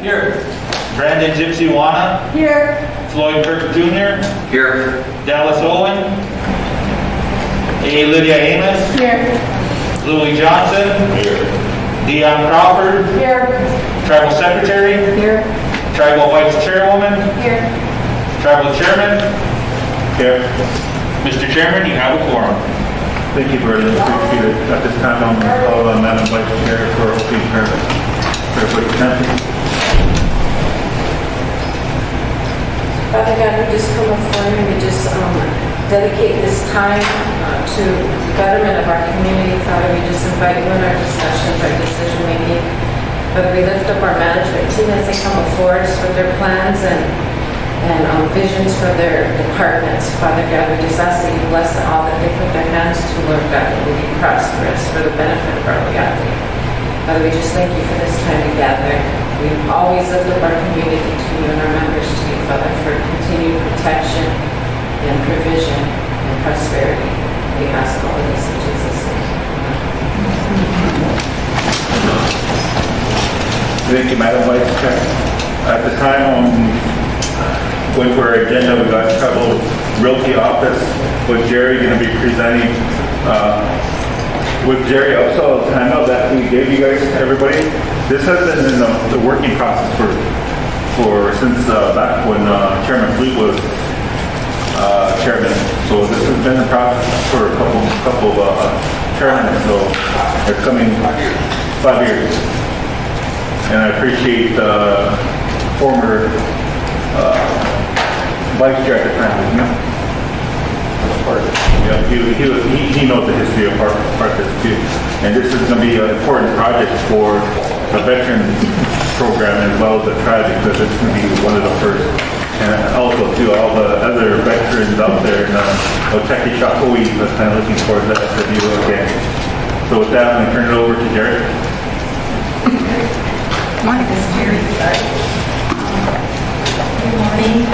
Here. Brandon Gypsy Wana. Here. Floyd Kirk Jr. Here. Dallas Owen. A. Lydia Amos. Here. Louis Johnson. Here. Dion Crawford. Here. Tribal Secretary. Here. Tribal Vice Chairwoman. Here. Tribal Chairman. Here. Mr. Chairman, you have a quorum. Thank you, Brendan. Appreciate it. At this time, I'm going to call on Madam Vice Chair for opening prayer. Everybody stand. Father God, we just come before you and we just dedicate this time to the betterment of our community. Father, we just invite you in our discussions, our decision making. Father, we lift up our management team as they come before us with their plans and visions for their departments. Father God, we just ask that you bless all that they put their hands to, Lord God, that will be prosperous for the benefit of our family. Father, we just thank you for this time together. We always lift up our community to you and our members to you, Father, for continued protection and provision and prosperity. We ask all of this in Jesus' name. Thank you, Madam Vice Chair. At the time, went for our agenda, we got Tribal Realty Office with Jerry going to be presenting. With Jerry, also a handout that we gave you guys, everybody. This has been in the working process for since back when Chairman Fleet was chairman. So this has been in process for a couple chairmen. So it's coming 5 years. And I appreciate the former vice chair at the time, isn't it? Yeah, he knows the history of Parkes too. And this is going to be an important project for the veteran program as well as the tribe, because it's going to be one of the first. And also to all the other veterans out there in Otaki Shakoi, that's kind of looking forward to that to do again. So with that, I'm going to turn it over to Jerry. Morning, this is Jerry. Good morning.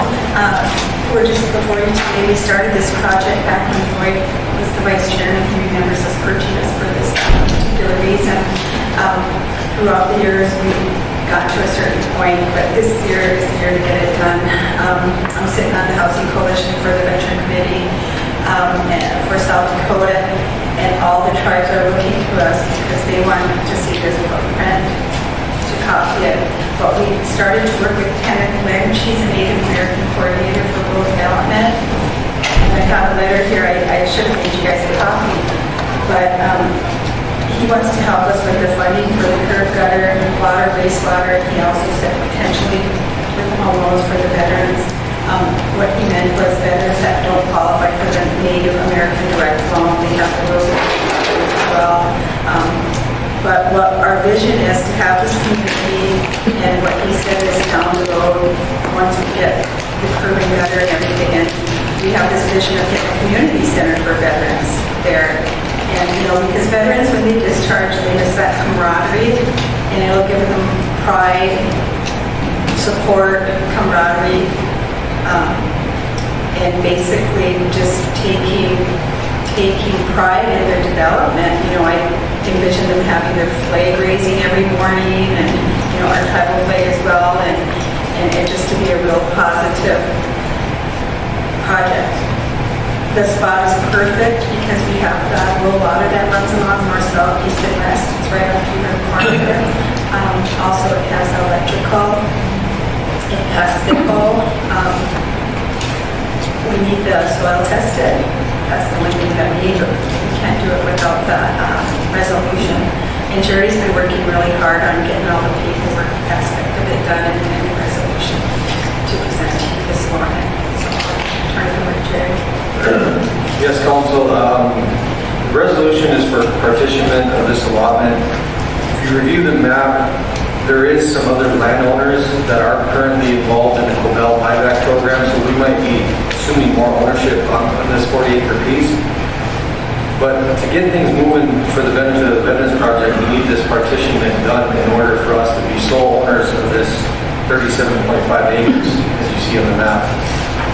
We're just before you today. We started this project back when Floyd was the vice chairman. He remembers us purchasing us for this particular reason. Throughout the years, we got to a certain point, but this year is the year to get it done. I'm sitting on the Housing Coalition for the Veteran Committee for South Dakota, and all the tribes are looking to us because they want to see this footprint to copy it. But we started to work with Kenneth Lynn. She's a Native American coordinator for rural development. And I got a letter here. I should have made you guys a copy. But he wants to help us with the funding for the curb gutter, water, wastewater. He also said potentially with home loans for the veterans. What he meant was veterans that don't qualify for the Native American direct loan, they have to go to as well. But what our vision is to have this community, and what he said is down the road, once we get the curb and gutter and everything, and we have this vision of getting a community center for veterans there. And, you know, because veterans, when they discharge, they miss that camaraderie, and it'll give them pride, support, camaraderie, and basically just taking pride in their development. You know, I envision them having their flag raising every morning, and, you know, our tribal flag as well, and just to be a real positive project. The spot is perfect because we have that rural water that runs along north, south, east, and west. It's right up here in the corner there. Also, it has electrical. It has thickle. We need the soil tested. That's the only thing that we can't do it without that resolution. And Jerry's been working really hard on getting all the paperwork aspect of it done and the resolution to present to you this morning. So I'll turn it over to Jerry. Yes, Council. The resolution is for partitionment of this allotment. If you review the map, there is some other landowners that are currently involved in the Cobell buyback program, so we might be assuming more ownership on this 40-acre piece. But to get things moving for the benefit of the Veterans Project, we need this partitionment done in order for us to be sole owners of this 37.5 acres, as you see on the map.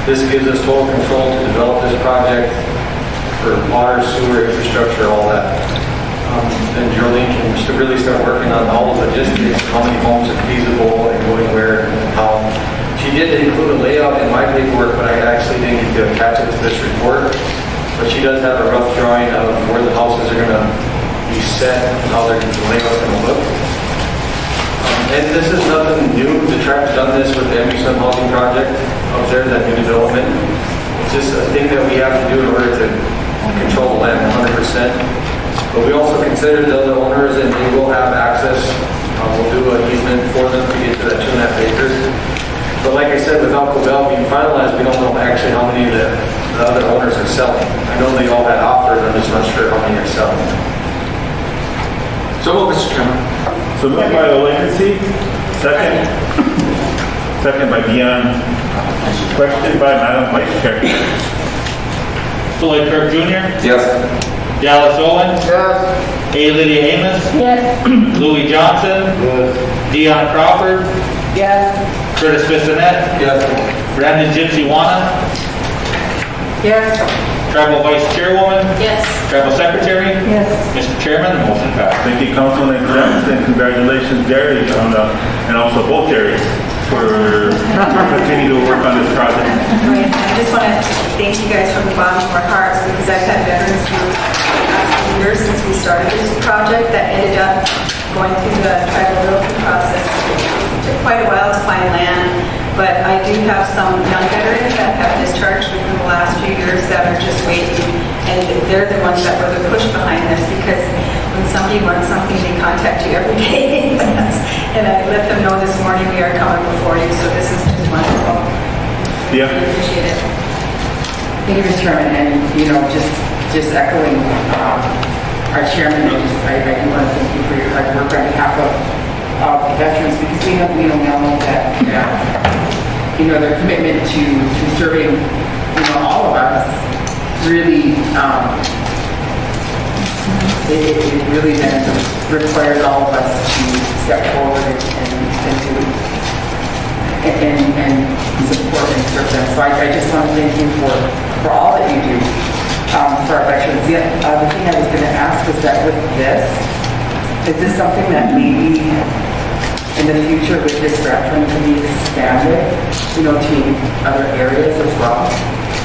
This gives us total control to develop this project for water, sewer, infrastructure, all that. and Geraldine can really start working on all the logistics, how many homes are feasible and going where and how. She did include a layout in my paperwork, but I actually didn't get to attach it to this report. But she does have a rough drawing of where the houses are going to be set and how the layout's going to look. And this is nothing new. The tribe's done this with the Emerson Housing Project up there, that new development. It's just a thing that we have to do in order to control the land 100%. But we also consider the other owners, and they will have access. We'll do an easement for them to get to that 2.5 acres. But like I said, without Cobell being finalized, we don't know actually how many of the other owners are selling. I know they all had offers, I'm just not sure how many are selling. So, Mr. Chairman. So moved by Olegacy, second. Second by Dion. Question by Madam Vice Chair. Floyd Kirk Jr., Yes. Dallas Owen, Yes. A. Lydia Amos, Yes. Louis Johnson, Dion Crawford, Yes. Curtis Bissonette, Yes. Brandon Gypsy-Wana, Yes. Tribal Vice Chairwoman, Yes. Tribal Secretary. Yes. Mr. Chairman, the motion passed. Thank you, Councilman Johnson, and congratulations, Gary, on the, and also both areas for continuing to work on this project. Right. I just want to thank you guys from the bottom of our hearts, because I've had veterans who last years since we started this project that ended up going through the tribal realty process. It took quite a while to find land, but I do have some young veterans that have discharged within the last few years that are just waiting, and they're the ones that were the push behind this, because when somebody wants something, they contact you every day. And I let them know this morning we are coming before you, so this is just wonderful. Yeah. I appreciate it. Thank you, Mr. Chairman, and, just echoing our chairman, I do want to thank you for your hard work on behalf of the veterans, because we all know that, their commitment to serving, all of us really, it really then requires all of us to step forward and support and serve them. So I just want to thank you for all that you do for our veterans. The thing I was going to ask was that with this, is this something that maybe in the future with this referendum can be expanded, to other areas as well?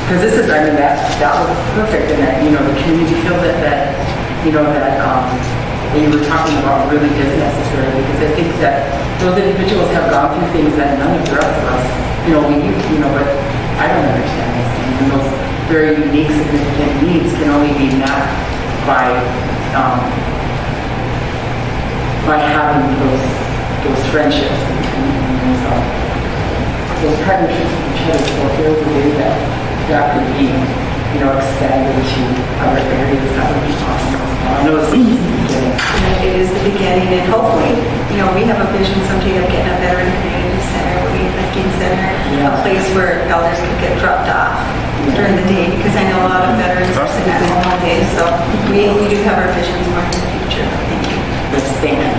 Because this is, that was perfect, and that, the community feel that what you were talking about really is necessary, because I think that those individuals have gone through things that none of the rest of us, but I don't understand those things, and those very unique, significant needs can only be met by having those friendships and those partnerships with each other. So if there's a way that could be, expanded to other areas, that would be awesome. I know it's just the beginning. It is the beginning, and hopefully, we have a vision someday of getting a veteran community center, a lifting center, a place where elders could get dropped off during the day, because I know a lot of veterans are sitting at home all day, so we do have our visions more in the future. Thank you. Let's thank you.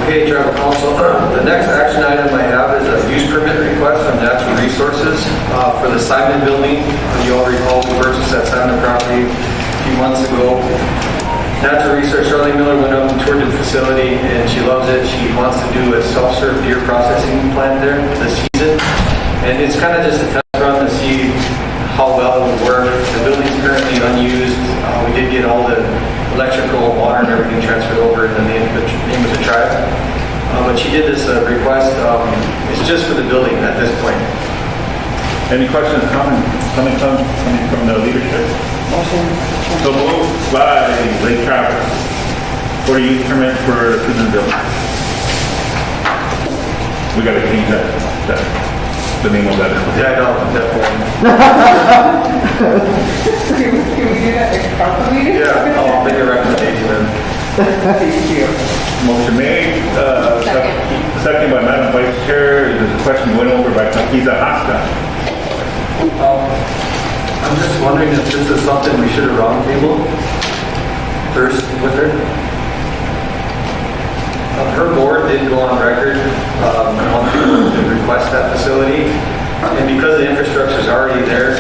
Okay, Tribal Council, the next action item I have is a use permit request from Natural Resources for the Simon Building. You all recall we purchased that Simon property a few months ago. Natural Resource Charlie Miller went up and toured the facility, and she loves it. She wants to do a self-serve beer processing plant there this season. And it's kind of just a test run to see how well it would work. The building's currently unused. We did get all the electrical, water, and everything transferred over in the name of the tribe. But she did this request. It's just for the building at this point. Any questions coming from the leadership? So moved by Lake Travis for use permit for prison building. We got to change that the name of that. Yeah, I know, definitely. Can we do that next council meeting? Yeah, I'll make a recommendation then. Thank you. Motion made, second by Madam Vice Chair. There's a question going over by Takiza Hasta. I'm just wondering if this is something we should have roundtable first with her. Her board did go on record wanting to request that facility, and because the infrastructure is already there,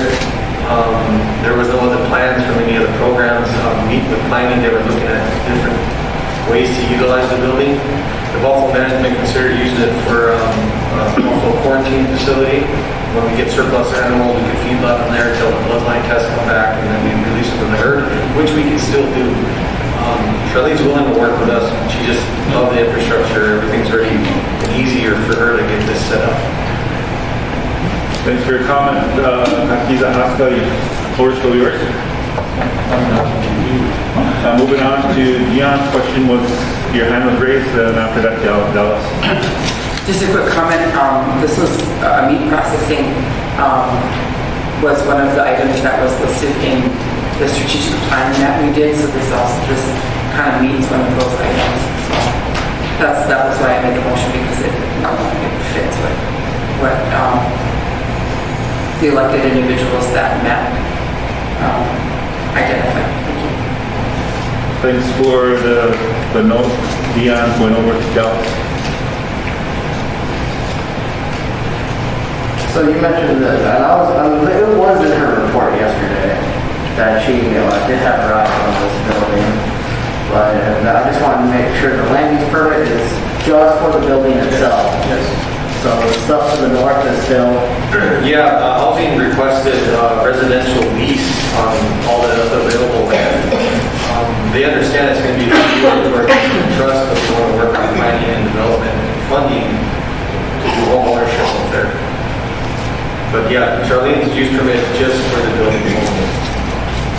there was no other plans from any of the programs, meet with planning. They were looking at different ways to utilize the building. The Buffalo management considered using it for a Buffalo quarantine facility. When we get surplus animals, we can feedlot them there until the bloodline tests come back, and then we release them to the herd, which we can still do. Charlene's willing to work with us. She just loved the infrastructure. Everything's already easier for her to get this set up. Thanks for your comment. Akiza Haska, the floor is still yours. Moving on to Dion's question was, your hand was raised, and after that, Dallas. Just a quick comment, this was meat processing, was one of the items that was listed in the strategic plan that we did, so this kind of meets one of those items. So that was why I made the motion, because it fits with what the elected individuals that met identified. Thank you. Thanks for the note. Dion went over to Dallas. So you mentioned this, and it was in her report yesterday that she did have her eyes on this building, but I just wanted to make sure the land use permit is just for the building itself. Yes. So the stuff to the north is still. Yeah, housing requested residential lease on all the available land. They understand it's going to be a work trust, but we want to work on planning and development and funding to do home ownership up there. But yeah, Charlene's use permit is just for the building only.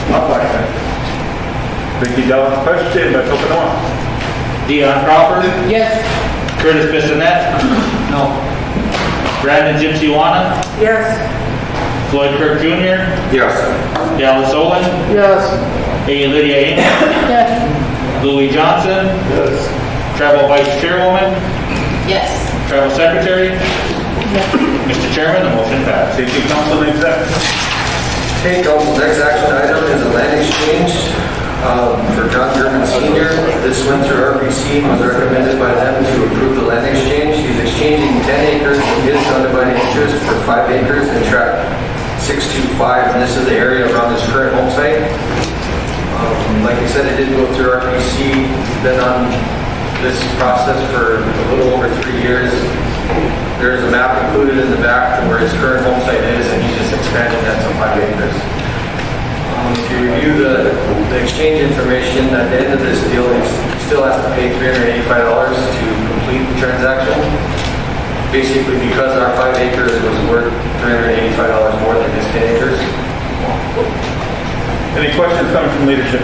My question. Thank you, Dallas. Question by Tokanoa. Dion Crawford, Yes. Curtis Bissonette, No. Brandon Gypsy-Wana, Yes. Floyd Kirk Jr., Yes. Dallas Owen, Yes. A. Lydia Amos, Yes. Louis Johnson, Yes. Travel Vice Chairwoman, Yes. Travel Secretary. Mr. Chairman, the motion passed. Thank you, Council. Next step. Okay, council, next action item is a land exchange for John German Senior. This went through RPC and was recommended by them to approve the land exchange. He's exchanging 10 acres of his undivided interest for 5 acres in tract 625, and this is the area around his current home site. Like I said, it did go through RPC. He's been on this process for a little over 3 years. There's a map included in the back to where his current home site is, and he's just expanding that to 5 acres. If you review the exchange information, at the end of this deal, he still has to pay $385 to complete the transaction. Basically, because our 5 acres was worth $385 more than his 10 acres. Any questions coming from leadership?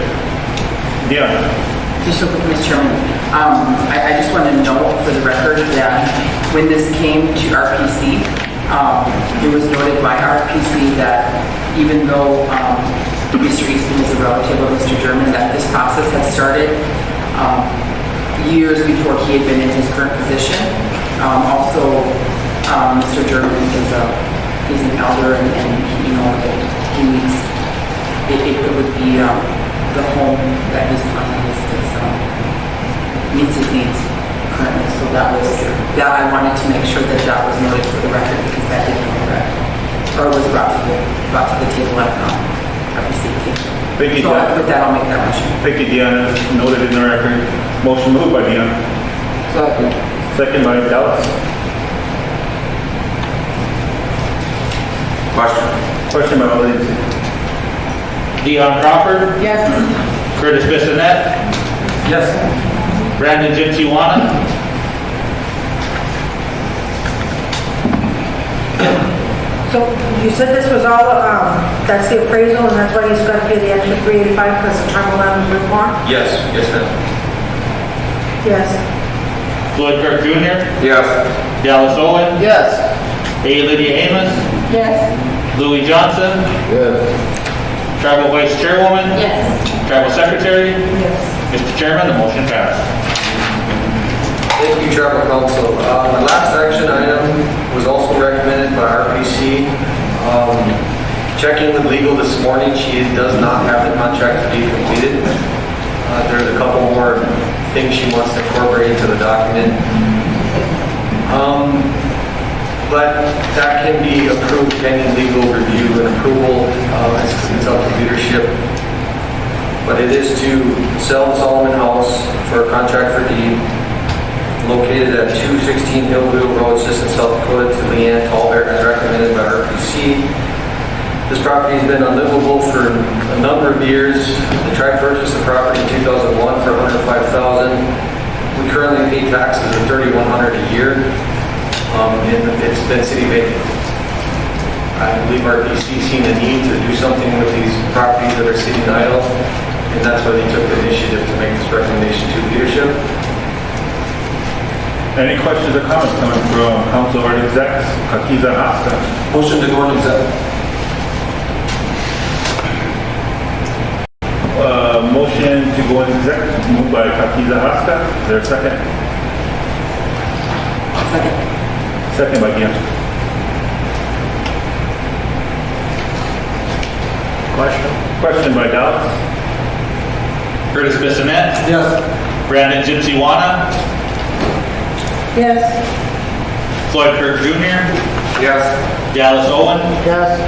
Dion. Just so quick, Mr. Chairman, I just want to note for the record that when this came to RPC, it was noted by RPC that even though Mr. Easton is a relative of Mr. German, that this process had started years before he had been in his current position. Also, Mr. German is an elder, and he he needs it would be the home that he's planning meets his needs currently. So that I wanted to make sure that that was noted for the record, because that didn't go correct, or was brought to the table at RPC. Thank you, So Dion. with that, I'll make that motion. Thank you, Dion. Noted in the record. Motion moved by Dion. Second. Second by Dallas. Question. Question by Valencia. Dion Crawford, Yes. Curtis Bissonette, Yes. Brandon Gypsy-Wana, So you said this was all, that's the appraisal, and that's why he's got to pay the extra $385 because the tribal land was worth more? Yes. Yes, ma'am. Yes. Floyd Kirk Jr., Yes. Dallas Owen, Yes. A. Lydia Amos, Yes. Louis Johnson, Yes. Travel Vice Chairwoman, Yes. Travel Secretary. Yes. Mr. Chairman, the motion passed. Thank you, Tribal Council. The last action item was also recommended by RPC. Checking with legal this morning, she does not have the contract to be completed. There's a couple more things she wants to incorporate into the document. But that can be approved pending legal review and approval. It's up to leadership. is to sell the Solomon House for a contract for deed located at 216 Hillview Road, Assistant, South Dakota, to Leanne Tallbear as recommended by RPC. This property has been unlivable for a number of years. They tried to purchase the property in 2001 for $105,000. We currently pay taxes of $3,100 a year, and it's been city vacant. I believe RPC seen a need to do something with these properties that are sitting idle, and that's why they took the initiative to make this recommendation to leadership. Any questions or comments coming from council or execs? Kakiza Haska. Motion to go into exec. Motion to go into exec, moved by Kakiza Haska. Is there a second? Second. Second by Gam. Question by Dallas. Curtis Bissonette. Yes. Brandon Gypsy Wana. Yes. Floyd Kirk Jr. Yes. Dallas Owen. Yes.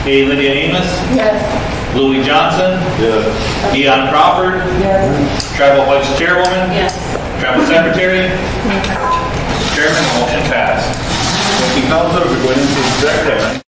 A. Lydia Amos. Yes. Louis Johnson. Yes. Dion Crawford. Yes. Travel Vice Chairwoman. Yes. Travel Secretary. Chairman, motion passed. Thank you, council. We're going into exec.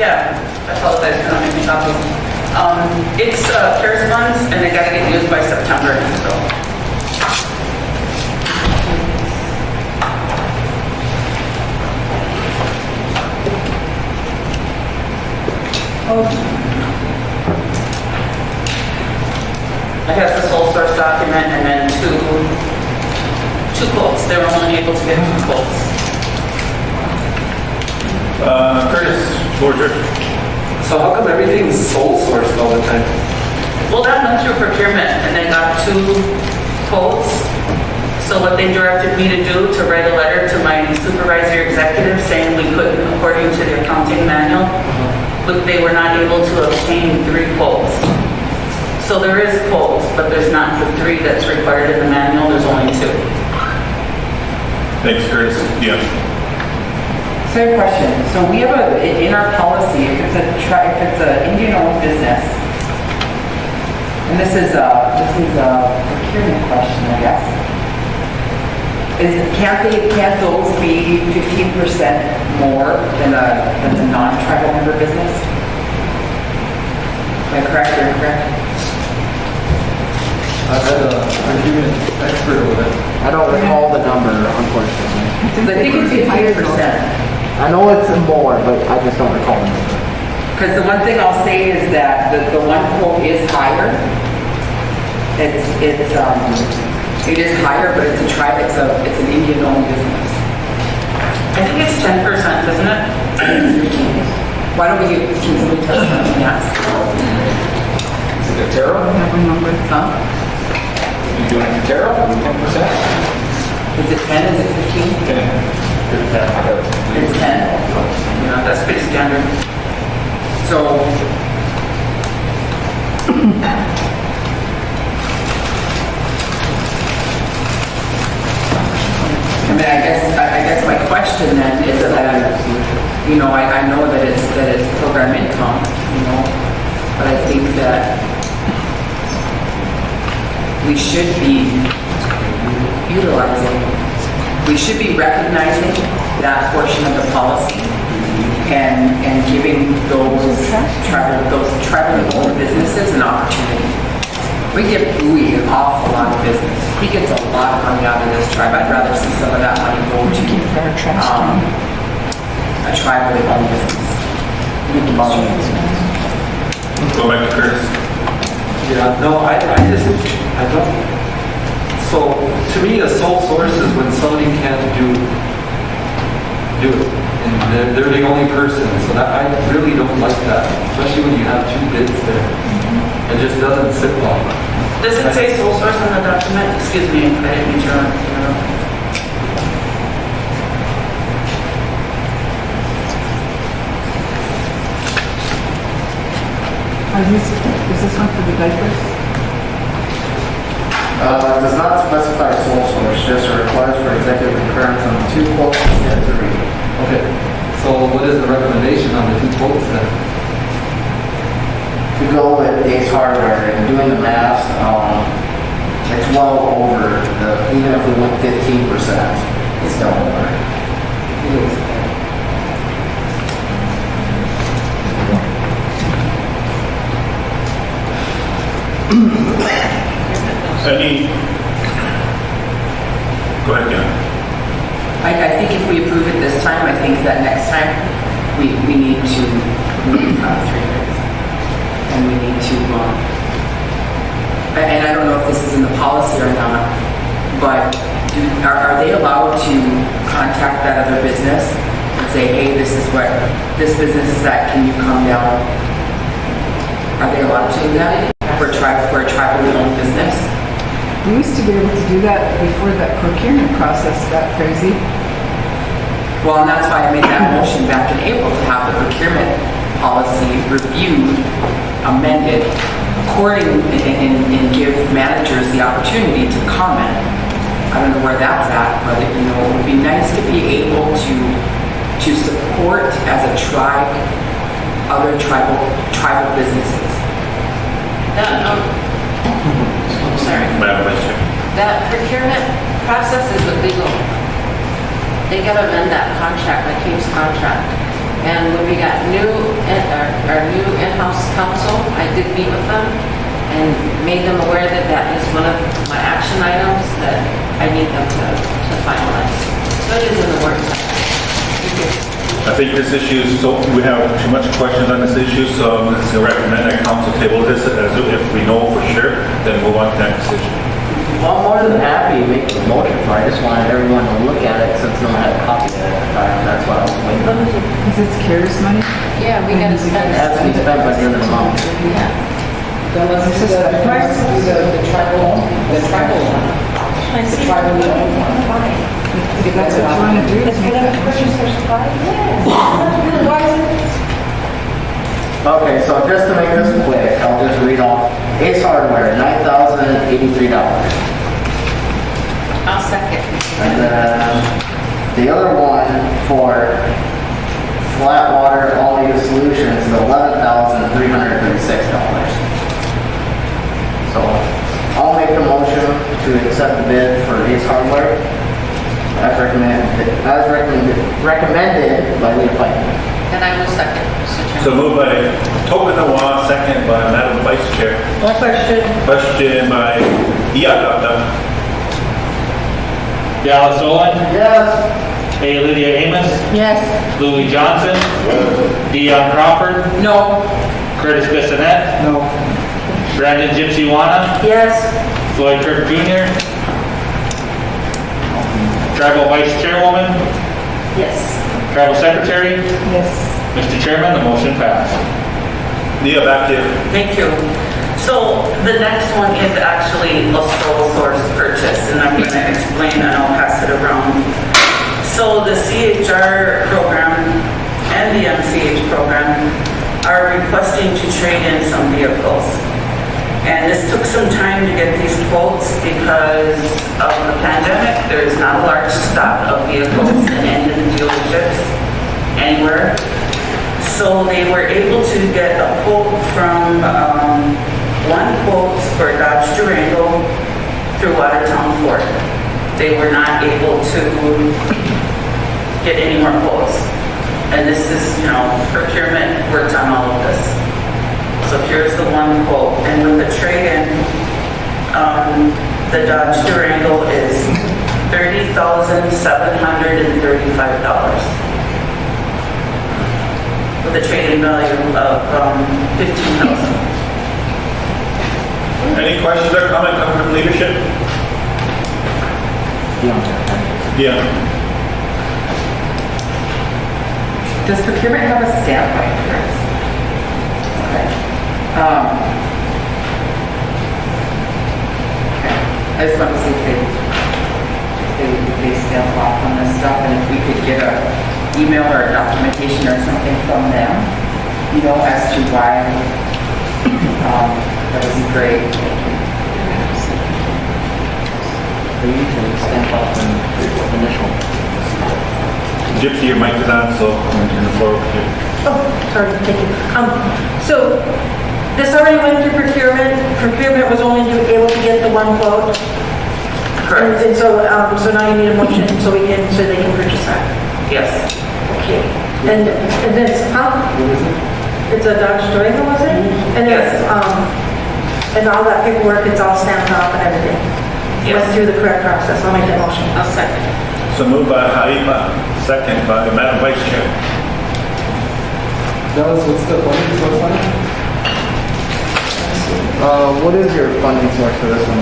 Yeah, I apologize for not making copies. It's CARES funds, and they gotta get used by September, so. I have the sole source document and then two quotes. They were only able to get 2 quotes. Curtis, floor is yours. So how come everything's sole sourced all the time? Well, that went through procurement and they got 2 quotes. So what they directed me to do, to write a letter to my supervisor executive saying we couldn't, according to the accounting manual, but they were not able to obtain 3 quotes. So there is quotes, but there's not the 3 that's required in the manual, there's only 2. Thanks, Curtis. Yeah. So a question, so we have in our policy, if it's a Indian-owned business, and this is a procurement question, I guess. Can't those be 15% more than a non-tribal member business? Am I correct or incorrect? I've had a procurement expert over it. I don't recall the number, unfortunately. Because I think it's 15%. I know it's more, but I just don't recall the number. Because the one thing I'll say is that the one quote is higher. It is higher, but it's an Indian-owned business. I think it's 10%, isn't it? Why don't we, can somebody tell us something, yes? Is it a Terra? Huh? You doing a Terra, 10%? Is it 10, is it 15? 10. It's 10. Yeah, that's pretty standard. So, I mean, I guess my question then is that, you know, I know that it's program income, you know, but I think that we should be utilizing, we should be recognizing that portion of the policy and giving those tribally owned businesses an opportunity. We give Bowie an awful lot of business. He gets a lot of money out of this tribe. I'd rather see some of that money go to a tribally owned business. Go back to Curtis. Yeah, no, I don't. So to me, a sole source is when somebody can't do it. And they're the only person. So that, I really don't like that, especially when you have 2 bids there. It just doesn't sit well. Does it say sole source on the document? Excuse me, I didn't mean to interrupt. Is this one for the diapers? It does not specify sole source, just requires for executive concurrence on 2 quotes instead of 3. Okay, so what is the recommendation on the 2 quotes then? To go with Ace Hardware and doing the math, it's well over even if we went 15%, it's still over. Any? Go ahead, Ken. I think if we approve it this time, I think that next time we need to move 3 bids. And we need to, and I don't know if this is in the policy or not, but are they allowed to contact that other business and say, hey, this is what this business is at, can you come down? Are they allowed to do that for a tribally owned business? We used to be able to do that before that procurement process got crazy. Well, and that's why I made that motion back in April to have the procurement policy reviewed, amended, and give managers the opportunity to comment. I don't know where that's at, but it would be nice to be able to support as a tribe other tribal businesses. Sorry. Madam Vice Chair. That procurement process is illegal. They gotta amend that contract, that King's contract. And when we got our new in-house council, I did meet with them and made them aware that that is one of my action items that I need them to finalize. So it is in the works. Thank you. I think this issue is, so we have too much questions on this issue, so I'm just going to recommend that council table this as if we know for sure, then move on to that decision. Well, I'm more than happy to make the motion for it. I just wanted everyone to look at it since no one had a copy of it at the time. That's why I was waiting. Because it's CARES money? Yeah, we gotta spend. It has to be spent by the end of the month. Yeah. Then let's do the tribal one. The tribally owned one. If that's what you want to do, It's for them to purchase their supplies? Yes. Why is it? Okay, so just to make this quick, I'll just read off. Ace Hardware, $9,083. I'll second. And then the other one for Flatwater All Use Solutions is $11,336. So I'll make the motion to accept the bid for Ace Hardware as recommended by Leah Pike. And I will second, Mr. Chairman. So moved by Tokunawa, second by Madam Vice Chair. One question. Question by Diakata. Dallas Owen, Yes. A. Lydia Amos, Yes. Louis Johnson, Dion Crawford, No. Curtis Bissonette, No. Brandon Gypsy-Wana, Yes. Floyd Kirk Jr., Tribal Vice Chairwoman, Yes. Tribal Secretary. Yes. Mr. Chairman, the motion passed. Dia, back to you. Thank you. So the next one is actually a sole source purchase, and I'm going to explain and I'll pass it around. So the CHR program and the MCH program are requesting to trade in some vehicles. And this took some time to get these quotes because of the pandemic. There is not a large stock of vehicles in any of the dealerships anywhere. So they were able to get a quote from, one quote for Dodge Durango through Watertown Ford. They were not able to get any more quotes. And this is, procurement worked on all of this. So here's the one quote. And with the trade-in, the Dodge Durango is $30,735. With a trade-in value of $15,000. Any questions or comment coming from leadership? Yeah. Does procurement have a stamp by it, Chris? Okay. Okay. I just want to see if they stamp off on this stuff, and if we could get a email or documentation or something from them, as to why, that would be great. They usually stamp up an initial. Gypsy, your mic is on, so I'm going to turn the floor over to you. Oh, sorry, thank you. So this already went through procurement. Procurement was only able to get the one quote. Correct. And so, so now you need a motion so they can purchase that. Yes. Okay. And then it's, it's a Dodge Durango, was it? And it's, and all that paperwork, it's all stamped off and everything. Yes. Went through the correct process. I'll make that motion. I'll second. So moved by Haifa, second by Madam Vice Chair. Dallas, what's the funding source on it? What is your funding source for this one?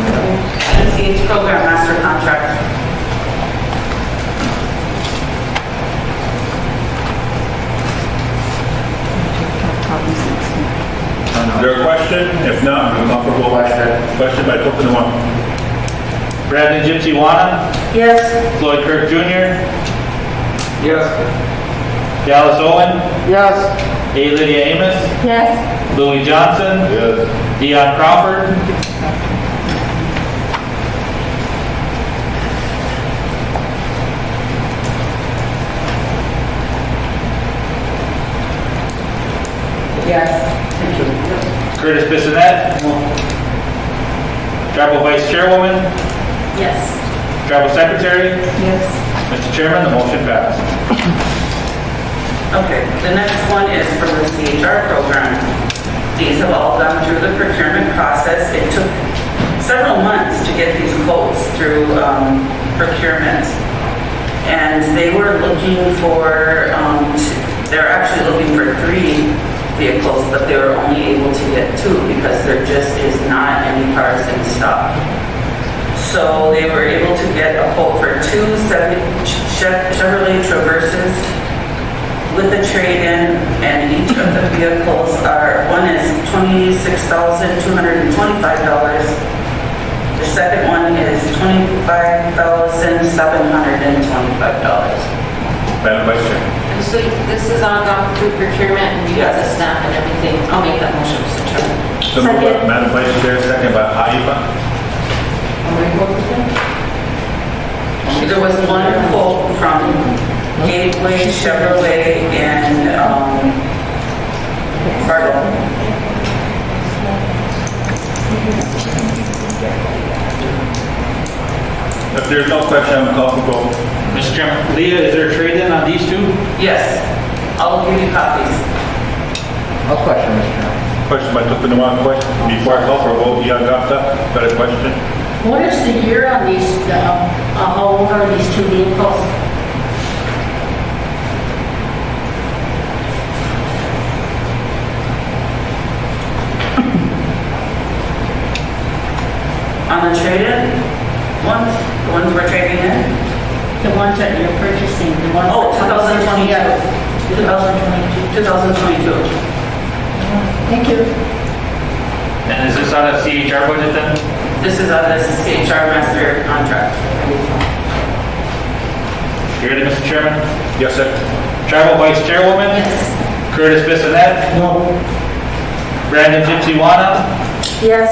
MCH program master contract. Is there a question? If not, I'm comfortable. Question by Tokunawa. Brandon Gypsy-Wana, Yes. Floyd Kirk Jr., Yes. Dallas Owen, Yes. A. Lydia Amos, Yes. Louis Johnson, Yes. Dion Crawford, Yes. Curtis Bissonette, Tribal Vice Chairwoman, Yes. Tribal Secretary. Yes. Mr. Chairman, the motion passed. Okay, the next one is from the CHR program. These have all gone through the procurement process. It took several months to get these quotes through procurement. And they were looking for, they're actually looking for 3 vehicles, but they were only able to get 2 because there just is not any cars in stock. So they were able to get a quote for 2 Chevrolet Traverses with the trade-in, and each of the vehicles are, one is $26,225. The second one is $25,725. Madam Vice Chair. So this is all gone through procurement and you have the staff and everything. I'll make that motion, Mr. Chairman. So moved by Madam Vice Chair, second by Aiba. There was one quote from Gateway Chevrolet and Fargo. If there's no question, I'm call for vote. Mr. Chairman, Leah, is there a trade-in on these 2? Yes, I'll give you copies. No question, Mr. Chairman. Question by Tupinawa, question. Before I call for a vote, Yagata, got a question? What is the year on these, how old are these 2 vehicles? On the trade-in ones, the ones we're trading in? The ones that you're purchasing, the ones. Oh, 2022. 2022. Thank you. And is this on a CHR budget then? This is on the CHR master contract. You ready, Mr. Chairman? Yes, sir. Travel Vice Chairwoman? Yes. Curtis Bissonette? No. Brandon Gypsy-Wana? Yes.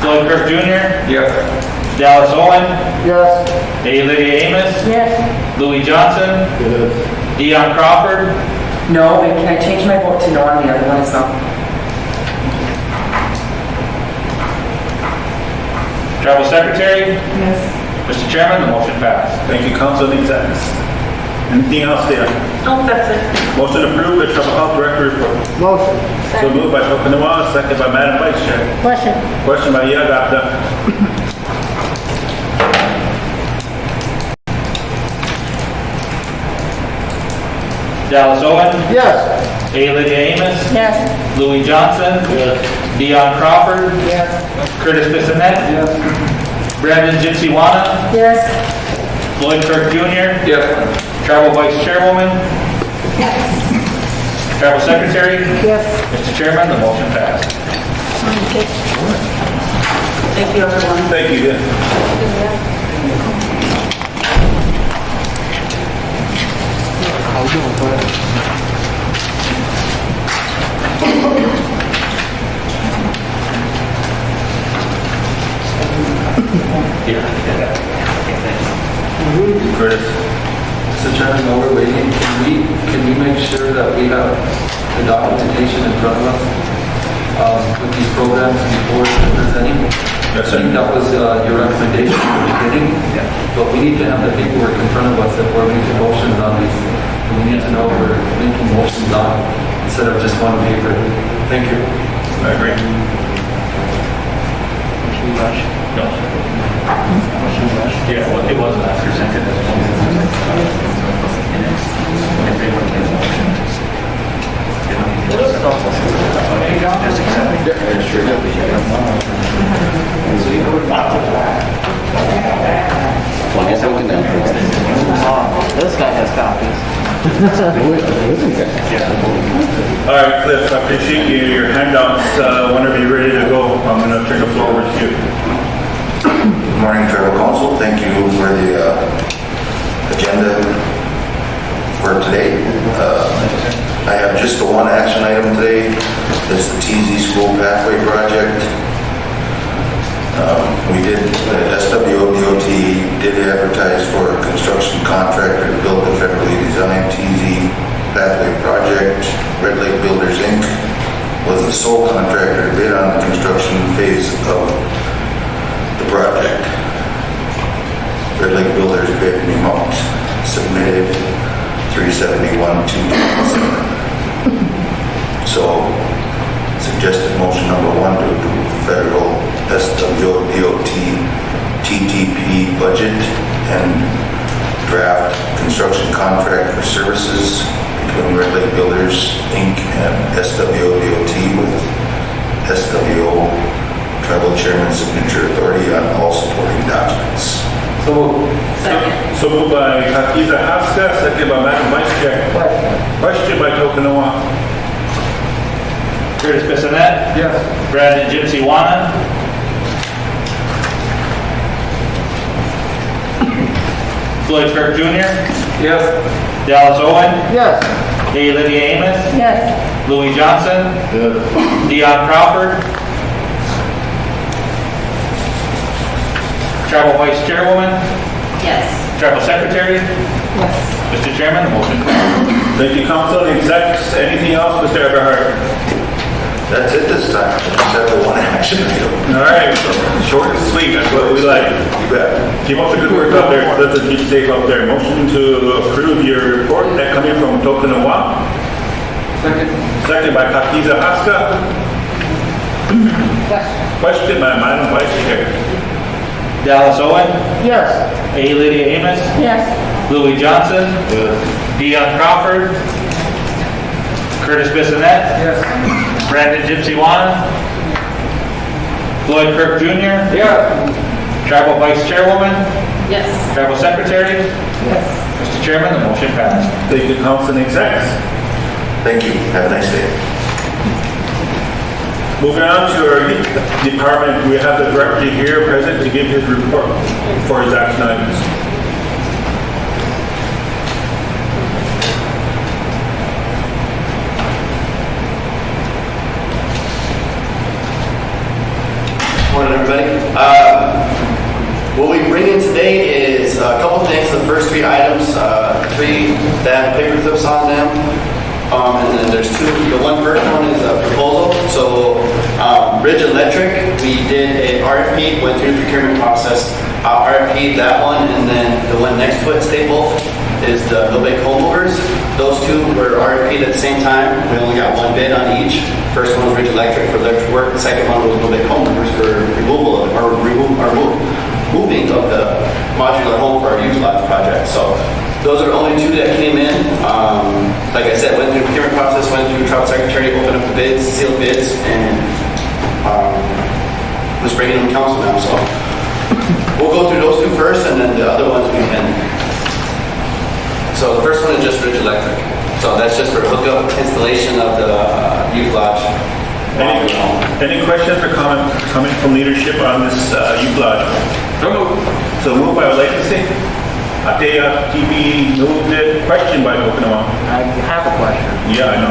Floyd Kirk Jr.? Yes. Dallas Owen? Yes. A. Lydia Amos? Yes. Louis Johnson? Yes. Dion Crawford? No, and can I change my vote to no on the other one as well? Travel Secretary? Yes. Mr. Chairman, the motion passed. Thank you, Council Exacts. Anything else there? Oh, that's it. Motion approved, the Trouble Health Director report. Motion. So moved by Tupinawa, second by Madam Vice Chair. Question. Question by Yagata. Dallas Owen? Yes. A. Lydia Amos? Yes. Louis Johnson? Dion Crawford? Yes. Curtis Bissonette? Yes. Brandon Gypsy-Wana? Yes. Floyd Kirk Jr.? Yes. Travel Vice Chairwoman? Travel Secretary? Yes. Mr. Chairman, the motion passed. Thank you, everyone. Thank you. Curtis. Mr. Chairman, while we're waiting, can we make sure that we have the documentation in front of us with these programs before presenting? Yes, I think sir. that was your recommendation in the beginning. Yeah. But we need to have the paperwork in front of us if we're making motions on these. And we need to know what we're making motions on instead of just one paper. Thank you. I agree. No. Yeah, well, it was last presented as one. If they want to get a motion. Just accept it. This guy has copies. All right, Cliff, I appreciate your handouts. Whenever you're ready to go, I'm going to turn the floor over to you. Good morning, Tribal Council. Thank you for the agenda for today. I have just the one action item today. It's the TZ School Pathway Project. We did, SWO did advertise for a construction contractor to build the federally designed TZ Pathway Project. Red Lake Builders, Inc. was the sole contractor to bid on the construction phase of the project. Red Lake Builders bid amount submitted $371,227. So suggested motion number 1 to approve federal SWO DOT TTP budget and draft construction contract for services between Red Lake Builders, Inc. and SWO DOT with SWO Tribal Chairman signature authority on all supporting documents. So moved. So moved by Kakiza Haska, second by Madam Vice Chair. Question by Tokanawa. Curtis Bissonette. Yes. Brandon Gypsy Wana. Floyd Kirk Jr. Yes. Dallas Owen. Yes. A. Lydia Amos. Yes. Louis Johnson. Dion Crawford. Tribal Vice Chairwoman. Yes. Tribal Secretary. Yes. Mr. Chairman, the motion passes. Thank you, Council. Execs, anything else, Mr. Everhart? That's it this time. Just have the one action item. All right, short and sweet, that's what we like. You bet. Keep up the good work out there. Let's keep safe out there. Motion to approve your report, that coming from Tokanawa. Second. Second by Kakiza Haska. Question by Madam Vice Chair. Dallas Owen. Yes. A. Lydia Amos. Yes. Louis Johnson. Dion Crawford. Curtis Bissonette. Yes. Brandon Gypsy Wana. Floyd Kirk Jr. Yeah. Tribal Vice Chairwoman. Yes. Tribal Secretary. Yes. Mr. Chairman, the motion passed. Thank you, Council and Execs. Thank you. Have a nice day. Moving on to our youth department, we have the director here present to give his report for his action items. Morning, everybody. What we bring in today is a couple things. The first 3 items, 3 that have paper clips on them. And then there's 2. The first one is a proposal. So Ridge Electric, we did a RFP, went through the procurement process, RFP that one, and then the one next to it, Staple, is the Lake Home Movers. Those 2 were RFP'd at the same time. We only got 1 bid on each. First one was Ridge Electric for electric work. The second one was Lake Home Movers for moving of the modular home for our youth lodge project. So those are the only 2 that came in. Like I said, went through the procurement process, went through Tribal Secretary, opened up the bids, sealed bids, and was bringing them to council now. So we'll go through those 2 first, and then the other ones we can. So the first one is just Ridge Electric. So that's just for hookup installation of the youth lodge. Any questions or comments coming from leadership on this youth lodge? So moved by Legacy. Atea TV moved it. Question by Okinawa. I have a question. Yeah, I know.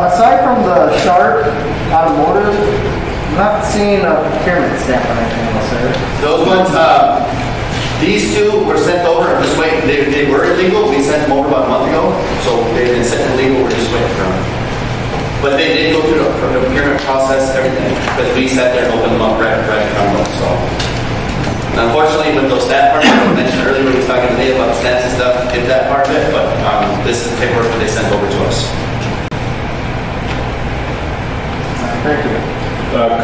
Aside from the Sharp Automotive, I'm not seeing a procurement stamp on anything else there. Those ones, these 2 were sent over. I'm just waiting. They were illegal. We sent them over about a month ago. So they've been sent illegal. We're just waiting for them. But they did go through the procurement process, everything. Because we sat there and opened them up right in front of them. So unfortunately, with those stat parts, I mentioned earlier when we was talking today about the stats and stuff, did that part of it. But this is the paperwork that they sent over to us. Thank you.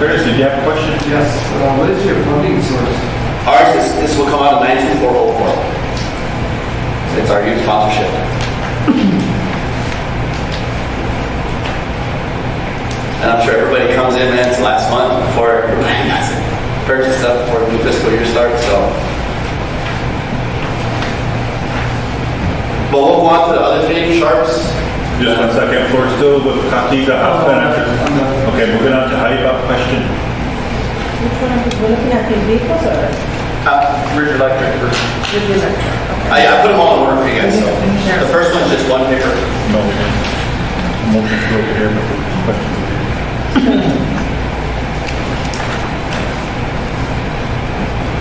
Curtis, did you have a question? Yes. What is your funding source? Ours is, this will come out of 92404. It's our youth sponsorship. And I'm sure everybody comes in, man, it's last month before everybody has it purchased stuff before the new fiscal year starts, so. But we'll go on to the other thing, Sharps. Just 1 second. Floor still with Kakiza Haska. Okay, moving on to Haiba question. Which one are we looking at, the vehicles or? Ridge Electric. Ridge Electric. I put them all in order for you guys, so. The first one's just 1 paper. No. Motion to go here, but question.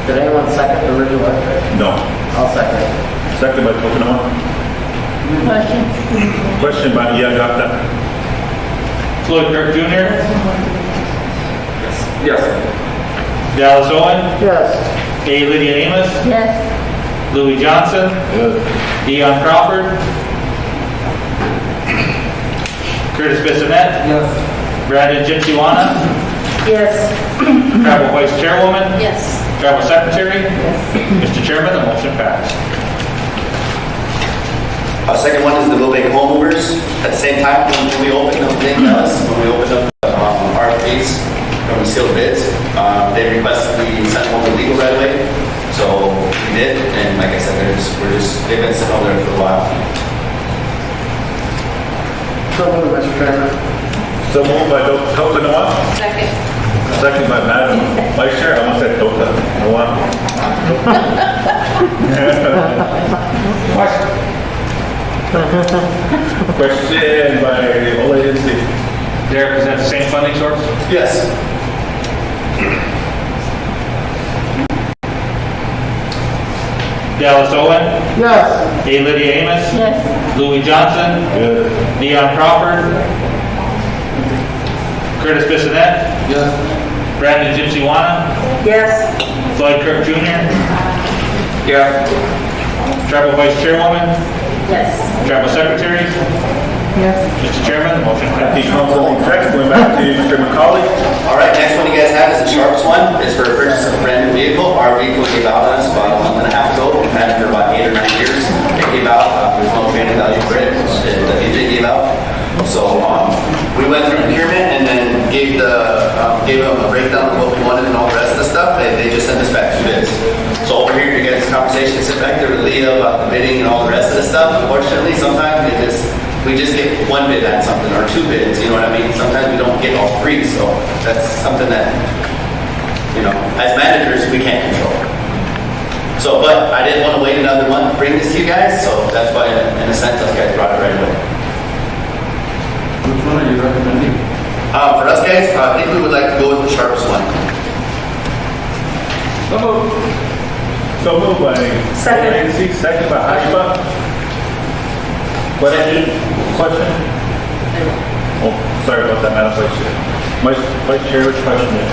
Did anyone second the Ridge Electric? No. I'll second it. Second by Tokinawa. Question. Question by Iyagata. Floyd Kirk Jr. Yes. Dallas Owen. Yes. A. Lydia Amos. Yes. Louis Johnson. Dion Crawford. Curtis Bissonette. Yes. Brandon Gypsywana. Yes. Travel Vice Chairwoman. Yes. Travel Secretary. Mr. Chairman, the motion passed. Second one is the Wilbank Home Movers. At the same time, when we opened up the when we opened up RFPs from the sealed bids, they requested we send them over legal right away. So we did, and like I said, they've been sitting over there for a while. So moved, Mr. Chairman. So moved by Dr. Noah, Second. second by Madam Vice Chair. I almost said Dr. Noah. Question by Ole Hensey. Derek, is that the same funding source? Yes. Dallas Owen. Yes. A. Lydia Amos. Yes. Louis Johnson. Dion Crawford. Curtis Bissonette. Yes. Brandon Gypsywana. Yes. Floyd Kirk Jr. Yeah. Travel Vice Chairwoman. Yes. Travel Secretary. Yes. Mr. Chairman, the motion Thank you, passed. Council. Next, going back to Mr. McCauley. All right, next one you guys have is the sharpest one. It's for a purchase of a brand new vehicle. Our vehicle gave out on us about a month and a half ago. We've had it for about 8 or 9 years. It gave out. There's no training value for it. The DJ gave out. So we went through procurement and then gave them a breakdown of what we wanted and all the rest of the stuff. They just sent us back 2 bids. So over here, you guys' conversation, sit back there with Leah about the bidding and all the rest of the stuff. Unfortunately, sometimes we just get 1 bid on something or 2 bids, you know what I mean? Sometimes we don't get all 3, so that's something that, as managers, we can't control. So, but I didn't want to wait another month to bring this to you guys, so that's why, in a sense, those guys brought it right away. Which one are you recommending? For us guys, I think we would like to go with the sharpest one. So moved. So moved by Second. Ole Hensey, second by Hajiba. Question? Oh, sorry about that, Madam Vice Chair. Vice Chair, which question is?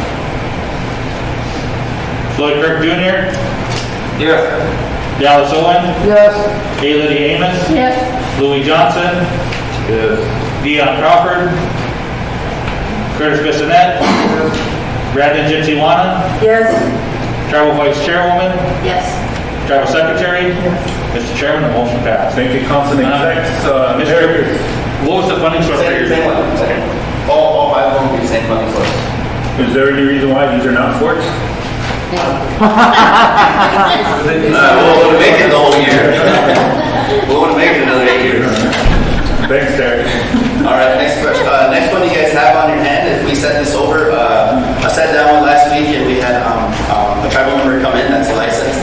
Floyd Kirk Jr. Yes. Dallas Owen. Yes. A. Lydia Amos. Yes. Louis Johnson. Yes. Dion Crawford. Curtis Bissonette. Brandon Gypsywana. Yes. Travel Vice Chairwoman. Yes. Travel Secretary. Mr. Chairman, the motion passed. Thank you, Council. Next, Mr. What was the funding source for your? Same one. All 5 of them will be the same funding source. Is there any reason why these are not forks? We'll make it the whole year. We'll make it another 8 years. Thanks, Derek. All right, next question. Next one you guys have on your hand is we sent this over. I sat down with last week and we had a tribal member come in that's licensed.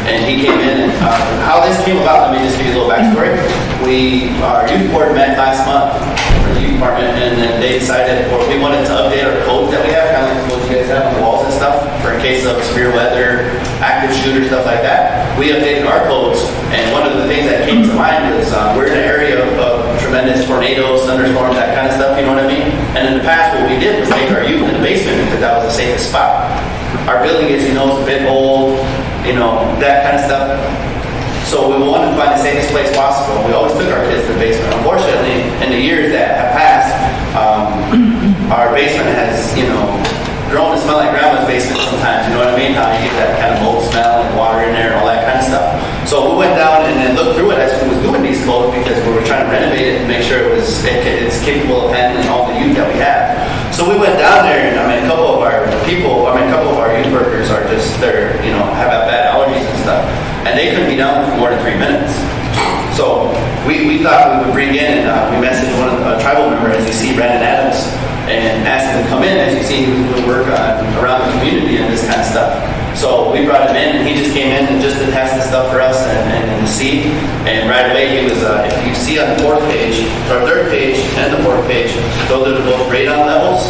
And he came in and how this came about, let me just give you a little backstory. Our youth board met last month for the youth department and then they decided we wanted to update our codes that we have, kind of like what you guys have on the walls and stuff, for in case of severe weather, active shooter, stuff like that. We updated our codes and one of the things that came to mind was we're in an area of tremendous tornadoes, thunderstorms, that kind of stuff, you know what I mean? And in the past what we did was take our youth in the basement because that was the safest spot. Our building is, is a bit old, that kind of stuff. So we wanted to find the safest place possible. We always took our kids to the basement. Unfortunately, in the years that have passed, our basement has, grown to smell like grandma's basement sometimes. You know what I mean? How you get that kind of mold smell and water in there and all that kind of stuff. So we went down and then looked through it as we was doing these codes because we were trying to renovate it and make sure it's capable of handling all the youth that we have. So we went down there and a couple of our youth workers are just, have bad allergies and stuff. And they couldn't be down for more than 3 minutes. So we thought we would bring in and we messaged one of the tribal member, as you see, Brandon Adams, and asked him to come in. As you see, he was doing work around the community and this kind of stuff. So we brought him in and he just came in and just to test the stuff for us and to see. And right away he was, if you see on the 4th page, or 3rd page and the 4th page, those are the both radon levels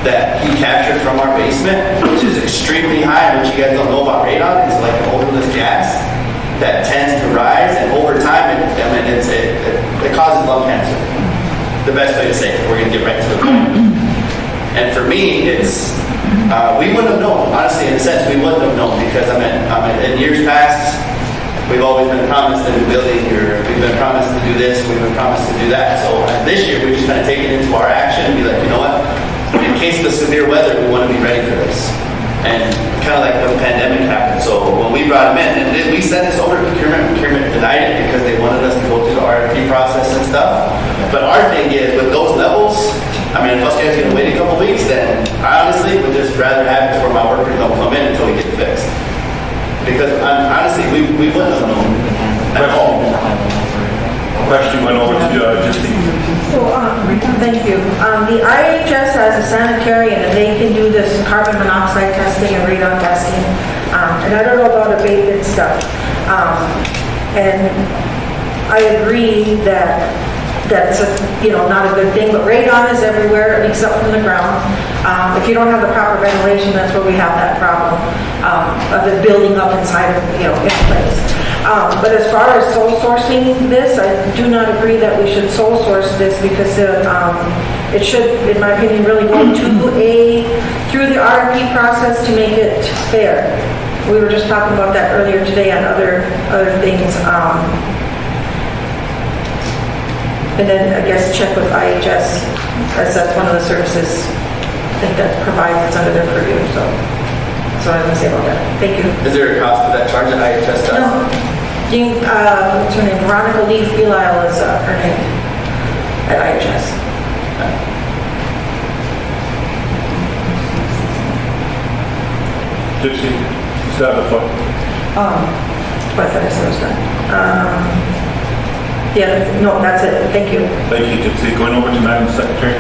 that he captured from our basement, which is extremely high. What you guys don't know about radon is like an odorless gas that tends to rise, and over time, it causes lung cancer. The best way to say it. We're going to get right to the point. And for me, we wouldn't have known. Honestly, in a sense, we wouldn't have known because in years past, we've always been promised a new building, or we've been promised to do this, we've been promised to do that. So this year, we're just gonna take it into our action and be like, you know what? In case of the severe weather, we want to be ready for this. And kind of like when the pandemic happened. So when we brought them in, and then we sent this over to procurement denied it because they wanted us to go through the RFP process and stuff. But our thing is, with those levels, I mean, if us guys gonna wait a couple weeks, then I honestly would just rather have it where my workers don't come in until we get it fixed. Because honestly, we wouldn't have known at all. Question went over to Justine. So, thank you. The IHS has a sanitarian, and they can do this carbon monoxide testing and radon testing. And I don't know about abatement stuff. And I agree that that's not a good thing, but radon is everywhere, it leaks up from the ground. If you don't have the proper ventilation, that's where we have that problem of it building up inside of, in place. But as far as sole sourcing this, I do not agree that we should sole source this because it should, in my opinion, really go through the RFP process to make it fair. We were just talking about that earlier today on other things. And then I guess check with IHS, as that's one of the services I think that provides, it's under their purview, so that's what I was going to say about that. Thank you. Is there a cost for that charge that IHS does? No. What's her name? Veronica Leaf Belisle is her name at IHS. Gypsy, you still have the floor. I thought I said it was done. No, that's it. Thank you. Thank you, Gypsy. Going over to Madam Secretary.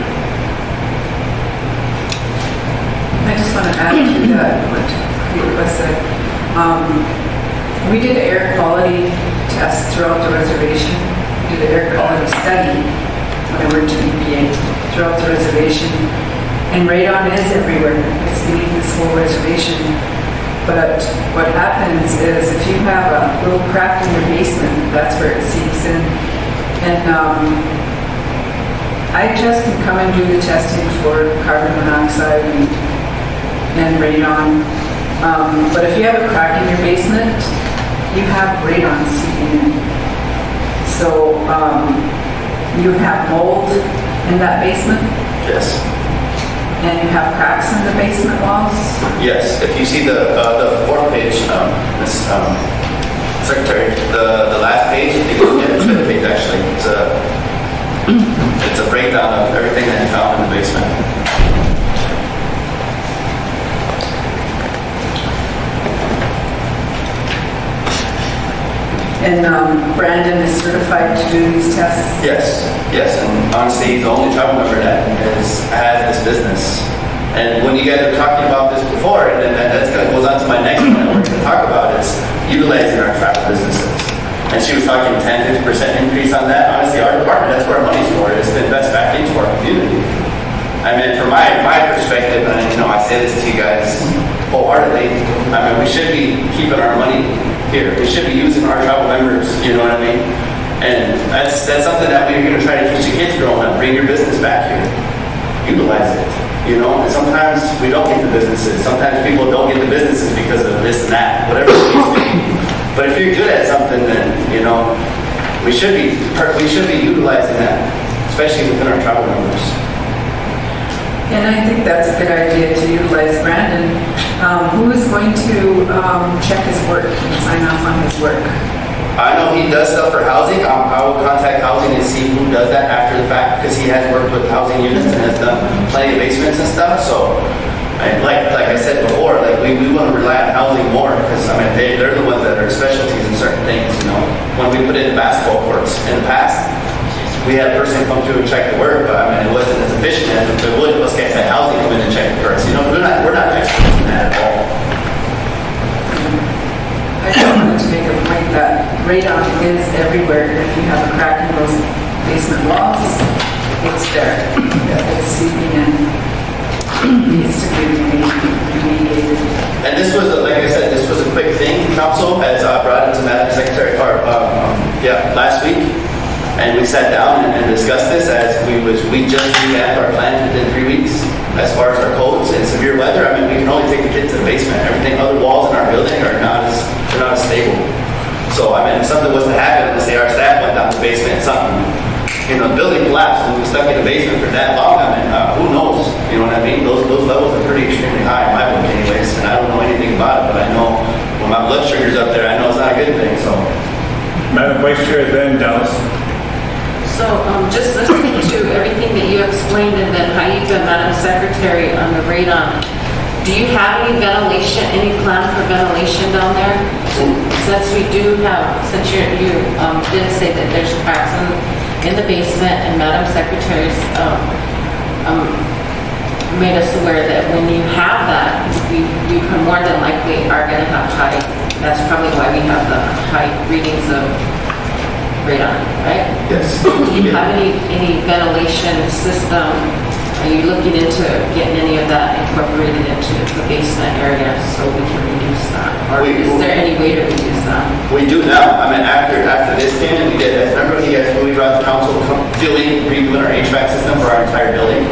I just want to add to that what was said. We did an air quality test throughout the reservation. We did an air quality study when I worked at EPA throughout the reservation. And radon is everywhere. It's beneath this whole reservation. But what happens is if you have a little crack in your basement, that's where it seeps in. And I just can come and do the testing for carbon monoxide and radon. But if you have a crack in your basement, you have radon seeping in. So you have mold in that basement? Yes. And you have cracks in the basement walls? Yes, if you see the fourth page, Ms. Secretary, the last page, it's the fifth page actually. It's a breakdown of everything that you found in the basement. And Brandon is certified to do these tests? Yes, and honestly, he's the only travel member that has this business. And when you guys were talking about this before, and then that goes on to my next one that we're going to talk about, is utilizing our travel businesses. And she was talking 10-50% increase on that. Honestly, our department, that's where our money's for, is to invest back into our community. I mean, from my perspective, and I say this to you guys wholeheartedly, I mean, we should be keeping our money here. We should be using our travel members, you know what I mean? And that's something that we're going to try to teach the kids growing up. Bring your business back here. Utilize it, And sometimes we don't get the businesses. Sometimes people don't get the businesses because of this and that, whatever it is. But if you're good at something, then, we should be utilizing that, especially within our travel members. And I think that's a good idea to utilize Brandon. Who is going to check his work and sign off on his work? I know he does stuff for housing. I will contact housing and see who does that after the fact, because he has worked with housing units and has done plenty of basements and stuff. So, like I said before, we want to rely on housing more, because they're the ones that are specialties in certain things. When we put in basketball courts in the past, we had a person come through and check the work, but it wasn't as efficient as if it would if us guys had housing come in and check the courts. We're not experts in that at all. I just wanted to make a point that radon is everywhere. If you have a crack in those basement walls, it's there. It's seeping in. It needs to be remediated. And this was, like I said, this was a quick thing, Council, as I brought it to Madam Secretary, last week. And we sat down and discussed this as we just revamped our plan within 3 weeks as far as our codes and severe weather. We can only take the kids to the basement. Everything, other walls in our building are not as stable. So, I mean, if something was to happen, let's say our staff went down to the basement, something, the building collapsed and we were stuck in the basement for that long, I mean, who knows? You know what I mean? Those levels are pretty extremely high in my book anyways, and I don't know anything about it, but I know when my blood sugar's up there, I know it's not a good thing, so. Madam Vice Chair, then Dallas. So, just listening to everything that you explained and then how you've been Madam Secretary on the radon, do you have any ventilation, any plan for ventilation down there? Since we do have, since you did say that there's cracks in the basement, and Madam Secretary's made us aware that when you have that, we more than likely are going to have high, that's probably why we have the high readings of radon, right? Yes. Do you have any ventilation system? Are you looking into getting any of that incorporated into the basement area so we can reduce that? Or is there any way to reduce that? We do now. I mean, after this came in, we did, remember when we brought the council to come redoing our HVAC system for our entire building?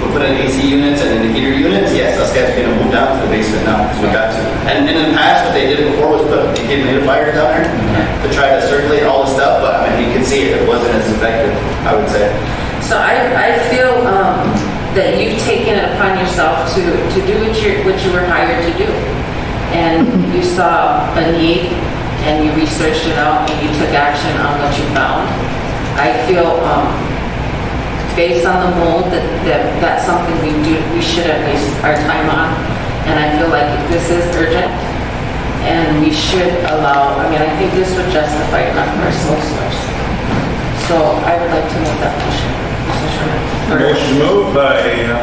We put in AC units and in the heater units. Yes, those guys are going to move down to the basement now because we got to. And in the past, what they did before was put dehumidifiers down there to try to circulate all the stuff. But I mean, you can see it wasn't as effective, I would say. So I feel that you've taken it upon yourself to do what you were hired to do. And you saw a need and you researched it out and you took action on what you found. I feel based on the mold that's something we should at waste our time on. And I feel like this is urgent and we should allow, I think this would justify enough for a sole source. So I would like to make that motion. Motion moved by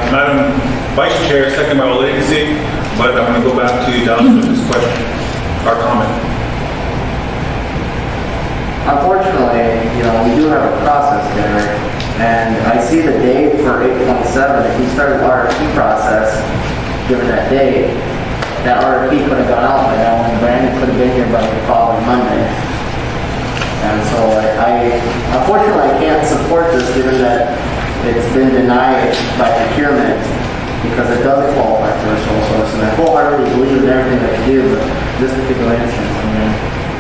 Madam Vice Chair, second by Legacy, but I'm going to go back to Dallas with this question, or comment. Unfortunately, we do have a process there, and I see the date for 8/27. If we started the RFP process, given that date, that RFP could have gone out by now, and Brandon could have been here by the following Monday. And so unfortunately, I can't support this given that it's been denied by procurement because it doesn't qualify for a sole source. And I wholeheartedly believe in everything that you do, but this particular instance,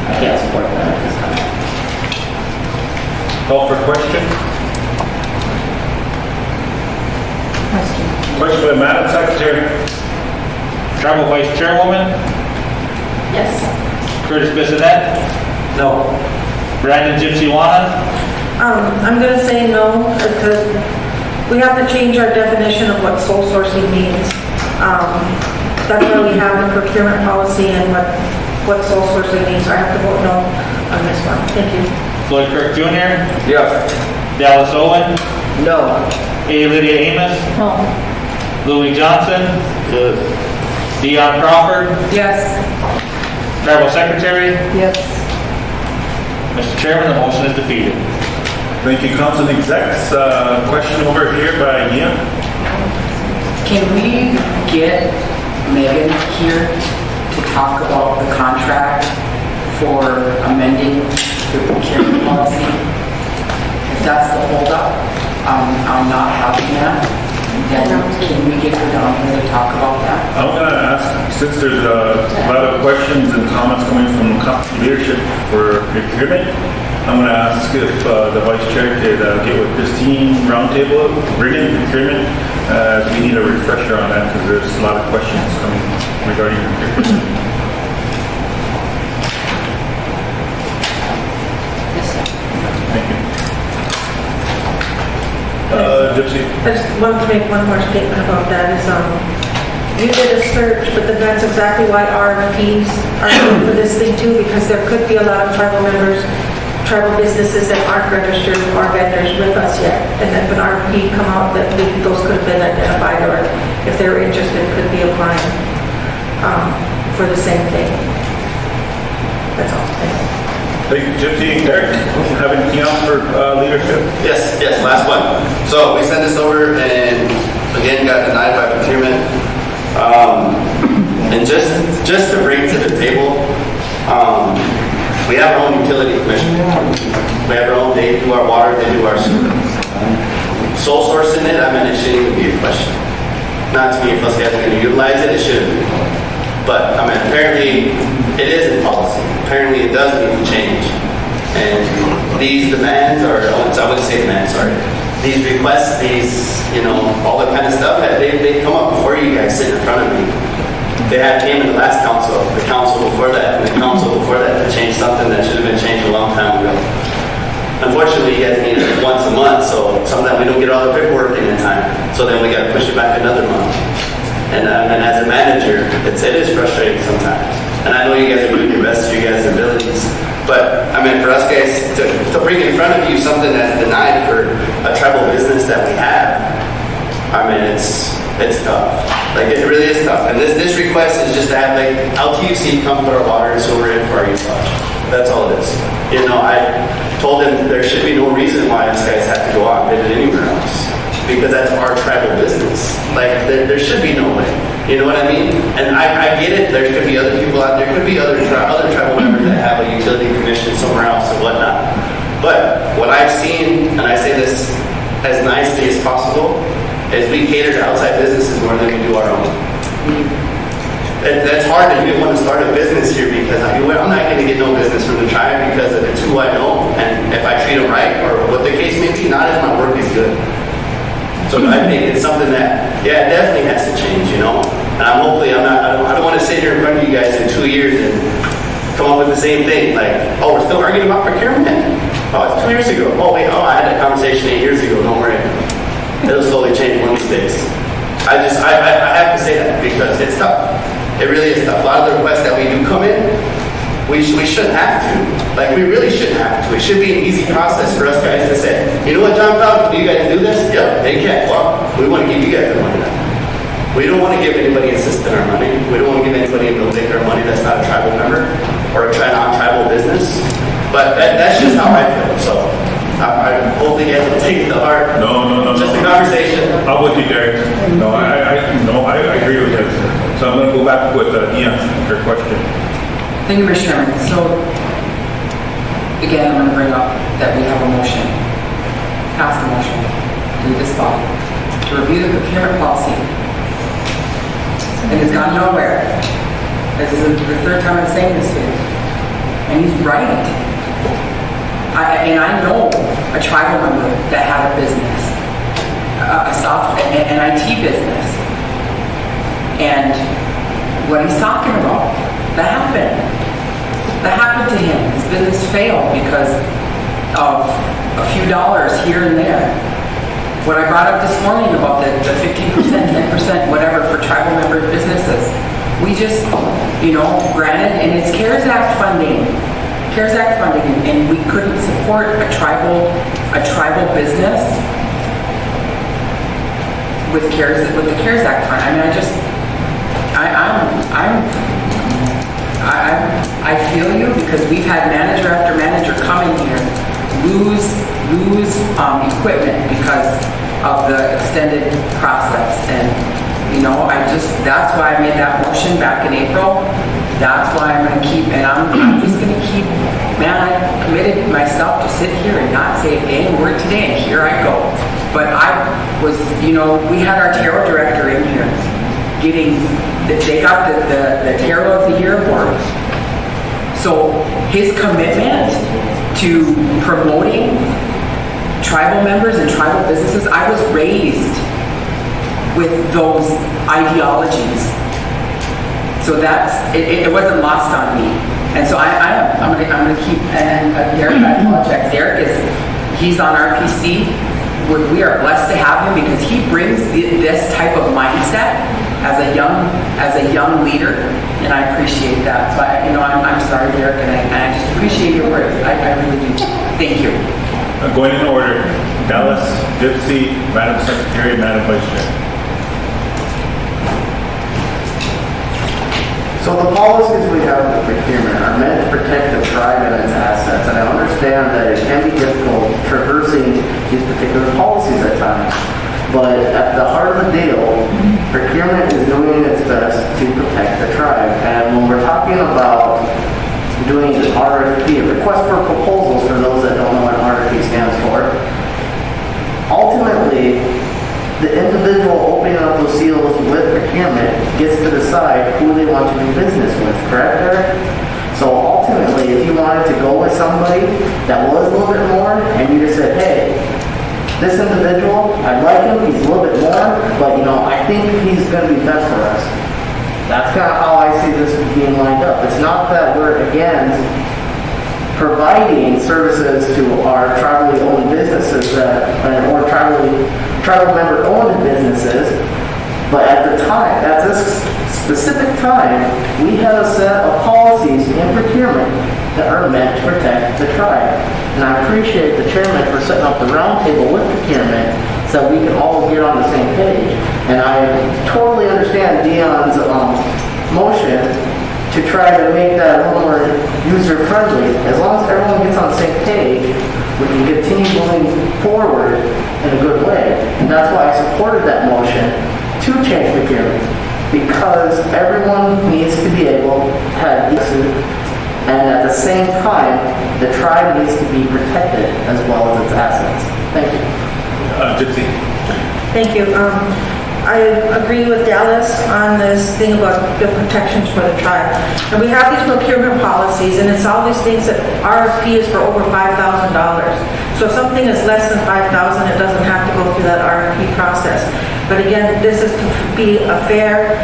I can't support that at this time. Call for question. Question by Madam Secretary. Travel Vice Chairwoman, Yes. Curtis Bissonette, No. Brandon Gypsywana, I'm going to say no, because we have to change our definition of what sole sourcing means. That's why we have the procurement policy and what sole sourcing means. I have to vote no on this one. Thank you. Floyd Kirk Jr., Yes. Dallas Owen, No. A. Lydia Amos, No. Louis Johnson, Yes. Dion Crawford, Yes. Travel Secretary. Yes. Mr. Chairman, the motion is defeated. Thank you, Council Execs. Question over here by Ian. Can we get Megan here to talk about the contract for amending the procurement policy? If that's the holdup, I'm not having that. Then can we get her down here to talk about that? I'm going to ask, since there's a lot of questions and comments coming from council leadership for procurement, I'm going to ask if the Vice Chair could get with Christine Roundtable, bring in procurement, as we need a refresher on that because there's a lot of questions coming regarding procurement. Thank you. Gypsy. I just want to make one more statement about that is, you did a search, but then that's exactly why RFPs are good for this thing too, because there could be a lot of tribal members, tribal businesses that aren't registered or vendors with us yet. And then when RFP come out, that those could have been identified, or if they're interested, could be applying for the same thing. That's all. Thanks. Thank you, Gypsy. Eric, have anything else for leadership? Yes, last one. So we sent this over and again got denied by procurement. And just to bring to the table, we have our own utility commission. We have our own, they do our water, they do our sewer. Sole source in it, it shouldn't even be a question. Not to me, if those guys are going to utilize it, it shouldn't be. But apparently it is in policy. Apparently it does need to change. And these demands, or I wouldn't say demands, sorry, these requests, all that kind of stuff, they come up before you guys sit in front of me. They came in the last council, the council before that, and the council before that to change something that should have been changed a long time ago. Unfortunately, you guys meet it once a month, so sometimes we don't get all the paperwork in time. So then we got to push it back another month. And as a manager, it is frustrating sometimes. And I know you guys are doing your best to your guys' abilities. But I mean, for us guys to bring in front of you something that's denied for a tribal business that we have, I mean, it's tough. Like, it really is tough. And this request is just to have, like, LTUC come put our water and sewer in for our use lodge. That's all it is. I told them there should be no reason why these guys have to go out and bid it anywhere else. Because that's our tribal business. Like, there should be no way. You know what I mean? And I get it. There could be other people out there. Could be other tribal members that have a utility commission somewhere else and whatnot. But what I've seen, and I say this as nicely as possible, is we cater to outside businesses more than we do our own. That's hard to even want to start a business here because I'm not going to get no business from the tribe because it's who I know. And if I treat them right, or what the case may be, not if my work is good. So I think it's something that, it definitely has to change, And I don't want to sit here in front of you guys in 2 years and come up with the same thing. Like, oh, we're still arguing about procurement? Oh, it's 2 years ago. Oh, wait, I had that conversation 8 years ago. Don't worry. It'll slowly change one of these days. I have to say that because it's tough. It really is tough. A lot of the requests that we do come in, we shouldn't have to. Like, we really shouldn't have to. It should be an easy process for us guys to say, you know what, John Cloud, do you guys do this? Yep, they can. Well, we want to give you guys the money now. We don't want to give anybody assistant our money. We don't want to give anybody a bill take our money that's not a tribal member or a non-tribal business. But that's just how I feel. So I hope you guys will take it to heart. No. Just a conversation. I'm with you, Derek. No, I agree with you. So I'm going to go back with Ian, your question. Thank you, Mr. Chairman. So, again, I'm going to bring up that we have a motion, pass the motion, do this body, to review the procurement policy. And it's gone nowhere. This is the third time I'm saying this to you. And he's right. I know a tribal member that had a business, an IT business. And what he's talking about, that happened. That happened to him. His business failed because of a few dollars here and there. What I brought up this morning about the 15%, 10%, whatever for tribal member businesses, we just, granted, and it's CARES Act funding, and we couldn't support a tribal business with the CARES Act fund. I mean, I feel you because we've had manager after manager come in here lose equipment because of the extended process. And that's why I made that motion back in April. That's why I'm going to keep, and I'm just going to keep, I committed myself to sit here and not say a dang word today, and here I go. But I was, we had our tarot director in here they got the Tarot of the Year award. So his commitment to promoting tribal members and tribal businesses, I was raised with those ideologies. So it wasn't lost on me. And so I'm going to keep, and Derek, I apologize. Derek he's on RPC. We are blessed to have him because he brings this type of mindset as a young leader, and I appreciate that. So I'm sorry, Derek, and I just appreciate your words. I really do. Thank you. Going in order, Dallas, Gypsy, Madam Secretary, Madam Vice Chair. So the policies we have with procurement are meant to protect the tribe and its assets, and I understand that it can be difficult traversing these particular policies at times. But at the heart of the deal, procurement is doing its best to protect the tribe. And when we're talking about doing an RFP, a request for proposals, for those that don't know what RFP stands for, ultimately, the individual opening up those seals with procurement gets to decide who they want to do business with, correct, Eric? if you wanted to go with somebody that was a little bit more, and you just said, hey, this individual, I like him, he's a little bit more, but I think he's going to be best for us. That's kind of how I see this being lined up. It's not that we're against providing services to our tribally owned businesses or tribal member owned businesses, but at this specific time, we have a set of policies in procurement that are meant to protect the tribe. And I appreciate the chairman for setting up the roundtable with procurement so we can all get on the same page. And I totally understand Dion's motion to try to make that a little more user-friendly. As long as everyone gets on the same page, we can continue moving forward in a good way. And that's why I supported that motion to change procurement, because everyone needs to be able to have decent, and at the same time, the tribe needs to be protected as well as its assets. Thank you. Gypsy. Thank you. I agree with Dallas on this thing about the protections for the tribe. And we have these procurement policies, and it's all these things that RFP is for over $5,000. So if something is less than $5,000, it doesn't have to go through that RFP process. But again, this is to be a fair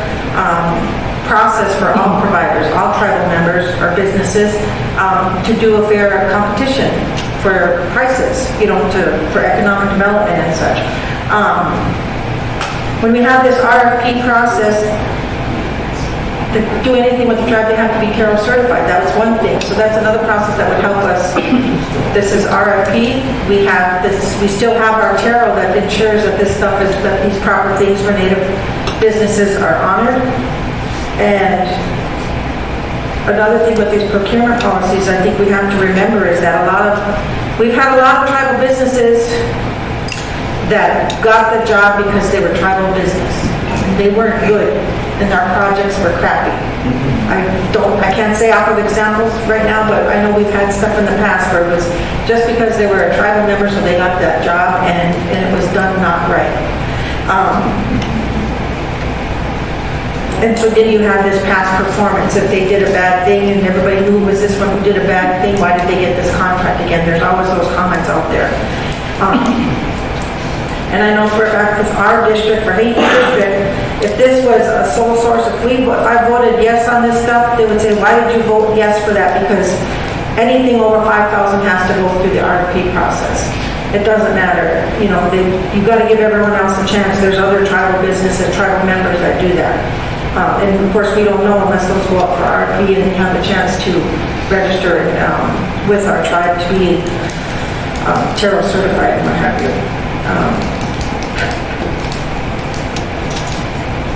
process for all providers, all tribal members or businesses, to do a fair competition for prices, for economic development and such. When we have this RFP process, to do anything with the tribe, they have to be Carroll certified. That was one thing. So that's another process that would help us. This is RFP. We have this. We still have our Carroll that ensures that this stuff is, that these proper things for Native businesses are honored. And another thing with these procurement policies, I think we have to remember is that we've had a lot of tribal businesses that got the job because they were tribal business. They weren't good, and our projects were crappy. I can't say off of examples right now, but I know we've had stuff in the past where it was just because they were a tribal member, so they got that job, and it was done not right. And so then you have this past performance. If they did a bad thing and everybody knew it was this one who did a bad thing, why did they get this contract again? There's always those comments out there. And I know for a fact with our district, for Haiti district, if this was a sole source, if I voted yes on this stuff, they would say, why did you vote yes for that? Because anything over 5,000 has to go through the RFP process. It doesn't matter. You've got to give everyone else a chance. There's other tribal businesses, tribal members that do that. And of course, we don't know unless those go up for RFP and they have the chance to register with our tribe to be Terrell certified and what have you.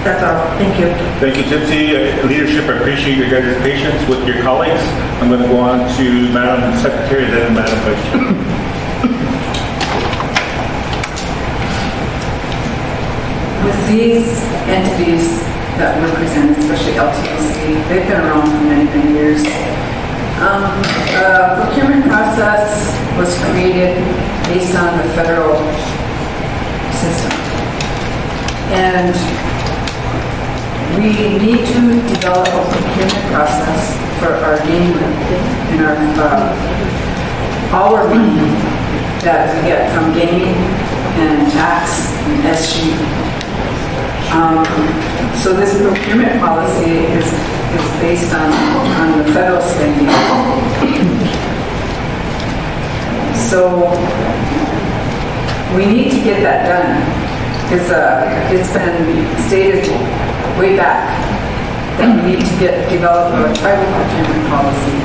That's all. Thank you. Thank you, Gypsy. Leadership, I appreciate your guys' patience with your colleagues. I'm going to go on to Madam Secretary, then Madam Vice Chair. With these entities that represent, especially LTLC, they've been around for many, many years. The procurement process was created based on the federal system. And we need to develop a procurement process for our game and our money that we get from gaming and tax and SG. So this procurement policy is based on the federal spending. So we need to get that done because it's been stated way back that we need to develop a tribal procurement policy.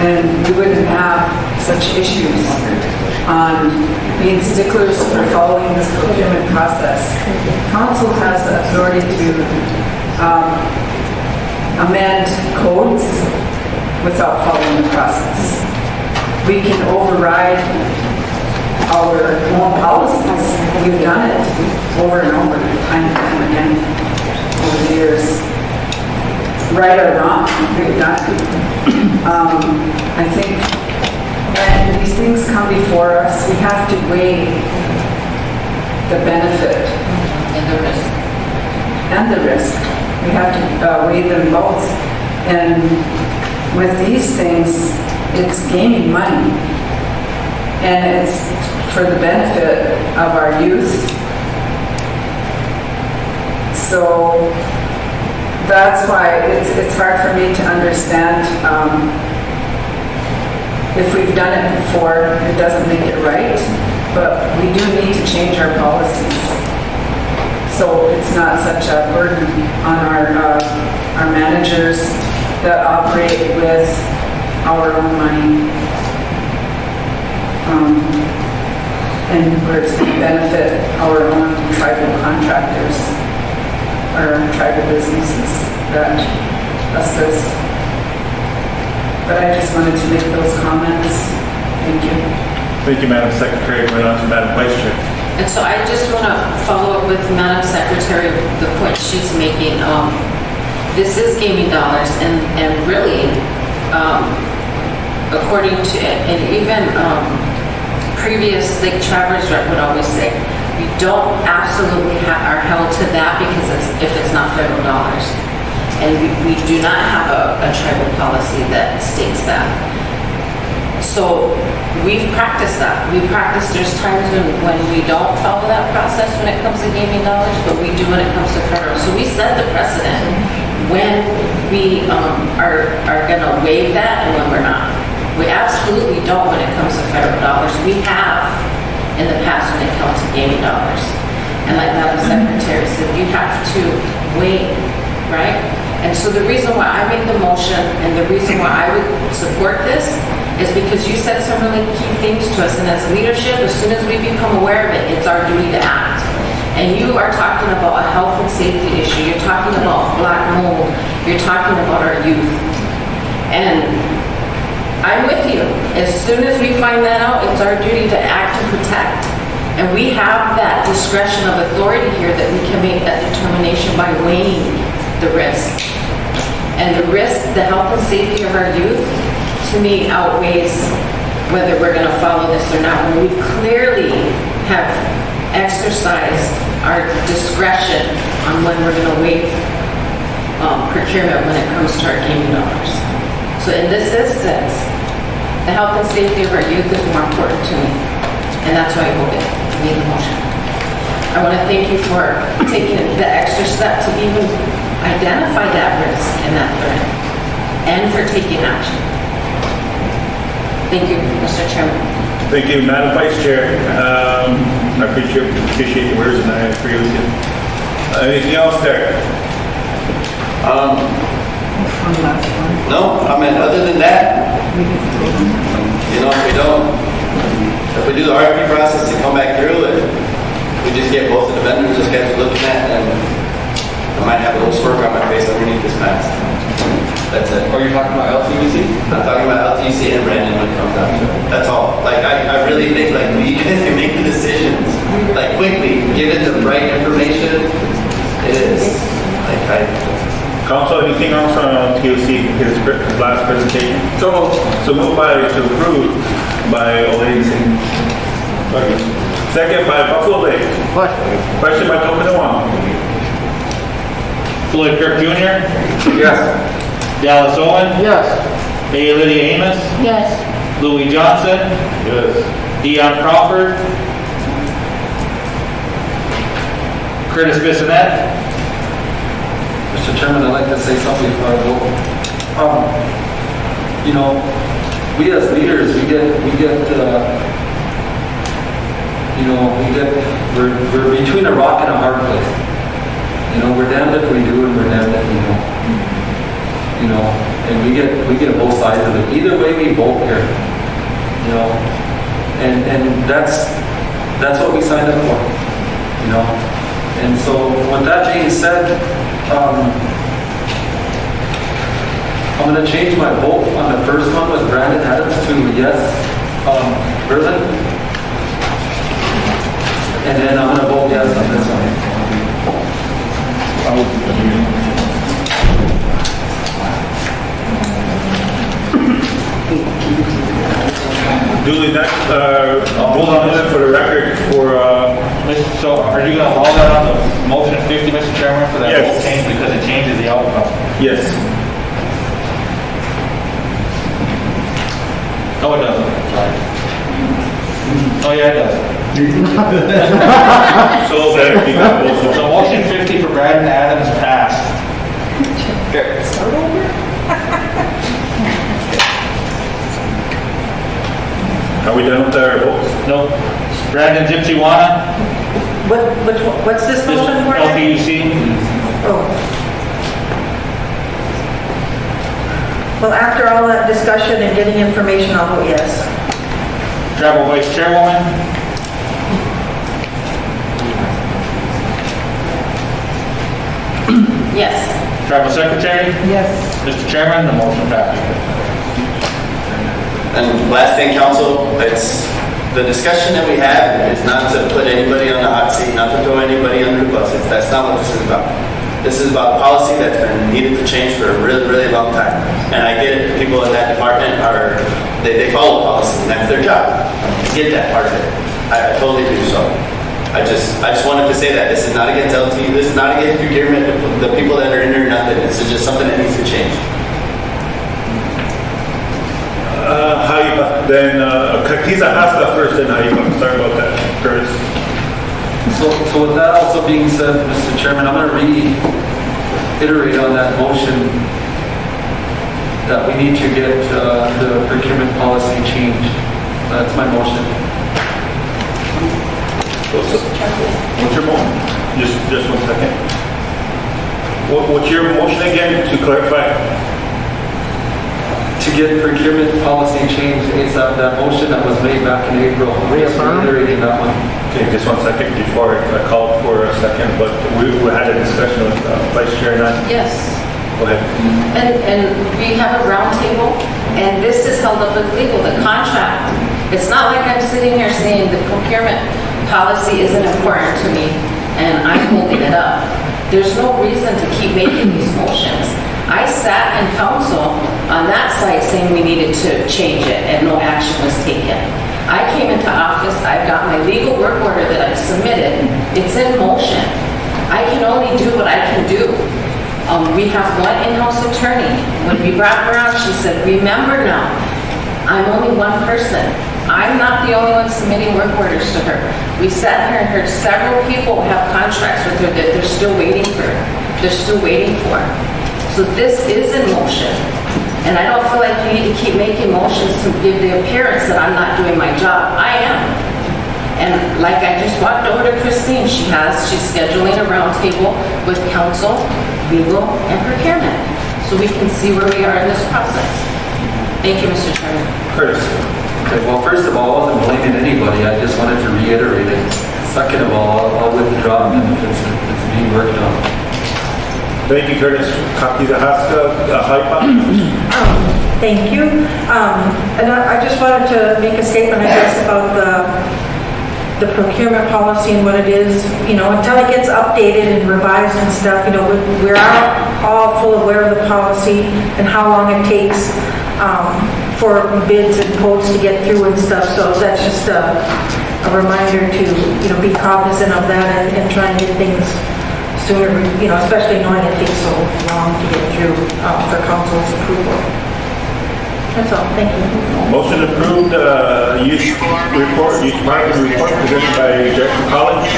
And we wouldn't have such issues on being sticklers for following this procurement process. Council has the authority to amend codes without following the process. We can override our own policies. We've done it over and over, time and time again, over the years. Right or wrong, we've done it. I think when these things come before us, we have to weigh the benefit and the risk. We have to weigh them both. And with these things, it's gaining money. And it's for the benefit of our youth. So that's why it's hard for me to understand. If we've done it before, it doesn't make it right, but we do need to change our policies. So it's not such a burden on our managers that operate with our own money. And where it's going to benefit our own tribal contractors, or tribal businesses that assist. But I just wanted to make those comments. Thank you. Thank you, Madam Secretary. Going on to Madam Vice Chair. And so I just want to follow up with Madam Secretary, the point she's making. This is gaming dollars, and really, according to, and even previous Lake Traverse rep would always say, we don't absolutely are held to that because if it's not federal dollars. And we do not have a tribal policy that states that. So we've practiced that. There's times when we don't follow that process when it comes to gaming dollars, but we do when it comes to federal. So we set the precedent when we are going to waive that and when we're not. We absolutely don't when it comes to federal dollars. We have in the past when it comes to gaming dollars. And like Madam Secretary said, you have to wait, right? And so the reason why I made the motion and the reason why I would support this is because you said some really key things to us. And as leadership, as soon as we become aware of it, it's our duty to act. And you are talking about a health and safety issue. You're talking about black mold. You're talking about our youth. And I'm with you. As soon as we find that out, it's our duty to act and protect. And we have that discretion of authority here that we can make that determination by weighing the risk. And the risk, the health and safety of our youth, to me outweighs whether we're going to follow this or not. When we clearly have exercised our discretion on when we're going to waive procurement when it comes to our gaming dollars. So in this instance, the health and safety of our youth is more important to me. And that's why I made the motion. I want to thank you for taking the extra step to even identify that risk and that threat, and for taking action. Thank you, Mr. Chairman. Thank you, Madam Vice Chair. I appreciate the words, and I agree with you. Anything else there? No, I mean, other than that, if we do the RFP process to come back through and we just get both of the vendors this guys are looking at, and I might have a little smirk on my face underneath this mask. That's it. Are you talking about LTUC? I'm talking about LTC and Brandon when it comes down to it. That's all. Like, I really think, like, you guys can make the decisions, like, quickly, given the right information. It is. Like, Council, anything else on TOC, his last presentation? So moved to approve by Olayne. Second by Buffalo Lake. Question by Tokanawang. Floyd Kirk Jr. Yes. Dallas Owen. Yes. A. Lydia Amos. Yes. Louis Johnson. Yes. Dion Crawford. Curtis Bissonette. Mr. Chairman, I'd like to say something before I vote. We as leaders, we're between a rock and a hard place. We're damned if we do and we're damned if we don't. And we get both sides of it. Either way, we vote here. And that's what we signed up for. And so with that being said, I'm going to change my vote on the first one with Brandon Adams to yes, Berlin. And then I'm going to vote yes on this one. Duly done. Hold on a minute for the record for... So are you going to hold that on the motion 50, Mr. Chairman, for that Yes. vote change because it changes the outcome? Yes. No, it doesn't. Sorry. Oh, yeah, it does. So, so motion 50 for Brandon Adams passed. Are we done with our votes? No. Brandon Gypsywana, What's this this motion for? LPUC. Oh. Well, after all that discussion and getting information, I'll vote yes. Travel Vice Chairwoman, Yes. Travel Secretary. Yes. Mr. Chairman, the motion passes. And last thing, council, it's, the discussion that we have is not to put anybody on the hot seat, not to throw anybody under the bus. That's not what this is about. This is about policy that's been needed to change for a really, really long time. And I get it, people in that department are, they follow policy, and that's their job. I get that part of it. I totally do so. I just wanted to say that this is not against LT, this is not against procurement, the people that are in there, nothing. This is just something that needs to change. Haiba, then Kakiza Hasta first, then Haiba. Sorry about that, Curtis. So with that also being said, Mr. Chairman, I'm going to reiterate on that motion that we need to get the procurement policy changed. That's my motion. What's your motion? Just 1 second. What's your motion again, to clarify? To get procurement policy changed, it's that motion that was made back in April. Just reiterating that one. Okay, just 1 second before I call for a second, but we had a discussion with Vice Chair and I. Yes. Go ahead. And we have a roundtable, and this is held up with legal, the contract. It's not like I'm sitting here saying the procurement policy isn't important to me, and I'm holding it up. There's no reason to keep making these motions. I sat in council on that side saying we needed to change it, and no action was taken. I came into office, I've got my legal work order that I submitted, it's in motion. I can only do what I can do. We have one in-house attorney. When we brought her around, she said, remember now, I'm only one person. I'm not the only one submitting work orders to her. We sat here and heard several people have contracts with her that they're still waiting for. They're still waiting for. So this is in motion. And I don't feel like you need to keep making motions to give the appearance that I'm not doing my job. I am. And like I just walked over to Christine, she's scheduling a roundtable with council, legal, and procurement. So we can see where we are in this process. Thank you, Mr. Chairman. Curtis. Okay, well, first of all, I wasn't blaming anybody. I just wanted to reiterate it. Second of all, I'll withdraw it if it's being worked on. Thank you, Curtis. Kakiza Hasta, Haiba. Thank you. And I just wanted to make a statement, I guess, about the procurement policy and what it is, until it gets updated and revised and stuff, we're all full aware of the policy and how long it takes for bids and quotes to get through and stuff. So that's just a reminder to, be cognizant of that and try and get things sooner, especially knowing it takes so long to get through for council's approval. That's all. Thank you. Motion approved, youth report, youth department report presented by Director Collins.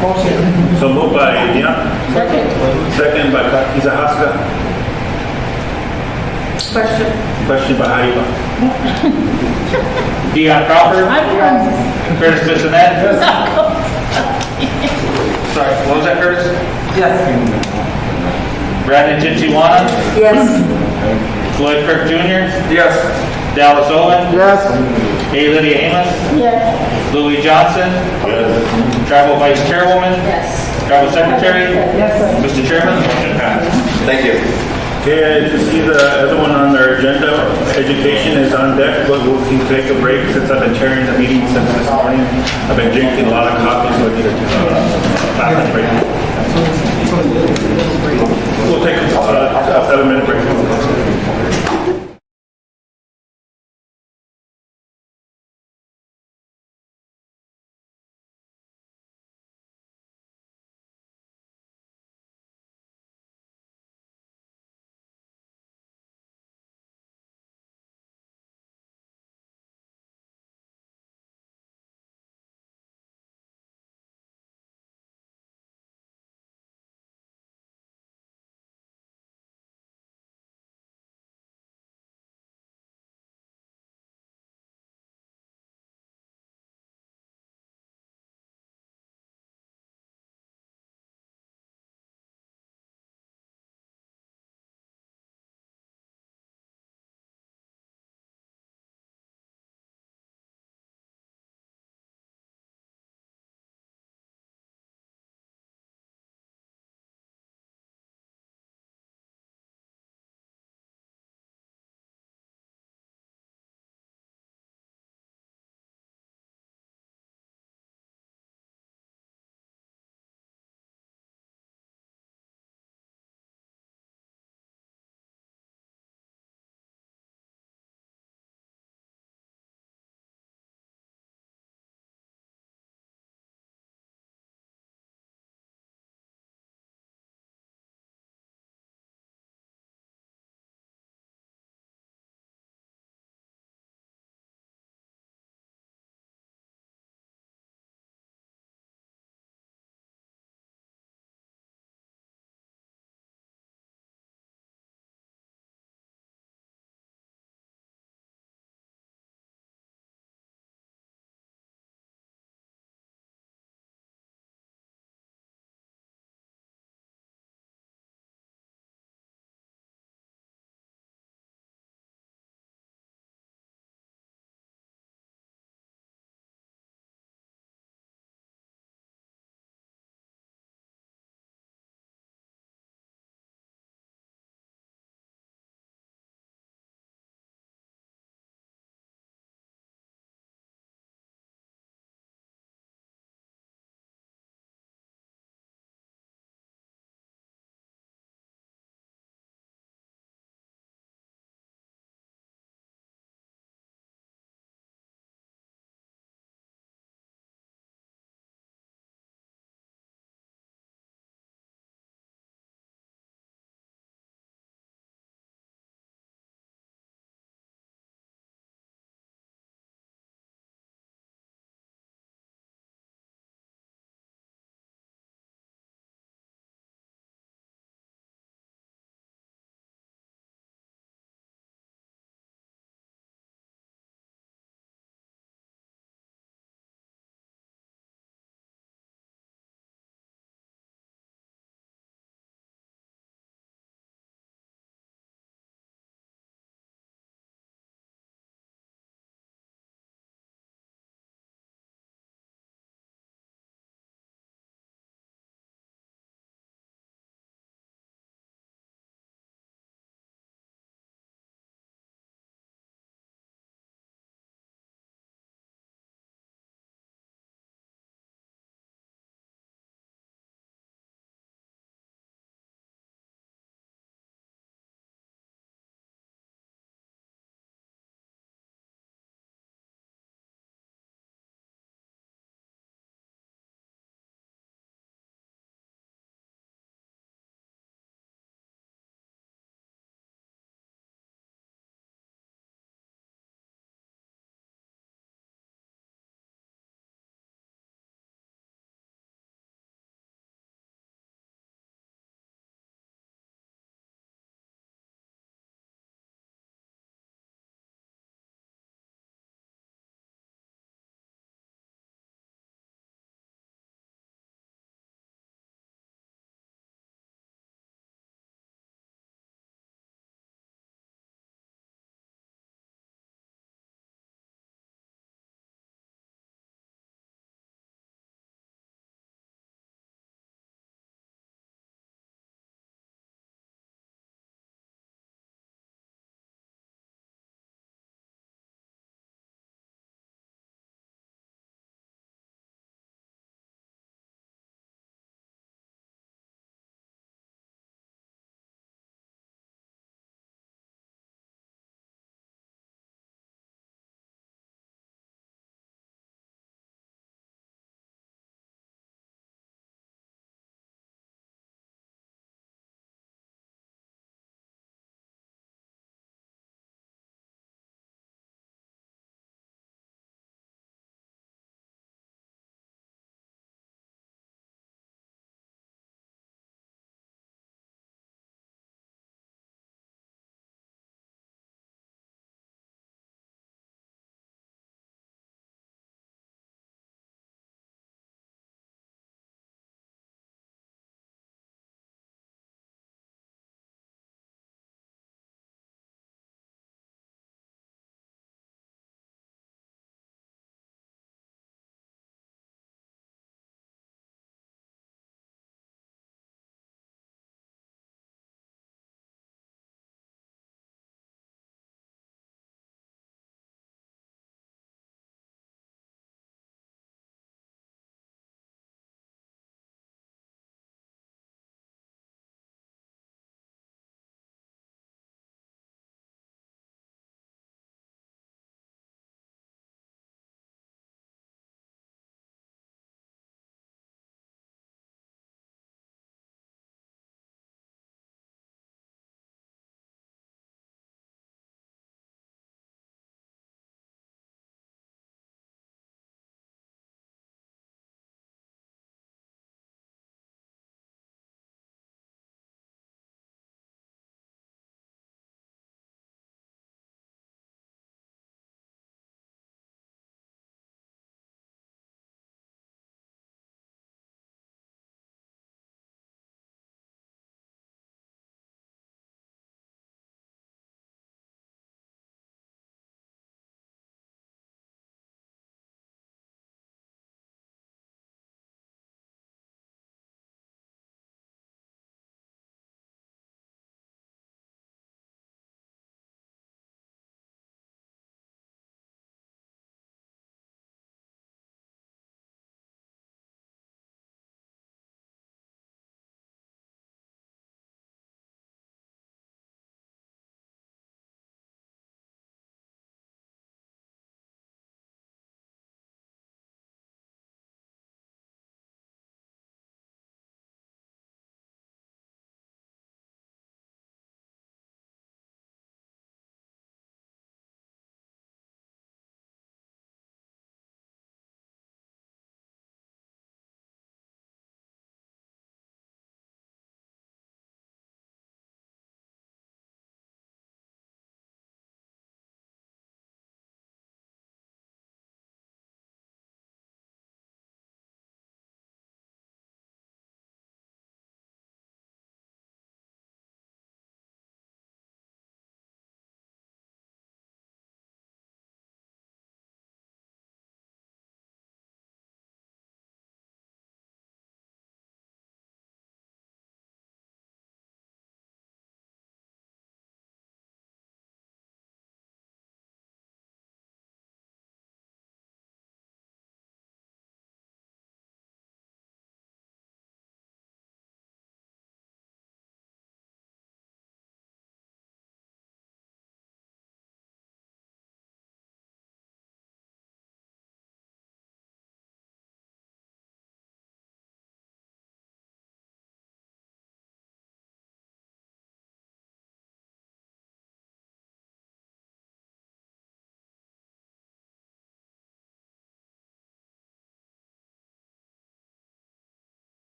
Motion. So moved by Dion. Second by Kakiza Hasta. Question by Haiba. Dion Crawford. Curtis Bissonette. Sorry, what was that, Curtis? Yes. Brandon Gypsywana, Yes. Floyd Kirk Jr., Yes. Dallas Owen, Yes. A. Lydia Amos, Yes. Louis Johnson, Travel Vice Chairwoman, Yes. Travel Secretary. Yes. Mr. Chairman, the motion passed. Thank you. Okay, I just see the other one on our agenda. Education is on deck, but we can take a break since I've been chairing the meeting since this morning. I've been drinking a lot of coffee, so I need a break. We'll take a 7-minute break.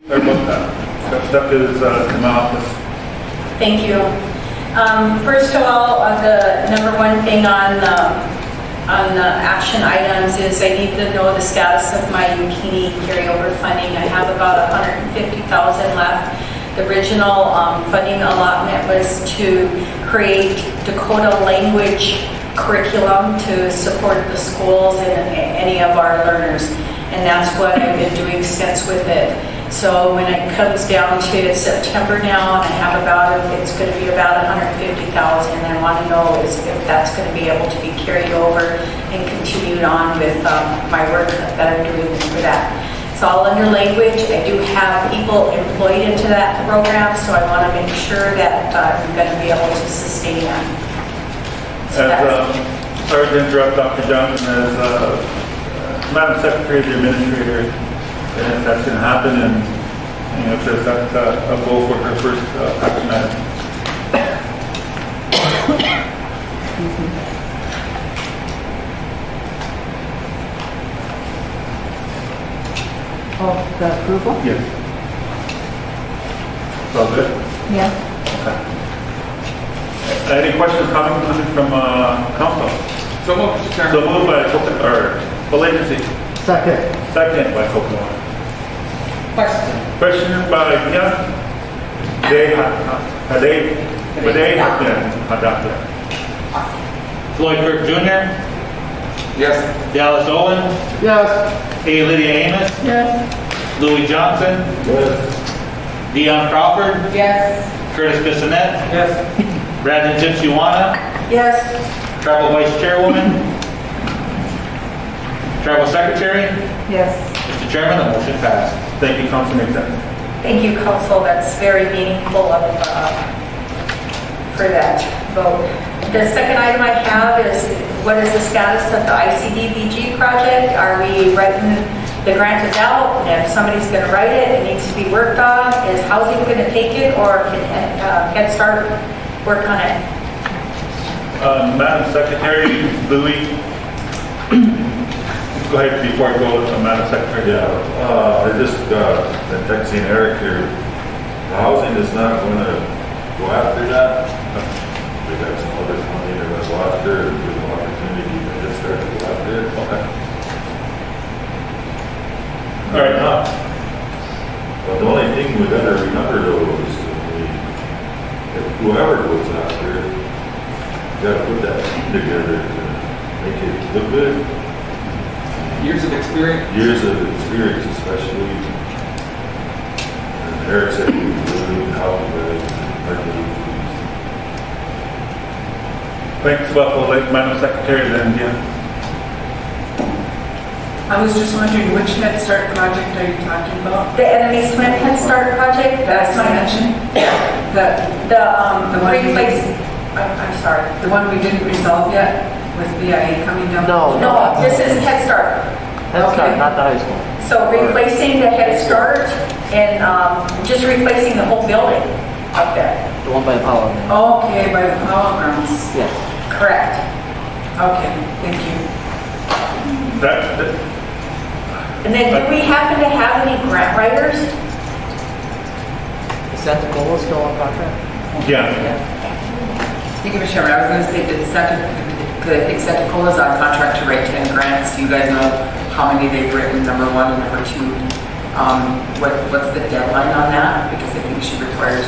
Sorry about that. Got stuck in my office. Thank you. First of all, the number one thing on the action items is I need to know the status of my Yukini carryover funding. I have about $150,000 left. The original funding allotment was to create Dakota language curriculum to support the schools and any of our learners. And that's what I've been doing since with it. So when it comes down to September now, and I have it's going to be about $150,000. I want to know if that's going to be able to be carried over and continued on with my work that I'm doing for that. It's all under language. I do have people employed into that program, so I want to make sure that I'm going to be able to sustain that. So Sorry to interrupt Dr. Johnson, as Madam Secretary of the Administrator, and that's going to happen, and says that's a goal for her first action item. Oh, the approval? Yes. All good? Yeah. Okay. Any questions coming from council? So moved, Mr. Chairman. So moved by Valency. Second by Coconut. Question by Young. Adopted. Floyd Kirk Jr., Yes. Dallas Owen, Yes. A. Lydia Amos, Yes. Louis Johnson, Dion Crawford, Yes. Curtis Bissonette, Yes. Brandon Tipsy-Wana, Yes. Tribal Vice Chairwoman, Tribal Secretary. Yes. Mr. Chairman, the motion passed. Thank you, Councilman Executive. Thank you, Council. That's very meaningful for that vote. The second item I have is what is the status of the ICDBG project? Are we writing, the grant is out, and if somebody's going to write it, it needs to be worked on. Is housing going to take it, or can Head Start work on it? Madam Secretary, Louis, go ahead before I go to Madam Secretary. I just been texting Eric here. The housing is not going to go after that. They got some other money they're going to go after, and give them opportunity to just start to go after it. Okay. All right, now. But the only thing we got to remember though is if whoever goes after it, you got to put that team together to make it look good. Years of experience. Years of experience, especially. And Eric said he was really helping with Thanks, Buffalo Lake, Madam Secretary, then, yeah. I was just wondering, which Head Start project are you talking about? The Enemies Twin Head Start project? That's my mention? The one we replace, I'm sorry. The one we didn't resolve yet with BIA coming down? No. No, this is Head Start. That's Okay. not the high school. So replacing the Head Start and just replacing the whole building up there. The one by the power. Okay, by the power grounds. Yes. Correct. Okay, thank you. And then do we happen to have any grant writers? Is Santa Cola still on contract? Yeah. Thank you, Mr. Chairman. I was going to say that I think Santa Cola's on contract to write 10 grants. Do you guys know how many they've written, number one and number two? What's the deadline on that? Because I think she requires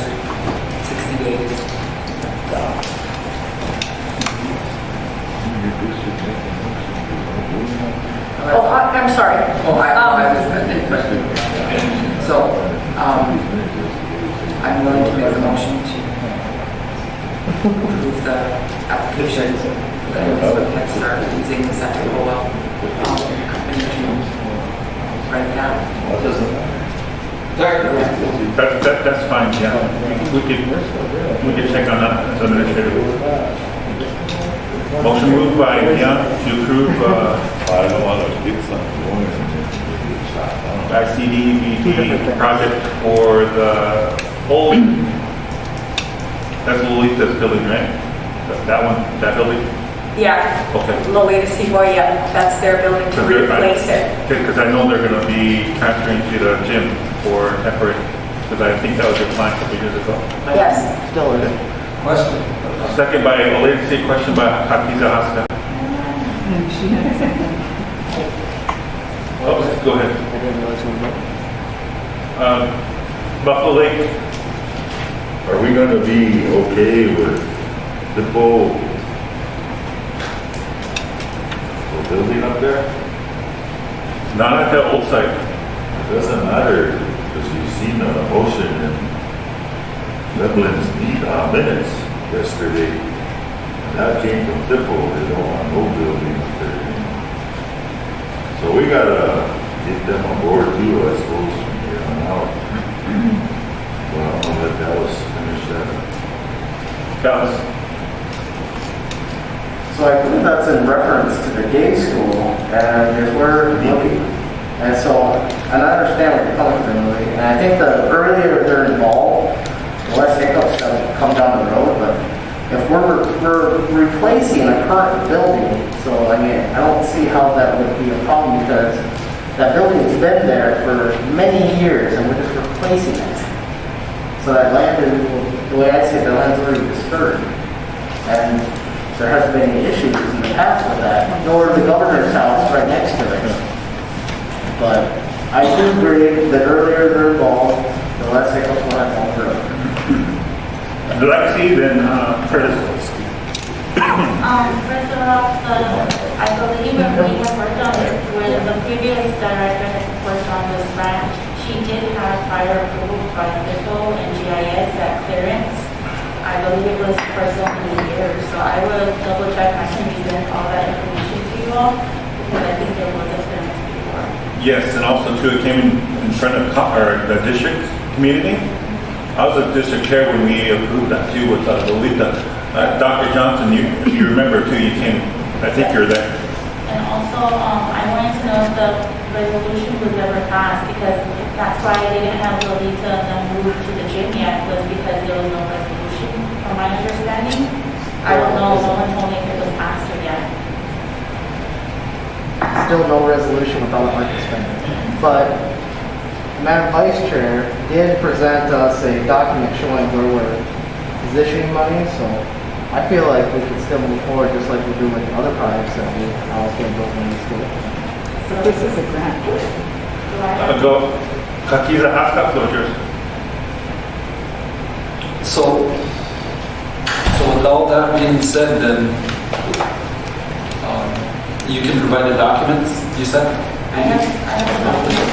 60 days. Oh, I'm sorry. Oh, I was question. So, I'm willing to make a motion to approve the application that is with Head Start using the Santa Cola company to write that. That's fine, yeah. We could check on that as administrative. Motion moved by Young to approve I don't want to get something going. ICDBG project for the old, that's Lolita's building, right? That one, that building? Yeah. Okay. Low to Seaboy, yeah, that's their building to replace it. Because I know they're gonna be transferring to the gym for temporary, because I think that was your plan a couple years ago. Yes. Still is. Question? Second by Olense, question by Hakiza Haska. Oh, go ahead. Buffalo Lake, Are we gonna be okay with the building up there? not at the old site. It doesn't matter, because you've seen the motion in Redlands minutes yesterday. And that came from Tippo, they don't want no building up there anymore. So we gotta get them on board too, I suppose, from here on out. Well, I'm gonna let Dallas finish that. Dallas. So I believe that's in reference to the day school, and if we're looking, and so, and I understand what you're coming from, Louis, and I think the earlier they're involved, the less hiccups that come down the road, but if we're replacing a current building, so I mean, I don't see how that would be a problem, because that building's been there for many years, and we're just replacing it. So that land is, the way I see it, the land's already disturbed, and there hasn't been any issues in the past with that, nor the governor's house right next to it. But I do agree that earlier they're involved, the less they come on that road. Lexi, then Curtis. First of all, I believe when we have worked on it, when the previous director has worked on this branch, she did have prior approval by FIFO and GIS at clearance. I believe it was for so many years, so I will double check. I can present all that information to you all, because I think there was a clearance before. Yes, and also too, it came in front of the district community. I was a district chair when we approved that too with Lolita. Dr. Johnson, if you remember too, you came, I think you were there. And also, I wanted to know if the resolution was ever passed, because that's why I didn't have Lolita and then move to the gym yet, was because there was no resolution, from my understanding. I don't know, no one told me if it was passed or yet. Still no resolution without market spending. But Madam Vice Chair did present us a document showing where we're positioning money, so I feel like we can still move forward just like we do with other projects that we allocate those monies to. So this is a grant. Go. Hakiza Haska, closures. So with all that being said, then, you can provide the documents, you said? I have a document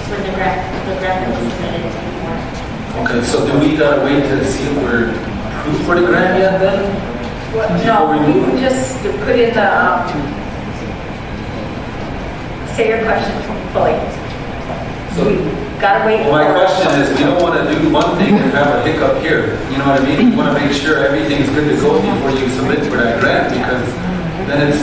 for the grant that was submitted before. Okay, so do we gotta wait to see if we're approved for the grant yet then? No, we just put in the, say your question fully. So, We gotta wait. well, my for- question is, we don't wanna do one thing and have a hiccup here, you know what I mean? We wanna make sure everything's good to go before you submit for that grant, because then it's,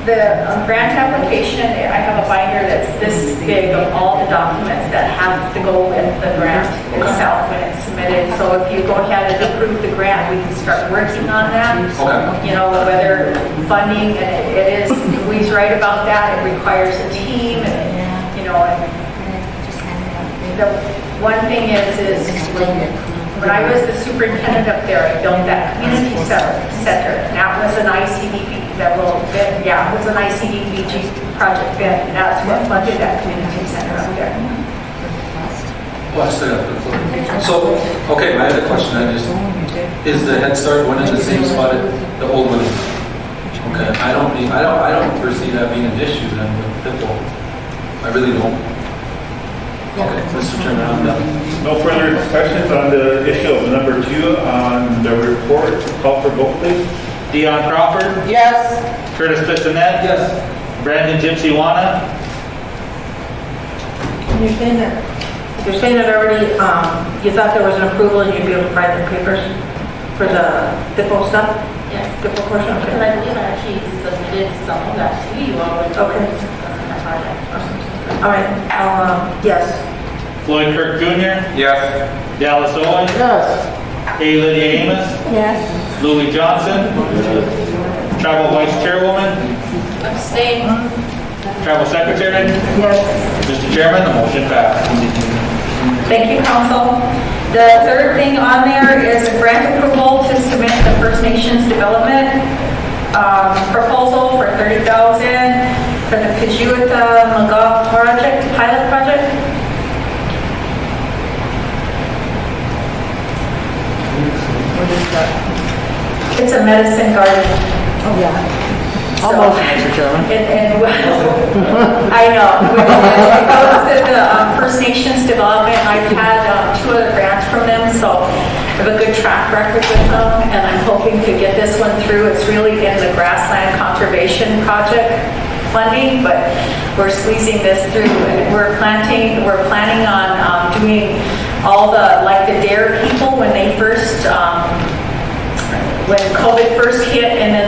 The grant application, I have a binder that's this big of all the documents that have to go with the grant itself when it's submitted. So if you go ahead and approve the grant, we can start working on that. okay. You know, whether funding, and it is, Louise right about that, it requires a team, and, you know, and the one thing is when I was the superintendent up there, I built that community center, and that was an ICDP, it was an ICDBG project then, and that's what funded that community center up there. Well, I still got the floor. So, okay, my other question, is the Head Start one in the same spot at the old one? Okay, I don't foresee that being an issue then with Pitbull. I really don't. Okay, Mr. Chairman, I'm done. No further questions on the issue of number 2 on the report. Call for vote, please. Dion Crawford, Yes. Curtis Bissonette, Yes. Brandon Gypsy-Wana, You're saying that already, you thought there was an approval and you'd be able to provide the papers for the depot stuff? Yes. Depot portion, Because okay. I believe I actually submitted some of that to you all when Okay. the project. All right, yes. Floyd Kirk Jr., Yes. Dallas Owen, Yes. A. Lydia Amos, Yes. Louis Johnson, Tribal Vice Chairwoman, Abstain. Tribal Secretary. Yes. Mr. Chairman, the motion passed. Thank you, council. The third thing on there is a grant approval to submit the First Nations Development proposal for $30,000 for the Pijuta Magaw project, pilot project. What is that? It's a medicine garden. Oh, yeah. So- Almost, Mr. Chairman. And I know, when it goes to the First Nations Development, I've had 2 other grants from them, so I have a good track record with them, and I'm hoping to get this one through. It's really in the grassland conservation project funding, but we're squeezing this through, and we're planning on doing all the, like the DARE people, when they first, when COVID first hit, and then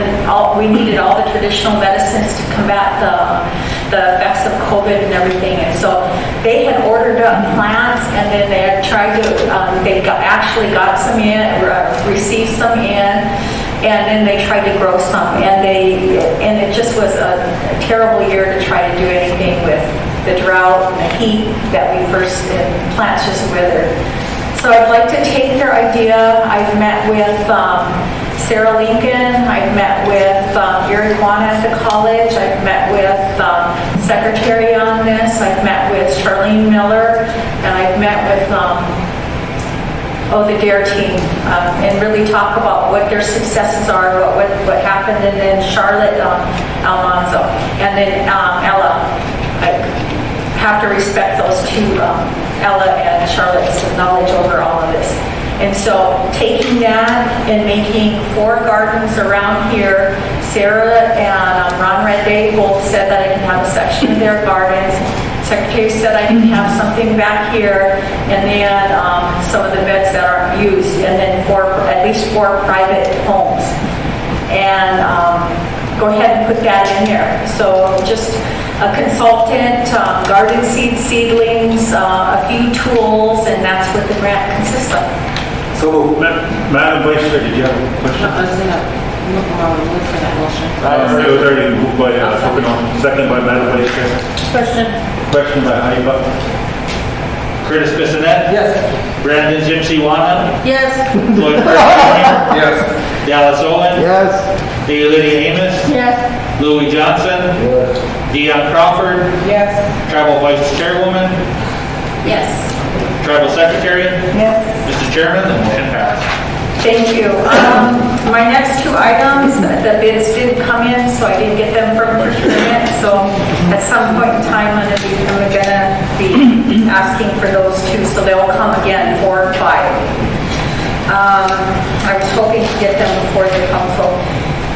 we needed all the traditional medicines to combat the effects of COVID and everything. And so they had ordered up plants, and then they had tried to, actually got some in, received some in, and then they tried to grow some. And it just was a terrible year to try to do anything with the drought and the heat that we first, and plants just withered. So I'd like to take their idea. I've met with Sarah Lincoln, I've met with Eric Juana at the college, I've met with Secretary on this, I've met with Charlene Miller, and I've met with the DARE team, and really talk about what their successes are, what happened, and then Charlotte Almanzo, and then Ella. I have to respect those two, Ella and Charlotte's knowledge over all of this. And so taking that and making 4 gardens around here, Sarah and Ron Redday both said that I can have a section of their gardens. Secretary said I can have something back here, and then some of the beds that aren't used, and then at least 4 private homes. And go ahead and put that in there. So just a consultant, garden seedlings, a few tools, and that's what the grant consists of. So, Madam Vice Chair, did you have a question? I was gonna look for that motion. It was already moved by, second by Madam Vice Chair. Question. Question by Heidi Buck. Curtis Bissonette. Yes. Brandon Jimsiwana. Yes. Lloyd Burke. Yes. Dallas Owen. Yes. Lydia Amos. Yes. Louis Johnson. Dion Crawford. Yes. Tribal Vice Chairwoman. Yes. Tribal Secretary. Yes. Mr. Chairman, the motion passed. Thank you. My next 2 items, the bids didn't come in, so I didn't get them from procurement. So at some point in time, I'm gonna be asking for those 2, so they'll come again, 4 and 5. I was hoping to get them before the council.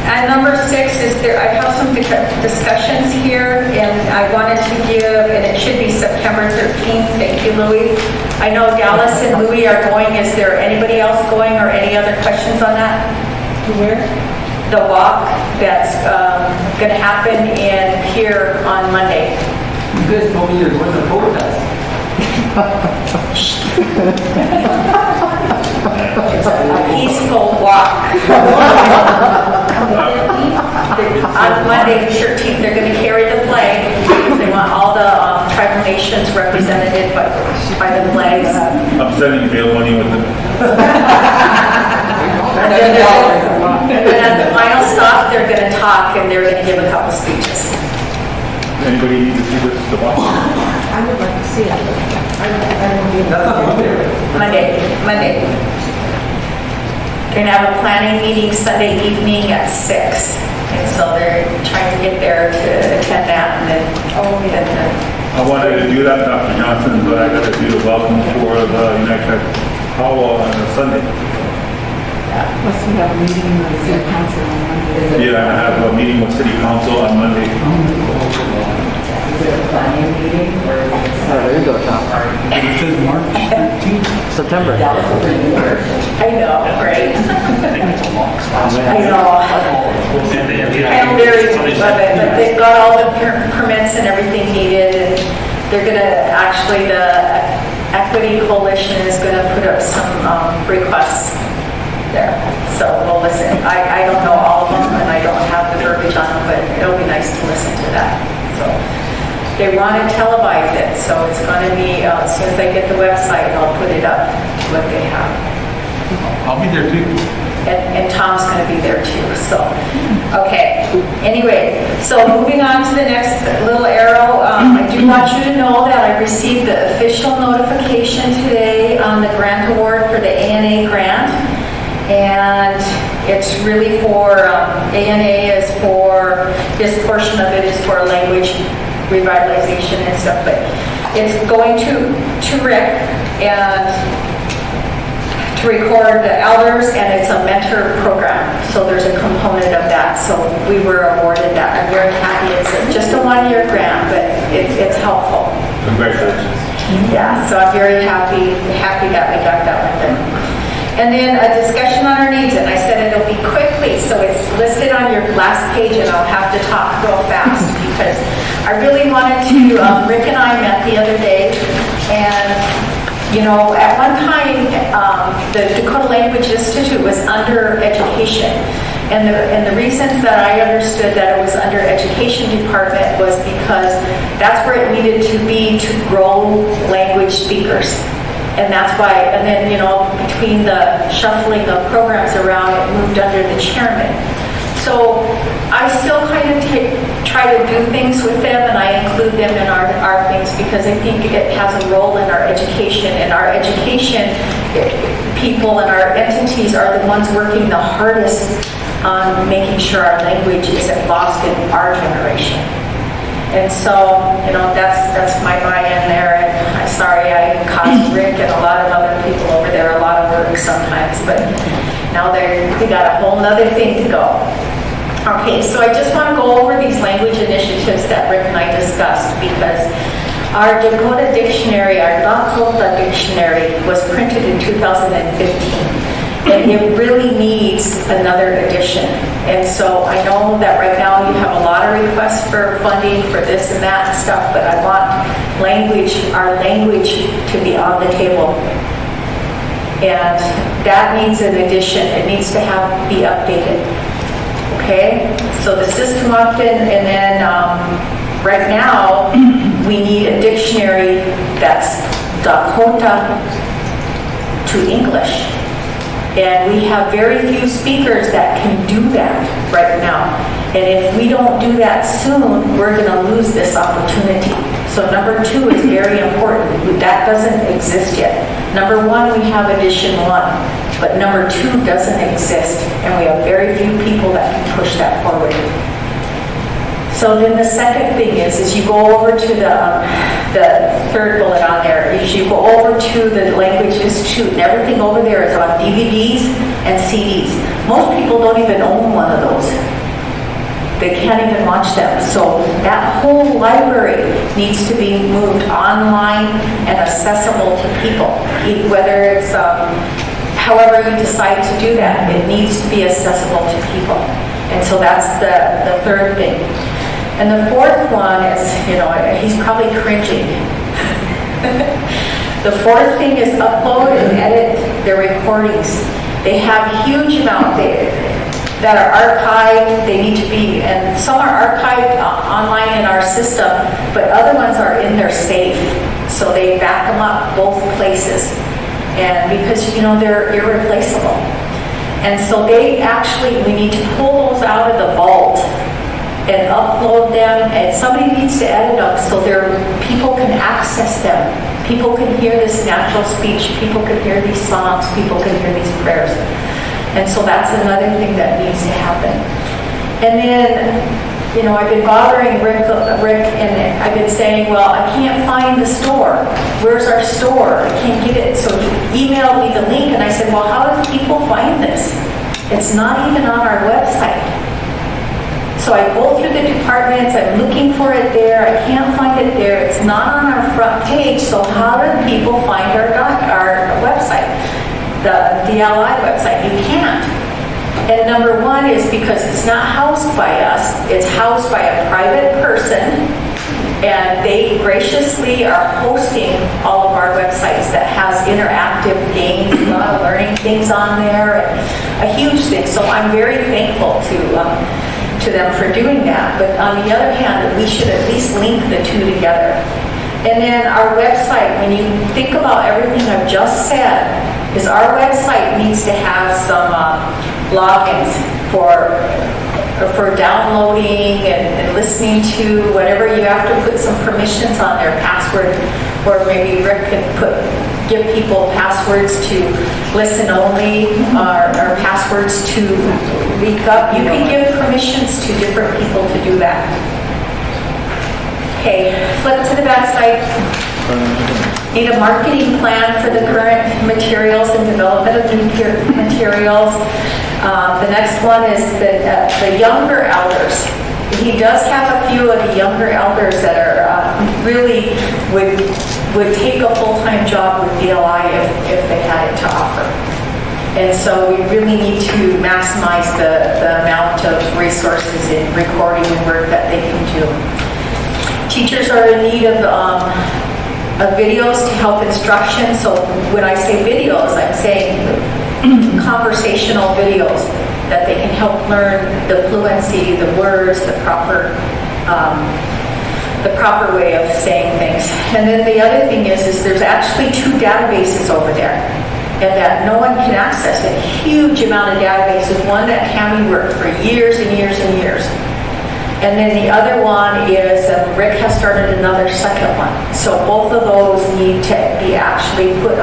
And number 6 is I have some discussions here, and I wanted to give, and it should be September 13th. Thank you, Louis. I know Dallas and Louis are going. Is there anybody else going, or any other questions on that? To where? The walk that's going to happen here on Monday. You guys told me you're going to protest. It's a peaceful walk. On Monday, the 13th, they're going to carry the flag. They want all the tribal nations represented by the flags. I'm sending bail money with them. And then at the final stop, they're going to talk, and they're going to give a couple speeches. Anybody need to see this to watch? I would like to see it. That's not Monday. They're going to have a planning meeting Sunday evening at 6. And so they're trying to get there to attend that, and then, I wanted to do that, Dr. Johnson, but I got to do the welcome for the United Powwow on a Sunday. Plus we have a meeting with the city council on Monday. Yeah, I have a meeting with City Council on Monday. Is it a planning meeting or is it? Oh, there you go, Tom. It says March 13th. September. I know, right? I know. I'm very love it, but they've got all the permits and everything needed, and they're gonna, actually, the Equity Coalition is gonna put up some requests there. So we'll listen. I don't know all of them, and I don't have the nice to listen to that. So they want to televise it, so it's going to be, as soon as I get the website, I'll put it up, what they have. I'll be there too. And Tom's going to be there too, so, okay. Anyway, so moving on to the next little arrow, I do want you to know that I received the official notification today on the grant award for the ANA grant. And it's really for, ANA is for, this portion of it is for language revitalization and stuff, but it's going to Rick and to record the elders, and it's a mentor program. So there's a component of that. So we were awarded that. I'm very happy. It's just a one-year grant, but it's helpful. Congratulations. Yeah, so I'm very happy that we got that one done. And then a discussion on our needs, and I said it'll be quickly, so it's listed on your last page, and I'll have to talk real fast because I really wanted to, Rick and I met the other day, and you know, at one time, the Dakota Language Institute was under education. And the reasons that I understood that it was under education department was because that's where it needed to be to grow language speakers. And that's why, and then, you know, between the shuffling of programs around, it moved under the chairman. So I still kind of try to do things with them, and I include them in our things because I think it has a role in our education. And our education people and our entities are the ones working the hardest on making sure our language isn't lost in our generation. And so, you know, that's my buy-in there. And I'm sorry I caused Rick and a lot of other people over there a lot of work sometimes, but now they got a whole nother thing to go. Okay, so I just want to go over these language initiatives that Rick and I discussed because our Dakota dictionary, our Dakota dictionary was printed in 2015. And it really needs another edition. And so I know that right now you have a lot of requests for funding for this and that and stuff, but I want our language to be on the table. And that needs an addition. It needs to be updated. Okay? So the system often, and then right now we need a dictionary that's Dakota to English. And we have very few speakers that can do that right now. And if we don't do that soon, we're going to lose this opportunity. So number 2 is very important. That doesn't exist yet. Number 1, we have edition 1, but number 2 doesn't exist. And we have very few people that can push that forward. So then the second thing is you go over to the third bullet on there, is you go over to the Language Institute, and everything over there is on DVDs and CDs. Most people don't even own one of those. They can't even watch them. So that whole library needs to be moved online and accessible to people. Whether it's, however you decide to do that, it needs to be accessible to people. And so that's the third thing. And the fourth one is, you know, he's probably cringing. The fourth thing is upload and edit their recordings. They have huge amount that are archived. They need to be, and some are archived online in our system, but other ones are in their safe. So they back them up both places. And because, you know, they're irreplaceable. And so we need to pull those out of the vault and upload them, and somebody needs to edit them so people can access them. People can hear this natural speech, people can hear these songs, people can hear these prayers. And so that's another thing that needs to happen. And then, you know, I've been bothering Rick, and I've been saying, well, I can't find the store. Where's our store? I can't get it. So he emailed me the link, and I said, well, how do people find this? It's not even on our website. So I go through the departments, I'm looking for it there, I can't find it there, it's not on our front page, so how do people find our website, the DLI website? You can't. And number 1 is because it's not housed by us, it's housed by a private person, and they graciously are hosting all of our websites that has interactive games, learning things on there, and a huge thing. So I'm very thankful to to them for doing that. But on the other hand, we should at least link the two together. And then our website, when you think about everything I've just said, is our website needs to have some logins for downloading and listening to whatever. You have to put some permissions on their password, or maybe Rick can give people passwords to listen only, or passwords to leak up. You can give permissions to different people to do that. Okay, flip to the back side. Need a marketing plan for the current materials and development of new materials. The next one is the younger elders. He does have a few of the younger elders that are really would take a full-time job with DLI if they had it to offer. And so we really need to maximize the amount of resources in recording and work that they can do. Teachers are in need of videos to help instruction. So when I say videos, I'm saying conversational videos that they can help learn the fluency, the words, the proper way of saying things. And then the other thing is there's actually 2 databases over there, and that no one can access. A huge amount of databases. One that Tammy worked for years and years and years. And then the other one is Rick has started another second one. So both of those need to be actually put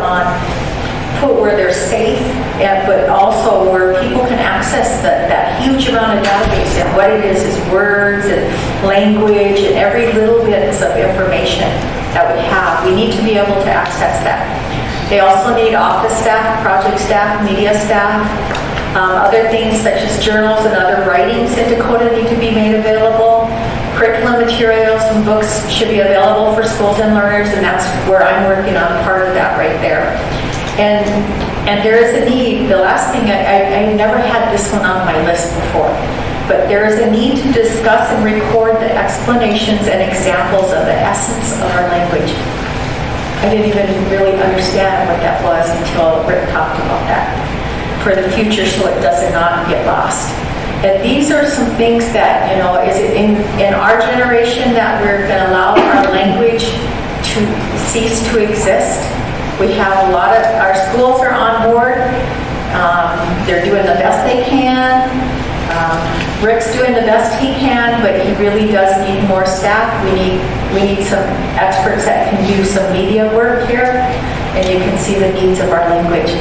where they're safe, but also where people can access that huge amount of database. And what it is words and language and every little bits of information that we have. We need to be able to access that. They also need office staff, project staff, media staff. Other things such as journals and other writings in Dakota need to be made available. Curriculum materials and books should be available for schools and learners, and that's where I'm working on part of that right there. And there is a need. The last thing, I never had this one on my list before, but there is a need to discuss and record the explanations and examples of the essence of our language. I didn't even really understand what that was until Rick talked about that. For the future, so it does not get lost. And these are some things that, is it in our generation that we're going to allow our language to cease to exist? We have a lot of, our schools are on board. They're doing the best they can. Rick's doing the best he can, but he really does need more staff. We need some experts that can do some media work here, and you can see the needs of our language.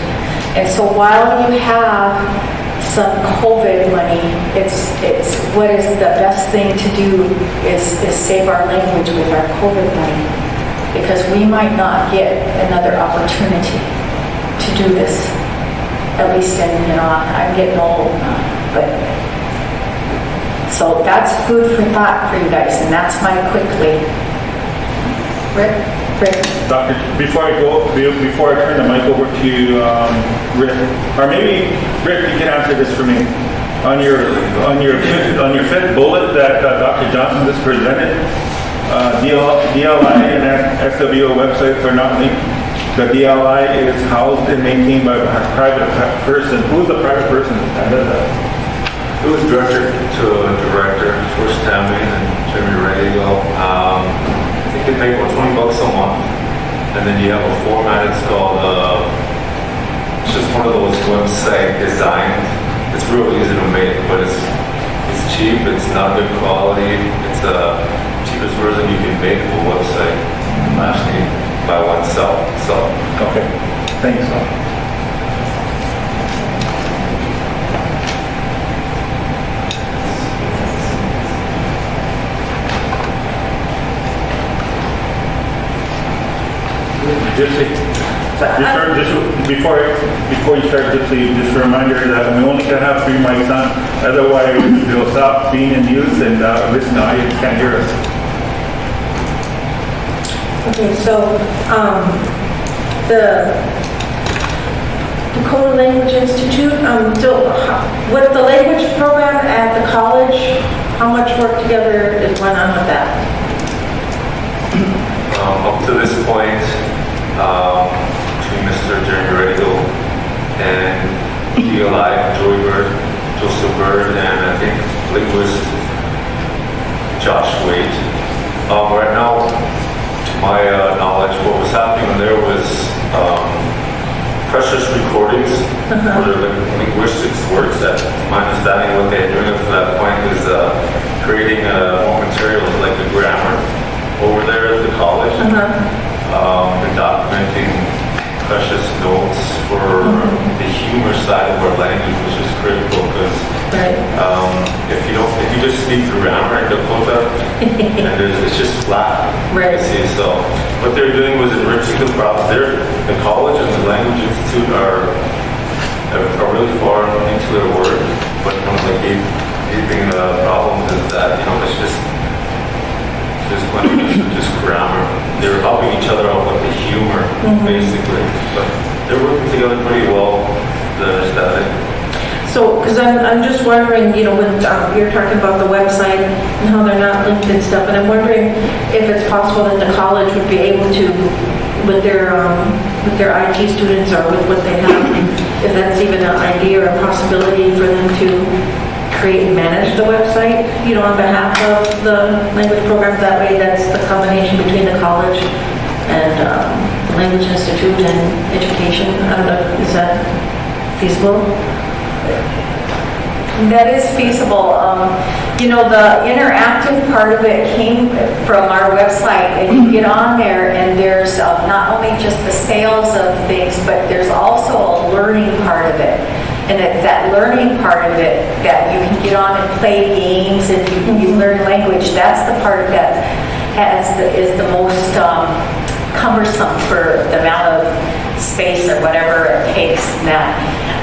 And so while you have some COVID money, it's what is the best thing to do is save our language with our COVID money, because we might not get another opportunity to do this. At least I'm getting old, but so that's food for thought for you guys, and that's my quickly. Rick? Doctor, before I turn the mic over to Rick, or maybe Rick, you can answer this for me. On your fifth bullet that Dr. Johnson just presented, DLI and SWO websites are not linked. The DLI is housed and maintained by a private person. Who is the private person that does that? It was director to a director, first Tammy and Jimmy Radio. I think they pay about $20 a month, and then you have a format. It's called, it's just one of those website designs. It's real easy to make, but it's cheap. It's not good quality. It's the cheapest version you can make of a website, actually by oneself. So okay, thanks. Before you start, just a reminder that we only can have 3 mics on, otherwise they'll stop being in use and listen, the audience can't hear us. Okay, so the Dakota Language Institute, with the language program at the college, how much work together is went on with that? Up to this point, between Mr. Jeremy Radio and DLI, Joey Bird, Joseph Bird, and I think linguist Josh Wade. Right now, to my knowledge, what was happening there was precious recordings for the linguistics works. That my understanding, what they're doing up to that point is creating more material like the grammar over there at the college, and documenting precious notes for the humor side of our language, which is critical because if you just speak grammar in Dakota, and it's just flat. Right. You see, so what they're doing was enriching the problem. The college and the language institute are really far into their work, but one of the gaping problems is that it's just language, just grammar. They're helping each other out with the humor, basically. But they're working together pretty well. The understanding. So, because I'm just wondering, when you're talking about the website and how they're not linked and stuff, and I'm wondering if it's possible that the college would be able to, with their IT students or with what they have, if that's even an idea or a possibility for them to create and manage the website, on behalf of the language program. That way, that's the combination between the college and the Language Institute and education. I don't know, is that feasible? That is feasible. The interactive part of it came from our website, and you get on there and there's not only just the sales of things, but there's also a learning part of it. And it's that learning part of it that you can get on and play games and you learn language. That's the part that is the most cumbersome for the amount of space or whatever it takes in that.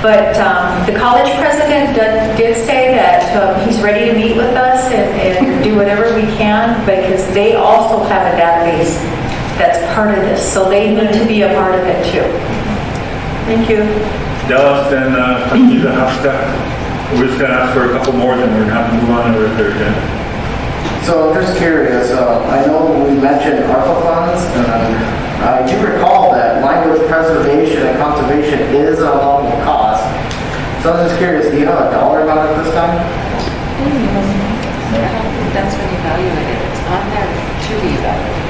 But the college president did say that he's ready to meet with us and do whatever we can, because they also have a database that's part of this. So they need to be a part of it too. Thank you. Dallas and Trustees Haska. We're just going to ask for a couple more, then we're going to have to move on to the third agenda. So I'm just curious, I know we mentioned ARPA funds, and I do recall that language preservation and conservation is a local cost. So I'm just curious, do you have a dollar amount at this time? I don't think that's been evaluated. It's on there to be evaluated.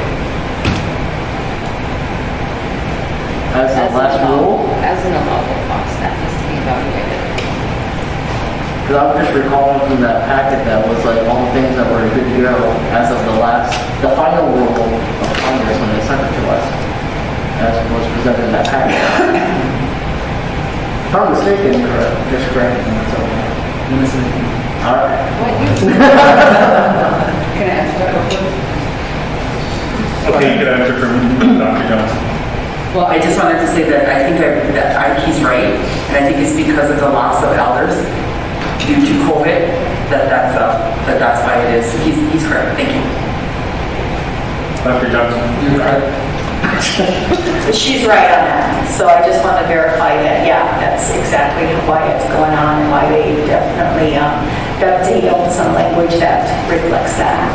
As the last rule? As an allowable cost, that needs to be evaluated. Because I'm just recalling from that packet that was like all the things that were good to go as of the final rule of Congress when they sent it to us, as was presented in that packet. If I'm mistaken, just correct me. That's okay. All right. Can I answer that real quick? Okay, you can answer from Dr. Johnson. Well, I just wanted to say that I think that he's right, and I think it's because of the loss of elders due to COVID that's why it is. He's correct. Thank you. Dr. Johnson. You're correct. She's right on that. So I just want to verify that, that's exactly why it's going on and why they definitely dovetail some language that reflects that.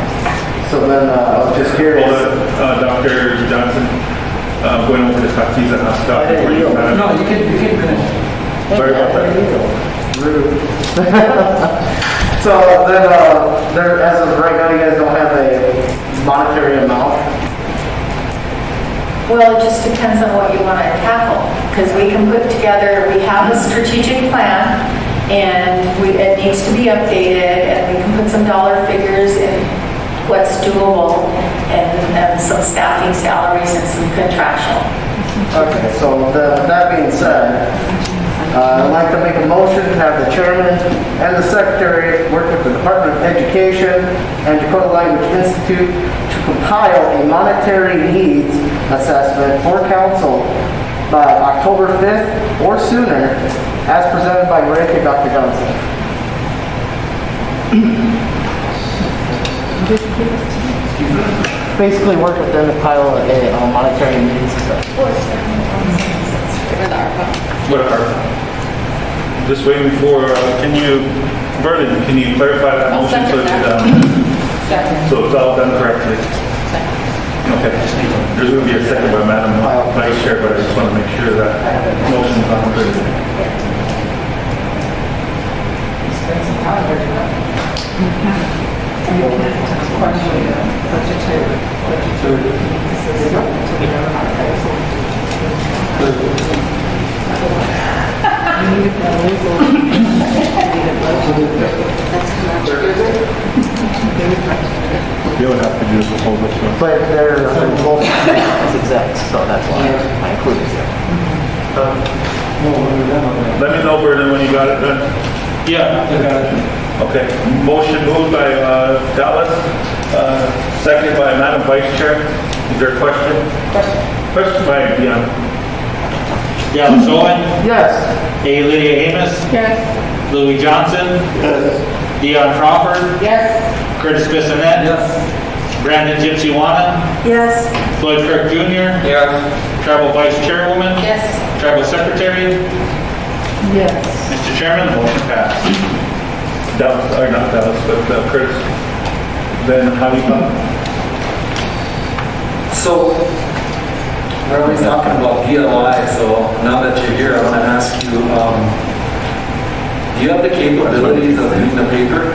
So then I was just curious. Dr. Johnson, going over to Trustees Haska. No, you can finish. Sorry about that. Rude. So then, as of right now, you guys don't have a monetary amount? Well, it just depends on what you want to tackle, because we can put together, we have a strategic plan, and it needs to be updated, and we can put some dollar figures in what's doable, and some staffing salaries and some contractual. Okay, so with that being said, I'd like to make a motion to have the chairman and the secretary work with the Department of Education and Dakota Language Institute to compile a monetary needs assessment for council by October 5th or sooner, as presented by Rick and Dr. Johnson. Basically work with them to compile a monetary needs assessment. What are just waiting for, Vernon, can you clarify that motion so so it's all done correctly? Okay. There's going to be a second by Madam Vice Chair, but I just want to make sure that motion's on good. You would have to do the whole list. But they're both as exempt, so that's why I included it. Let me know, Vernon, when you got it done. Yeah, I got it. Okay. Motion moved by Dallas, seconded by Madam Vice Chair. Is there a question? Question by Dion. Dallas Owen, Yes. A. Lydia Amos, Yes. Louis Johnson, Dion Crawford, Yes. Curtis Bissonette, Brandon Gypsy-Wana, Yes. Floyd Kirk Jr., Yes. Tribal Vice Chairwoman, Yes. Tribal Secretary. Yes. Mr. Chairman, the motion passed. Dallas, or not Dallas, but Curtis. Then how do you vote? So, we're always talking about PLI, so now that you're here, I want to ask you, do you have the capabilities of reading the paper?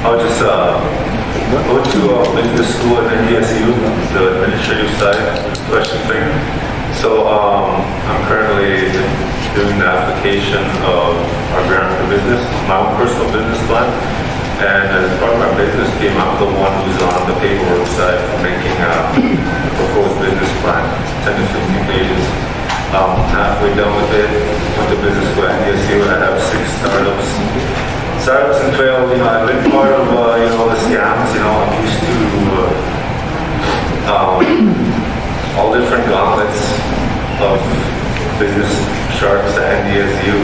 I'll just go to business school at NDSU, the administrative side question thing. So I'm currently doing the application of our grant for business, my own personal business plan. And as part of my business team, I'm the one who's on the paperwork side for making a proposed business plan, 10 to 15 pages. Halfway done with it, went to business school at NDSU, and I have 6 startups. Startups and failed, I've been part of, the scams, I'm used to all different gauntlets of business sharks at NDSU,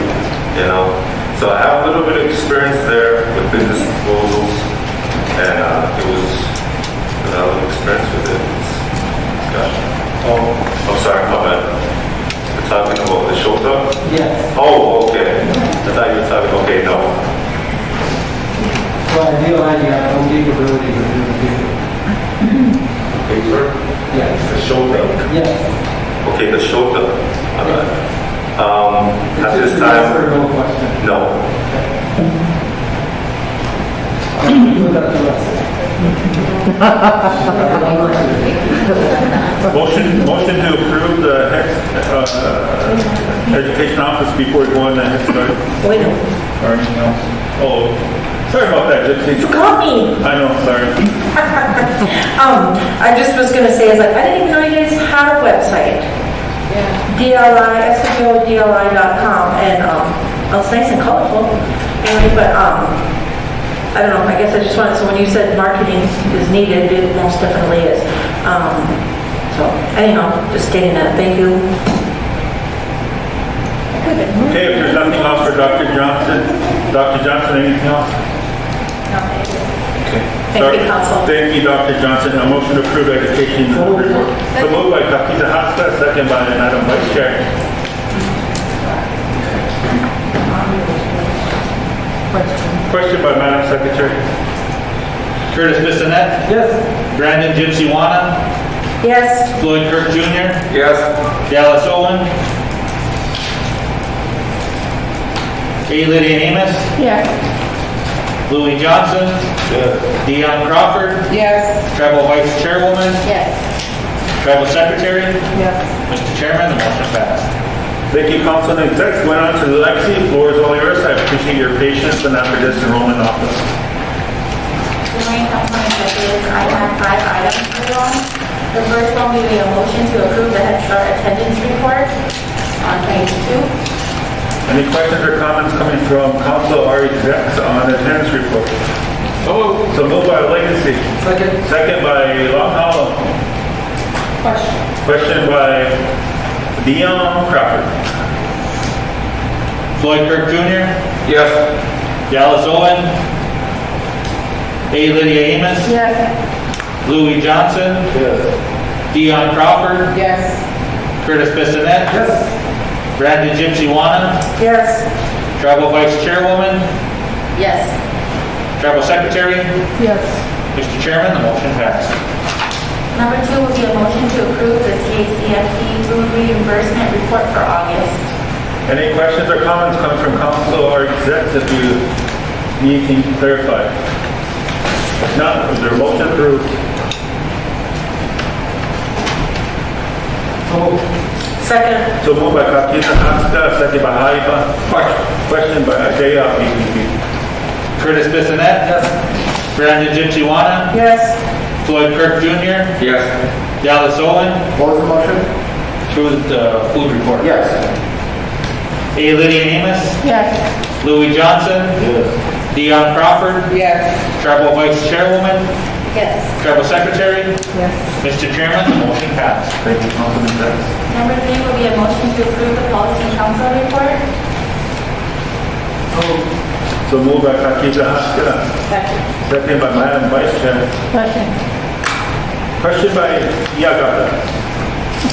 So I have a little bit of experience there with business proposals, and it was a little experience with it. I'm sorry, my bad. We're talking about the shoulder? Yes. Oh, okay. I thought you were talking, okay, no. So I realize you have no capability to do the paper. Paper? Yes. The shoulder? Yes. Okay, the shoulder. Okay. At It's this just a yes time, or no question. no. Put that to rest. Motion to approve the education office before we go on the Head Start Wait a minute. or anything else. Oh, sorry about that, Gypsy. You got me. I know, sorry. I just was gonna say, I didn't even know you guys had a website. SWO.com, and it's nice and colorful. Anyway, but I don't know. I guess I just wanted. So when you said marketing is needed, it most definitely is. So anyhow, just stating that. Thank you. Okay, if there's nothing else for Dr. Johnson, anything else? No, thank you. Okay. Thank you, Council. Thank you, Dr. Johnson. A motion to approve education report. So moved by Kapita Haska, second by Madam Vice Chair. Question by Madam Secretary. Curtis Bissonette, Yes. Brandon Gypsy-Wana, Yes. Floyd Kirk Jr., Yes. Dallas Owen, A. Lydia Amos, Yes. Louis Johnson, Dion Crawford, Yes. Tribal Vice Chairwoman, Yes. Tribal Secretary. Yes. Mr. Chairman, the motion passed. Thank you, Councilman Execs. Going on to Lexi, the floor is all yours. I appreciate your patience and after this enrollment office. Good morning, Councilman Executives. I have 5 items for you all. The first one will be a motion to approve the Head Start attendance report on page 2. Any questions or comments coming from Council or Execs on attendance report? So moved by Legacy. Second by Long Hollow. Question by Dion Crawford. Floyd Kirk Jr., Yes. Dallas Owen, A. Lydia Amos, Yes. Louis Johnson, Dion Crawford, Yes. Curtis Bissonette, Brandon Gypsy-Wana, Yes. Tribal Vice Chairwoman, Yes. Tribal Secretary. Yes. Mr. Chairman, the motion passed. Number 2 will be a motion to approve the CACFD food reimbursement report for August. Any questions or comments coming from Council or Execs? If you Anything to clarify? If not, is there a motion approved? Second. So moved by Katina Haska, second by Haiba. Question by Ajay, PPP. Curtis Bissonette. Yes. Brandon Gypsy-Wana. Yes. Floyd Kirk Jr. Yes. Dallas Owen. What was the motion? Through the food report. Yes. A. Lydia Amos. Yes. Louis Johnson. Yes. Dion Crawford. Yes. Tribal Vice Chairwoman. Yes. Tribal Secretary. Yes. Mr. Chairman, the motion passed. Thank you, Councilman Sacks. Number 3 will be a motion to approve the policy council report. So moved by Katina Haska, Second. second by Madam Vice Chair. Second. Question by Yagata.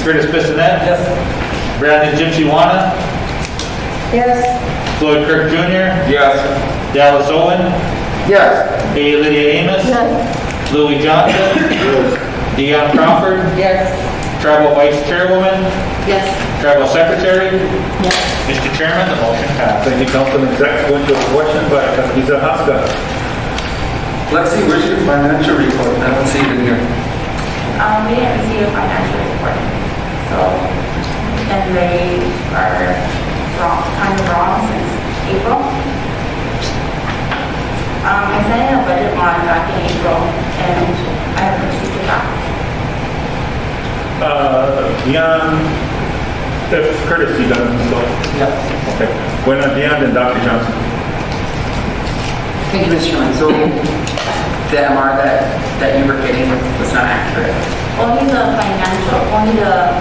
Curtis Bissonette. Yes. Brandon Gypsy-Wana. Yes. Floyd Kirk Jr. Yes. Dallas Owen. Yes. A. Lydia Amos. Yes. Louis Johnson. Dion Crawford. Yes. Tribal Vice Chairwoman. Yes. Tribal Secretary. Yes. Mr. Chairman, the motion passed. Thank you, Councilman Sacks. Going to a question by Katina Haska. Lexi, where's your financial report? I don't see it in here. We didn't receive a financial report. So, and they are kind of wrong since April. I sent in a budget bond back in April and I haven't received it back. Dion, if Curtis, you done, so. Yeah. Okay. When Dion and Dr. Johnson. Thank you, Mr. Chairman. So the MR that you were getting was not accurate. Only the financial, only the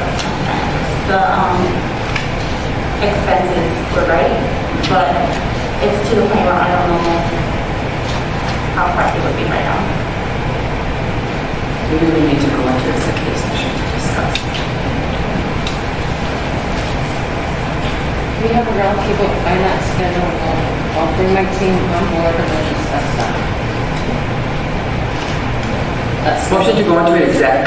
expenses were right, but it's to the point where I don't know how correct it would be right now. We really need to go into executive session to discuss. We have a roundtable finance schedule. I'll bring my team on board and we'll discuss that. Motion to go into exec.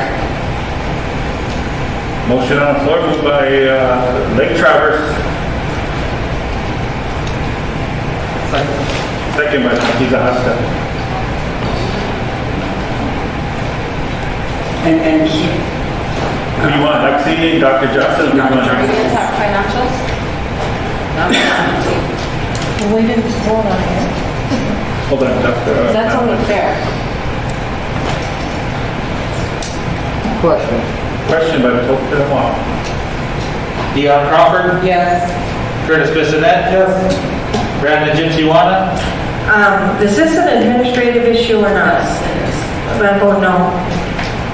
Motion on the floor, moved by Lake Travers. Second by Katina Haska. And he, Who do you want, Lexi, Dr. Johnson? Who do you want? Are we going to talk financials? We didn't vote on it. Hold on, Dr. That's only fair. Question. Question by Dr. Wong. Dion Crawford. yes. Curtis Bissonette. Yes. Brandon Gypsy-Wana. Is this an administrative issue or not? But I vote no.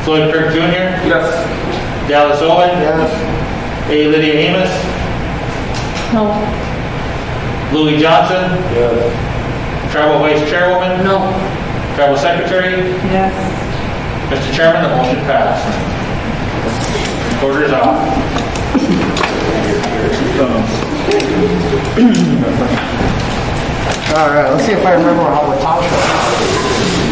Floyd Kirk Jr. Yes. Dallas Owen. Yes. A. Lydia Amos. No. Louis Johnson. Yes. Tribal Vice Chairwoman. No. Tribal Secretary. Yes. Mr. Chairman, the motion passed. Order's off. All right, let's see if I remember how the top show.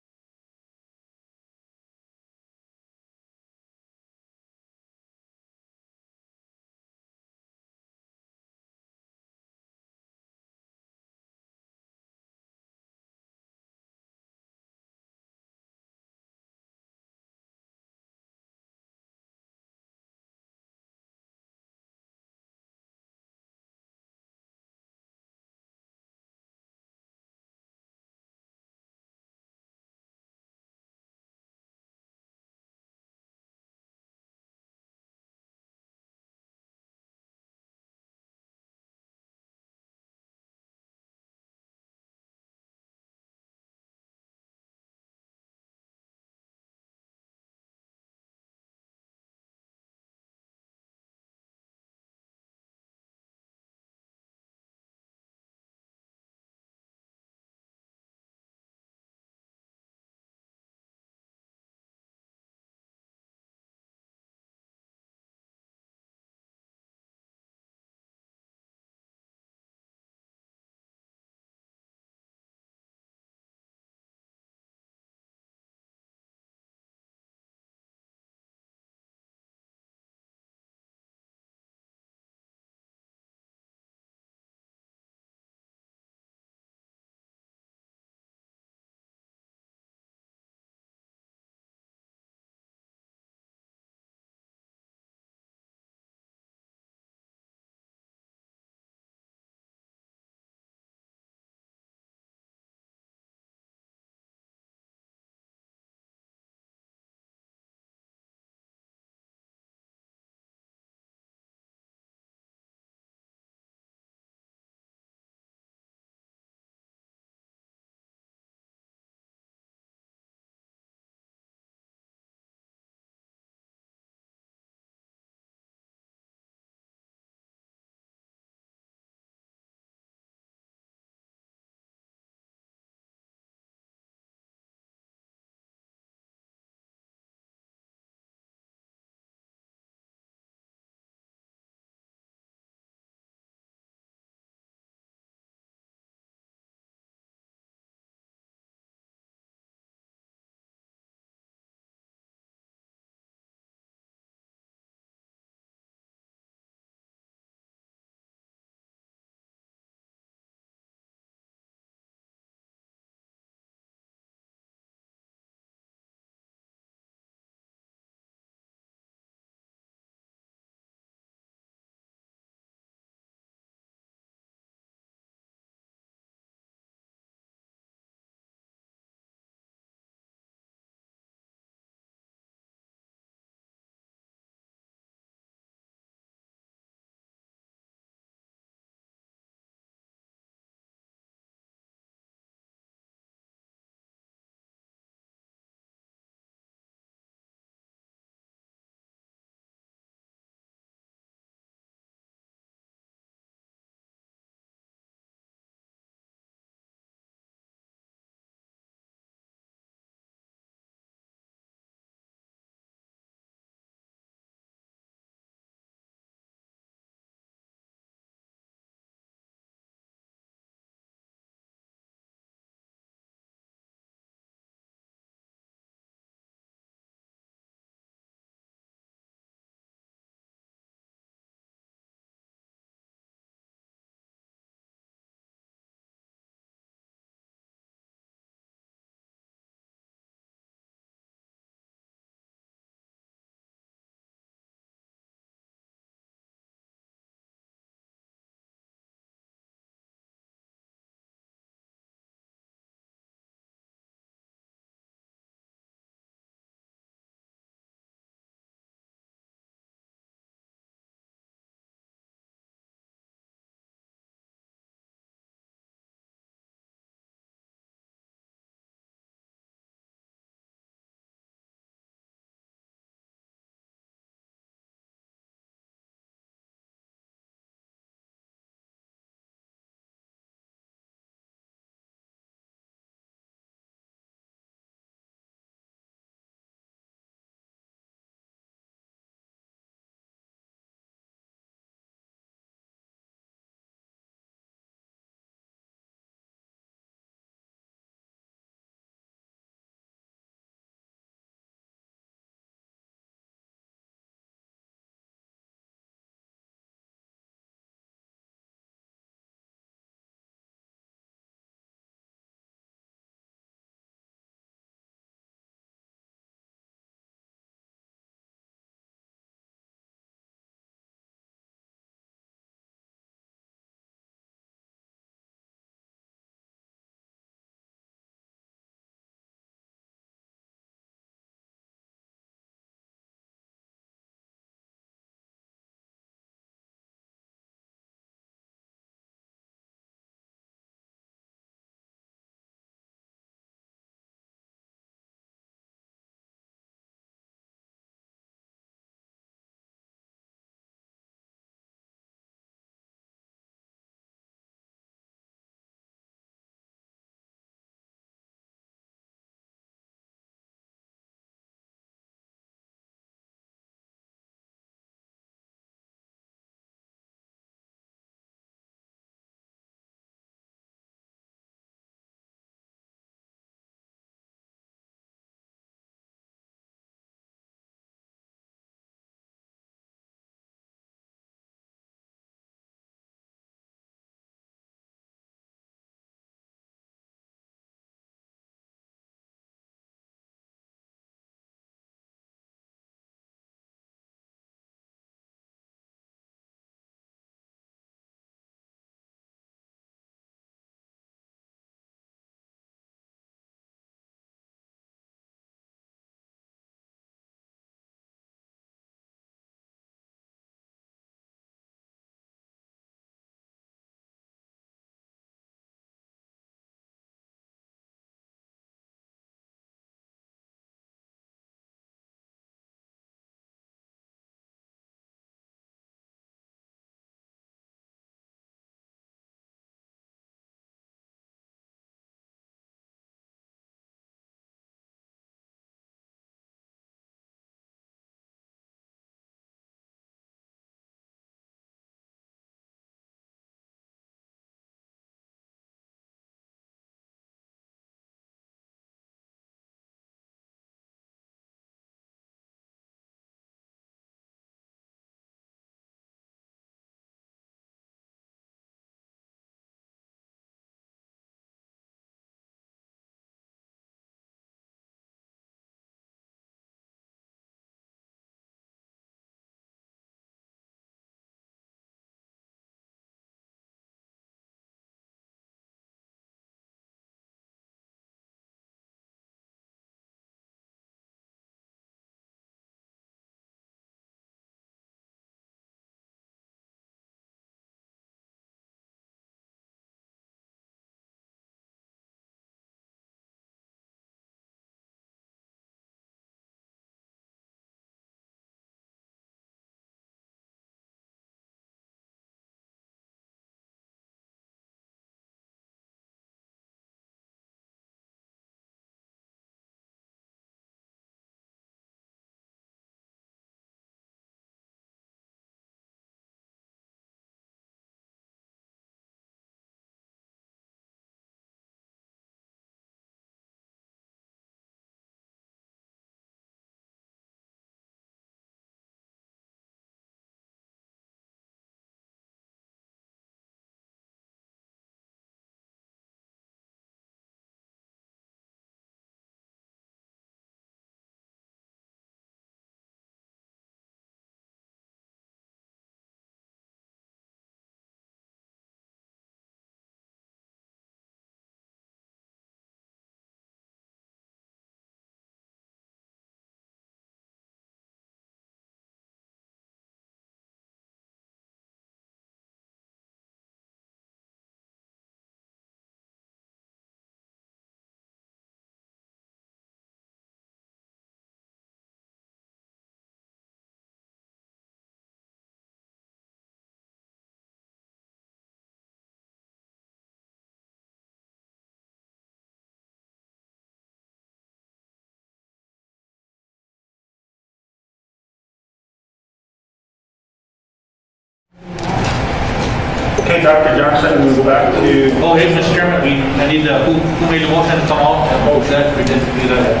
Thank you, Dr. Johnson. We'll go back to, Oh, hey, Mr. Chairman, I need the, who made the motion to come out? Oh, that, we didn't do that.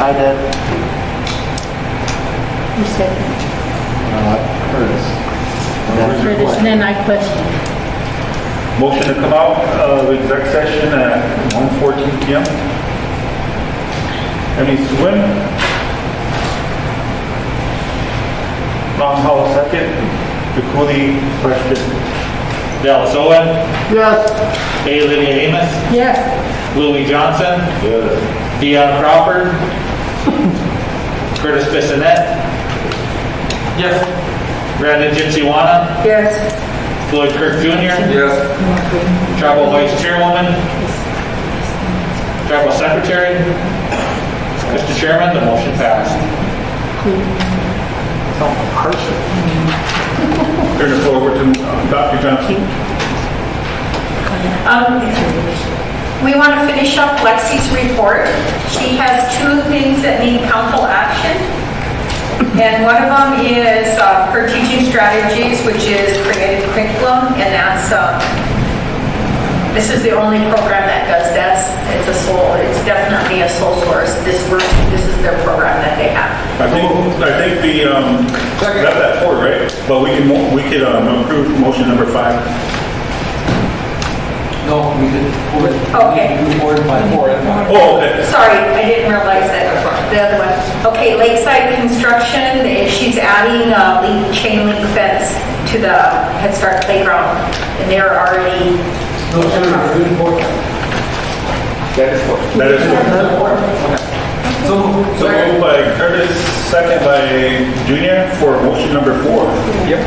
I did. You said, Curtis. and then I questioned. motion to come out of exec session at 1:14 PM. Any swim? Long haul second. The Cooley question. Dallas Owen, Yes. A. Lydia Amos, Yes. Louis Johnson, Yes. Dion Crawford, Curtis Bissonette. Yes. Brandon Gypsy-Wana, Yes. Floyd Kirk Jr., Yes. Tribal Vice Chairwoman, Tribal Secretary. Mr. Chairman, the motion passed. Turn it forward to Dr. Johnson. We want to finish up Lexi's report. She has two things that need council action. And one of them is her teaching strategies, which is creative curriculum, and that's, this is the only program that does this. It's definitely a sole source. This is their program that they have. I think we got that forward, right? But we could approve motion number 5. No, we did. Okay. We forwarded my 4 and 5. Oh, okay. Sorry, I didn't realize that. The other one. Okay, Lakeside Construction, she's adding a chain link fence to the Head Start playground, and they're already. No, Chairman, we did 4. That is forward. So moved. So moved by Curtis, second by Junior for motion number 4. Yep.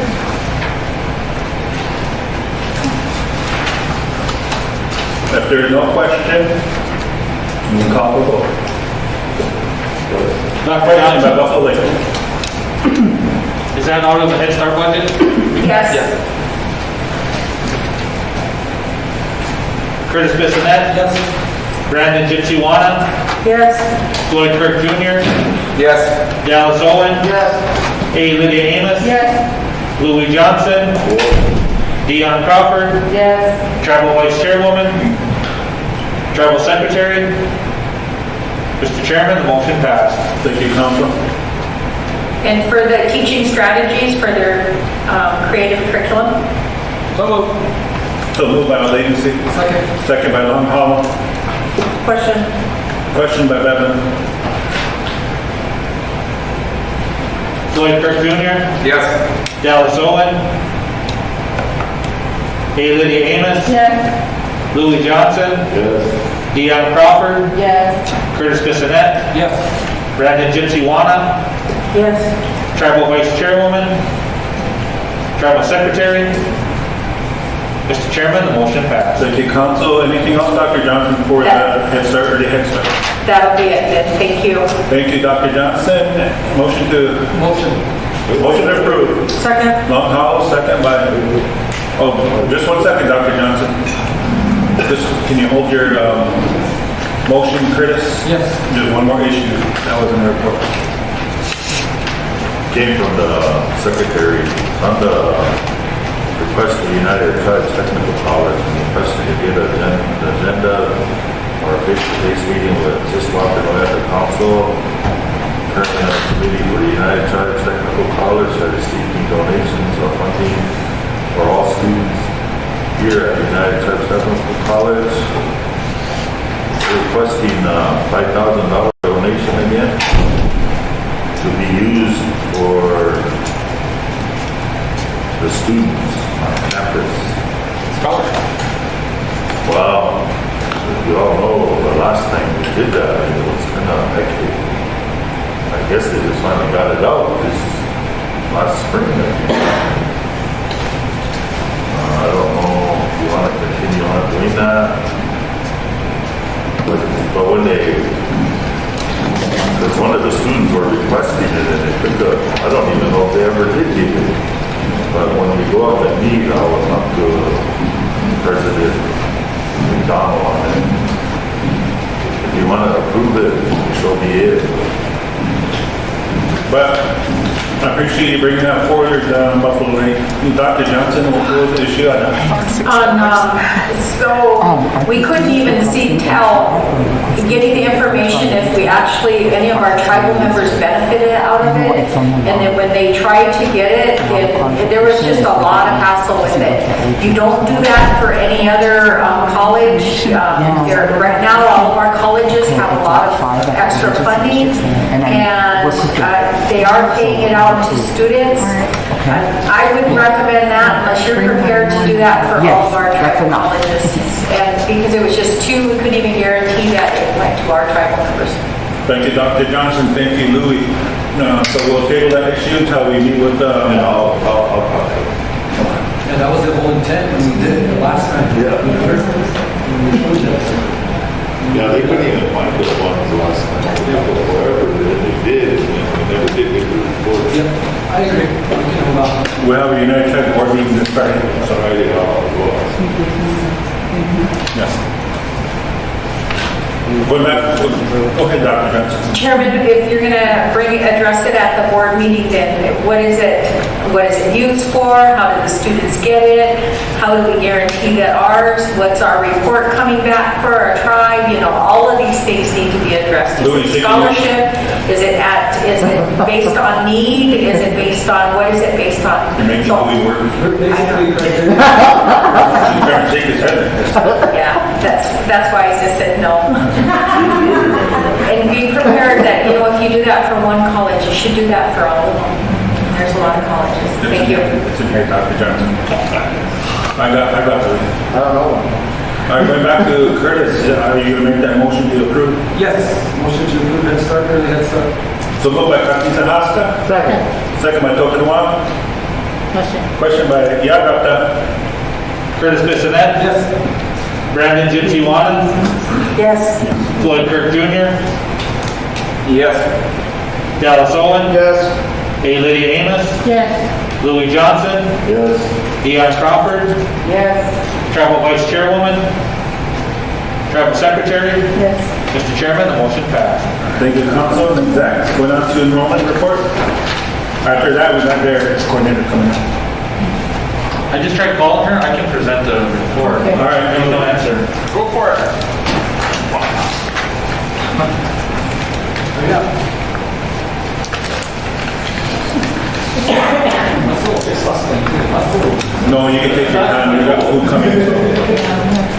If there is no question, we can call for vote. Dr. By Johnson, Buffalo Lake. is that out of the Head Start budget? Yes. Curtis Bissonette? Yes. Brandon Gypsy-Wana, Yes. Floyd Kirk Jr., Yes. Dallas Owen, Yes. A. Lydia Amos, Yes. Louis Johnson, Dion Crawford, Yes. Tribal Vice Chairwoman, Tribal Secretary. Mr. Chairman, the motion passed. Thank you, Council. And for the teaching strategies for their creative curriculum. So moved. So moved by Latency. Second. Second by Long Hollow. Question. Question by Bevan. Floyd Kirk Jr., Yes. Dallas Owen, A. Lydia Amos, Yes. Louis Johnson, Yes. Dion Crawford, Yes. Curtis Bissonette, Yes. Brandon Gypsy-Wana, Yes. Tribal Vice Chairwoman, Tribal Secretary. Mr. Chairman, the motion passed. Thank you, Council. Anything else, Dr. Johnson, for the Head Start or the Head Start? That'll be it then. Thank you. Thank you, Dr. Johnson. Motion approved. Second. Long Hollow, second by, just 1 second, Dr. Johnson. Just, can you hold your motion, Curtis? Yes. Just one more issue. That was in the report. Came from the secretary on the request of the United Tribes Technical College, and requesting to get an agenda or a face-to-face meeting with Siswap and Oeta Council. Currently on the committee for the United Tribes Technical College that is seeking donations or funding for all students here at the United Tribes Technical College. Requesting $5,000 donation again to be used for the students on campus. Scholarship. Well, as you all know, the last time we did that, it was kind of hectic. I guess they just finally got it out this last spring, I think. I don't know if you want to continue on doing that. But when because one of the students were requesting it and they took I don't even know if they ever did get it. But when we go out and meet, I will talk to President McDonald on it. If you want to approve it, so be it. But I appreciate you bringing that forward, Buffalo Lake. Dr. Johnson, what was the issue on that? So we couldn't even tell, getting the information if we actually, any of our tribal members benefited out of it. And then when they tried to get it, there was just a lot of hassle with it. You don't do that for any other college. Right now, all of our colleges have a lot of extra funding, and they are paying it out to students. I would recommend that unless you're prepared to do that for all of our tribal colleges. And because it was just two, we couldn't even guarantee that it went to our tribal members. Thank you, Dr. Johnson. Thank you, Louis. So we'll table that issue until we meet with, I'll And that was the whole intent when we did it the last time. Yeah, they couldn't even find the ones last time. Whatever they did, we never did get the report. Yep, I agree. We can hold on. we'll have a United Tribe board meeting this Friday. Some idea how it was. Yeah. Going back, go ahead, Dr. Johnson. Chairman, if you're going to address it at the board meeting, then what is it used for? How do the students get it? How do we guarantee that ours? What's our report coming back for our tribe? All of these things need to be addressed. Is it scholarship? Is it based on need? Is it based on, what is it based on? You're making Louis work. We're basically right there. He's trying to shake his head. Yeah, that's why I just said no. And be prepared that, if you do that for one college, you should do that for all of them. There's a lot of colleges. Thank you. It's in here, Dr. Johnson. I got it. I don't know. All right, going back to Curtis, are you going to make that motion to approve? Yes, motion to approve Head Start, early Head Start. So moved by Kapisa Haska, Second. second by Tokunwa. Question by Yagata. Curtis Bissonette. Yes. Brandon Gypsy Wannon. Yes. Floyd Kirk Jr. Yes. Dallas Owen. Yes. A. Lydia Amos. Yes. Louis Johnson. Yes. Dion Crawford. Yes. Tribal Vice Chairwoman. Tribal Secretary. Yes. Mr. Chairman, the motion passed. Thank you, Council. And Zach, going on to enrollment report. After that, we got their coordinator coming up. I just tried calling her. I can present the report. All right, There was no answer. Go for it. No, you can take your time. You got food coming.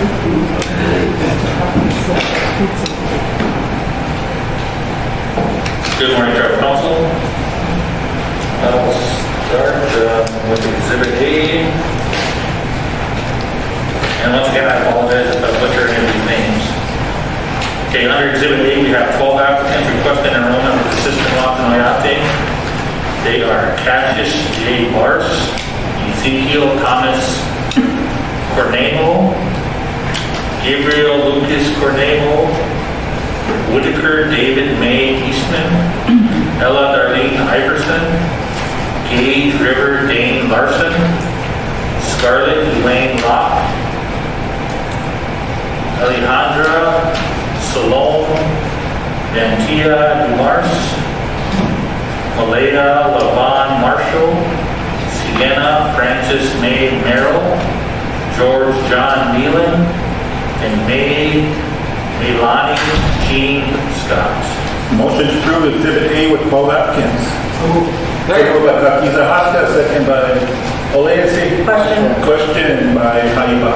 Good morning, Tribal Council. I'll start with Exhibit A. And once again, I apologize if I butcher any of these names. Okay, under Exhibit A, we have 12 applicants requesting enrollment with the system locked in Oyate. They are Cassius J. Bars, Ezekiel Thomas Cornejo, Gabriel Lucas Cornejo, Whitaker David May Eastman, Ella Darlene Iverson, Gage River Dane Larson, Scarlett Elaine Locke, Alejandra Salome Dantia Dumars, Malaya Lavon Marshall, Sienna Francis May Merrill, George John Nealon, and Melanie Jean Scott. Motion to approve Exhibit A with 12 applicants. Second by Kapisa Haska, second by Oleasi. Question. Question by Haiba.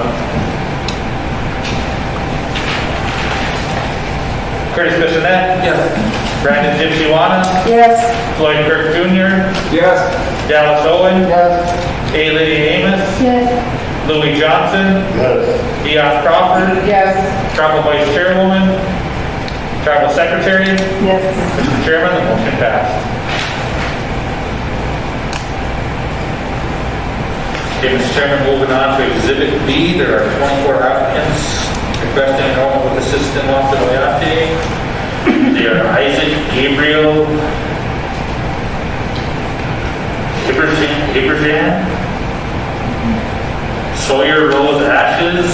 Curtis Bissonette. Yes. Brandon Gypsy Wanna. Yes. Floyd Kirk Jr. Yes. Dallas Owen. Yes. A. Lydia Amos. Yes. Louis Johnson. Yes. Dion Crawford. Yes. Tribal Vice Chairwoman. Tribal Secretary. Yes. Mr. Chairman, the motion passed. Okay, Mr. Chairman, moving on to Exhibit B, there are 24 applicants requesting enrollment with the system off the Oyate. They are Isaac Gabriel Ibrahim, Sawyer Rose Ashes,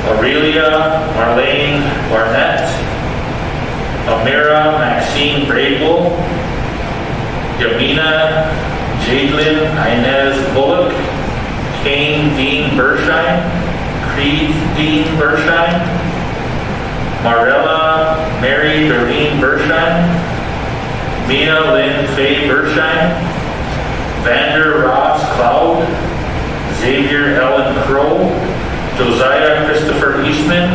Aurelia Marlene Barnett, Amira Maxine Bradewell, Yamina Jadelyn Inez Bullock, Kane Dean Bershine, Creed Dean Bershine, Marella Mary Doreen Bershine, Mia Lynn Faye Bershine, Vander Ross Cloud, Xavier Ellen Crow, Josiah Christopher Eastman,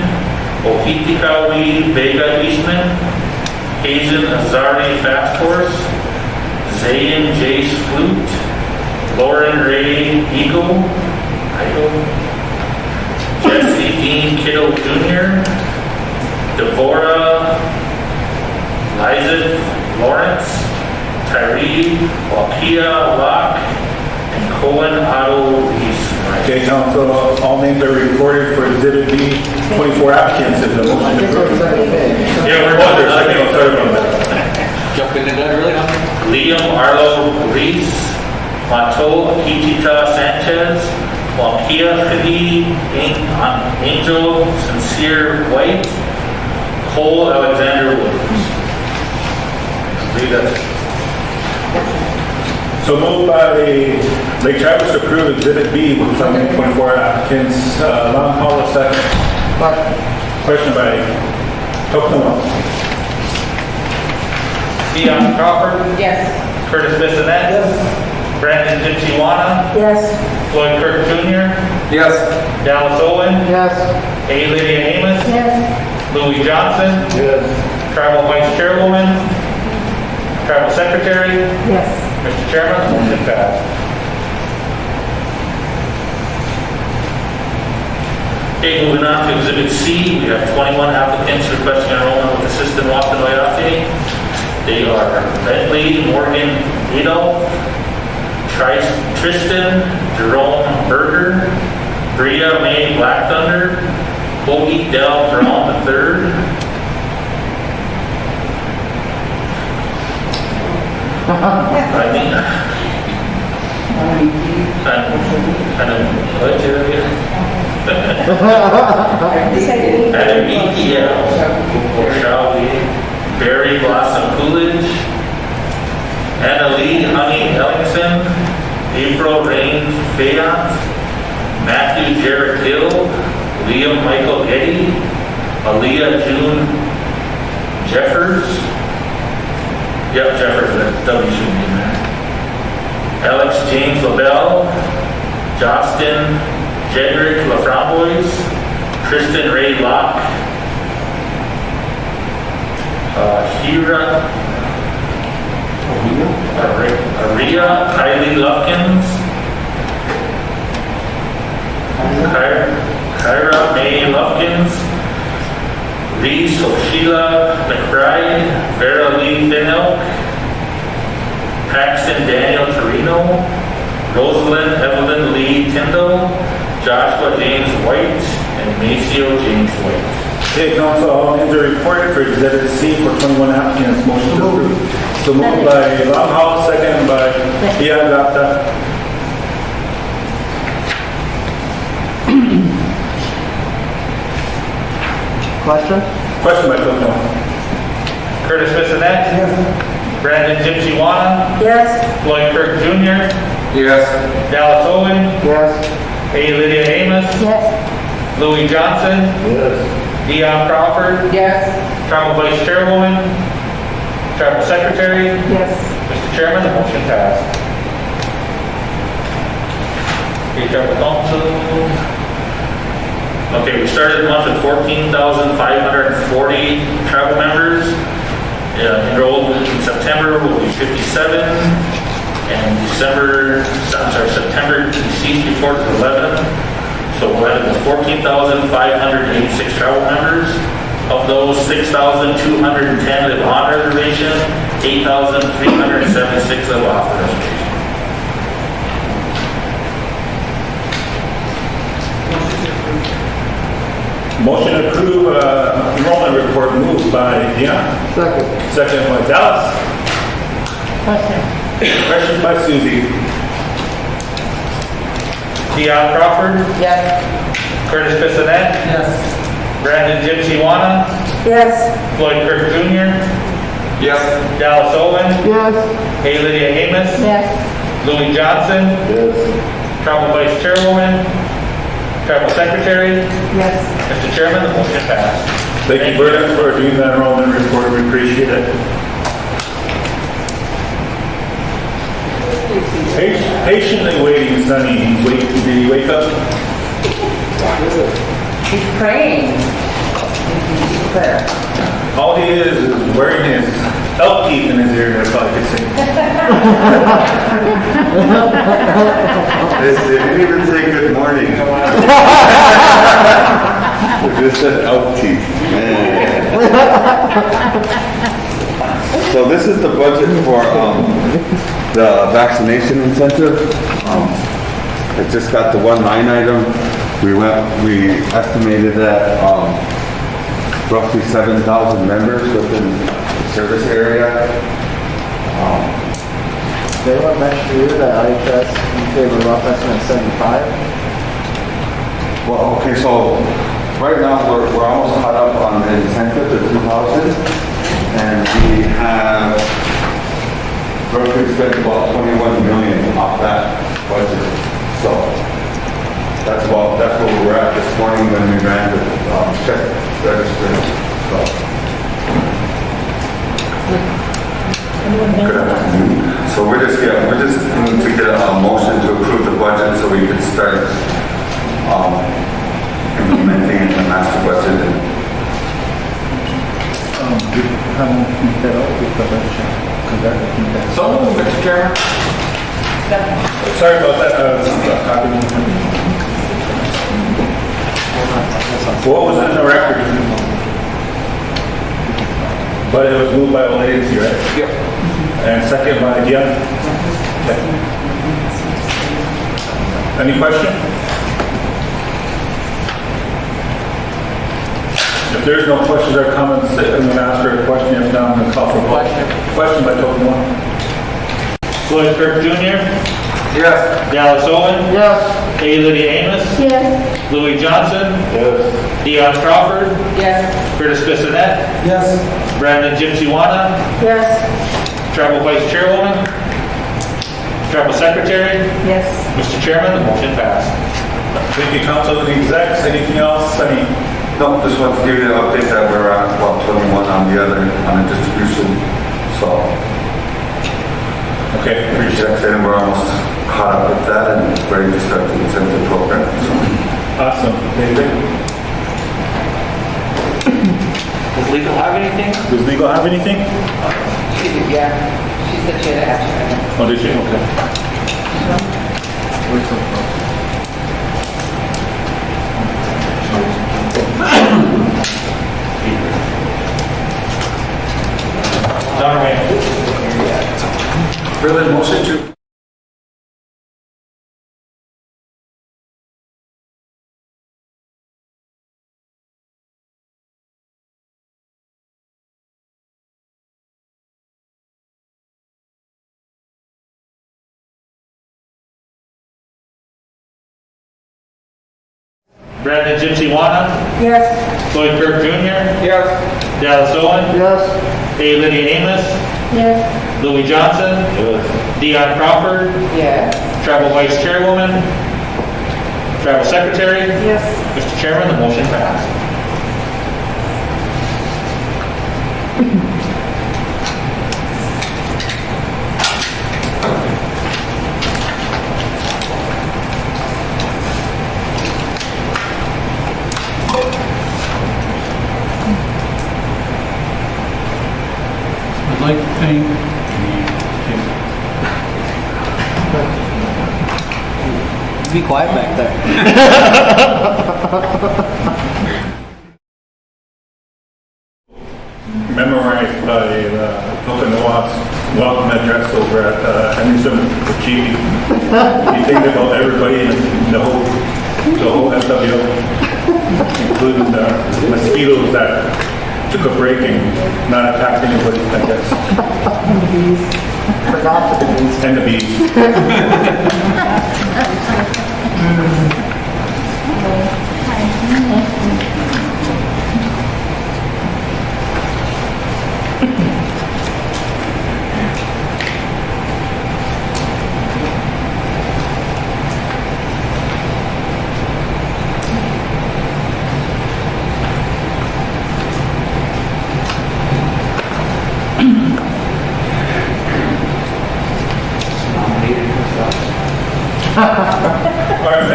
Ohitikawi Vega Eastman, Hazen Azari Fast Horse, Zayn Jace Flute, Lauren Ray Eagle, Jesse Dean Kittle Jr., Devorah Liza Lawrence, Tyree Wakia Locke, and Cohen Otto Reese. Okay, council, all names are recorded for Exhibit B, 24 applicants. Is the motion approved? Yeah, we're Sorry going about that. Jump into that really? Liam Arlo Reese, Mato Akitita Sanchez, Wakia Khadi Angel Sincere White, Cole Alexander Williams. Read that. So moved by Lake Travis to approve Exhibit B with 24 applicants. Long Hollow second. Question by Tocumwell. Dion Crawford, Yes. Curtis Bissonette, Brandon Gypsy-Wana, Yes. Floyd Kirk Jr., Yes. Dallas Owen, Yes. A. Lydia Amos, Yes. Louis Johnson, Yes. Tribal Vice Chairwoman, Tribal Secretary, Yes. Mr. Chairman, motion passed. Okay, moving on to Exhibit C, we have 21 applicants requesting enrollment with Assistant Watson Wayate. They are Bentley Morgan Adolph, Tristan Jerome Berger, Bria May Black Thunder, Bogey Dell Brown III, I think, kind of budget here. Adam E.T.L. Shall we? Barry Blossom Coolidge, Anna Lee Honey Ellingson, April Rain Fayant, Matthew Jarrett Hill, Liam Michael Getty, Aaliyah June Jeffers, Jeffers, that W should be in there. Alex James LaBelle, Justin Jedrick LaFramboise, Kristen Ray Locke, Hira Aria Kylie Lufkins, Kyra May Lufkins, Reese Sheila McBride, Vera Lee Thinelk, Paxton Daniel Torino, Rosalind Evelyn Lee Tyndall, Joshua James White, and Maceo James White. Okay, council, all names are reported for Exhibit C for 21 applicants. Motion to approve. So moved by Long Hollow, second by Iagata. Question? Question by Tocumwell. Curtis Bissonette. Brandon Gypsy-Wana. Yes. Floyd Kirk Jr. Yes. Dallas Owen. Yes. A. Lydia Amos. Yes. Louis Johnson. Dion Crawford. Yes. Tribal Vice Chairwoman. Tribal Secretary. Yes. Mr. Chairman, the motion passed. Okay, Tribal Council. Okay, we started the month with 14,540 tribal members. Enrolled in September will be 57, and September deceased report is 11. So we'll end with 14,586 tribal members. Of those, 6,210 live on reservation, 8,376 live off the reservation. Motion to approve enrollment report moved by Dion. Second. Second by Dallas. Question by Susie. Dion Crawford, Yes. Curtis Bissonette, Yes. Brandon Gypsy-Wana, Yes. Floyd Kirk Jr., Yes. Dallas Owen, Yes. A. Lydia Amos, Yes. Louis Johnson, Yes. Travel Vice Chairwoman, Travel Secretary. Yes. Mr. Chairman, the motion passed. Thank you very much for doing that enrollment report. We appreciate it. Patiently waiting, Sonny. Did he wake up? He's praying. He's prayer. All he is wearing his elk teeth in his ear. That's all I could say. They didn't even say good morning. They just said elk teeth. So this is the budget for the vaccination incentive. It just got the one line item. We estimated that roughly 7,000 members within the service area. They want next year that IHS in favor of rough estimate 75. Well, okay, so right now we're almost caught up on the incentive, the 2,000, and we have roughly spent about 21 million off that budget. So that's where we were at this morning when we ran the check register. So we're just need to get a motion to approve the budget so we can start implementing the master budget. So, Mr. Chairman? Sorry about that. What was in the record? But it was moved by Olazy, right? Yep. And second by Dion. Okay. Any question? If there's no questions or comments, I'm going to ask her a question. If not, I'm going to call for a vote. Question by token one. Floyd Kirk Jr., Yes. Dallas Owen, Yes. A. Lydia Amos, Yes. Louis Johnson, Yes. Dion Crawford, Yes. Curtis Bissonette, Yes. Brandon Gypsy-Wana, Yes. Travel Vice Chairwoman, Travel Secretary. Yes. Mr. Chairman, the motion passed. Thank you, Council. The execs. Anything else? Sunny? No, just want to give you an update that we're at about 21 on the distribution. So, Okay, appreciate it. and we're almost caught up with that and ready to start the incentive program. So, Awesome. David? Does legal have anything? Does legal have anything? Yeah. She said she had an action. Oh, did she? Okay. Donaway. Really, motion to. Brandon Gypsy-Wana, Yes. Floyd Kirk Jr., Yes. Dallas Owen, Yes. A. Lydia Amos, Yes. Louis Johnson, Dion Crawford, Yes. Travel Vice Chairwoman, Travel Secretary. Yes. Mr. Chairman, the motion passed. I'd like to thank Be quiet back there. Memorized by Okinawa's welcome address over at Henderson for Chief. You think about everybody in the whole SWO, including the mosquitoes that took a break and not attacked anybody, I guess. Forgot the bees. And the bees. All right,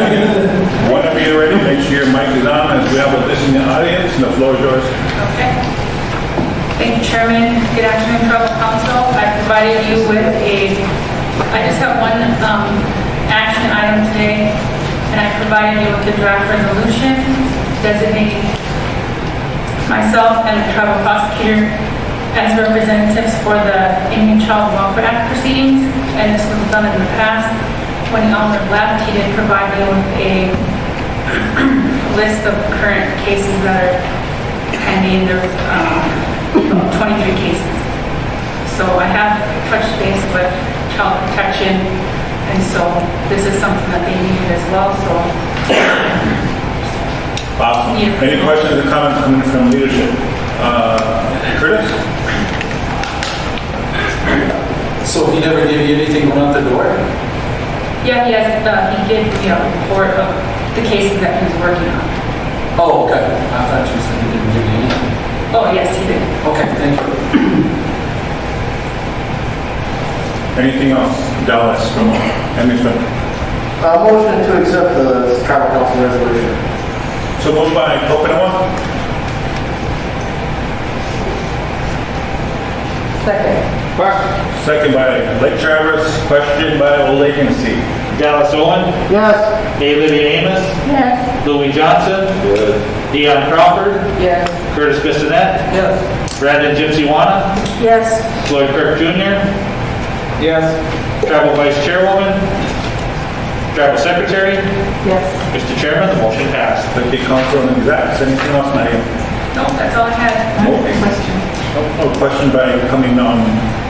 whenever you're ready, make sure your mic is on as we have a listening audience, and the floor is yours. Okay. Thank you, Chairman. Good afternoon, Tribal Council. I provided you with I just have one action item today, and I provided you with the draft resolution designating myself and the tribal prosecutor as representatives for the Indian Child Welfare Act proceedings, and this was done in the past. When Elmer left, he did provide me with a list of current cases that are pending. There's 23 cases. So I have touched base with child protection, and so this is something that they needed as well, so. Awesome. Any questions or comments coming from leadership? Curtis? So he never gave you anything going out the door? Yeah, he has, he did, report of the cases that he was working on. Oh, okay. I thought you said he didn't give you anything. Oh, yes, he did. Okay, thank you. Anything else? Dallas from Emerson. Motion to accept the tribal council resolution. So moved by Coconut. Second. Second by Lake Traverse. Question by Old Agency. Dallas Owen, Yes. A. Lydia Amos, Yes. Louis Johnson, Dion Crawford, Yes. Curtis Bissonette, Yes. Brandon Gypsy-Wana, Yes. Floyd Kirk Jr., Yes. Tribal Vice Chairwoman, Tribal Secretary. Yes. Mr. Chairman, the motion passed. Thank you, Council and Execs. Anything else, Maria? No, that's all I had. No question by coming on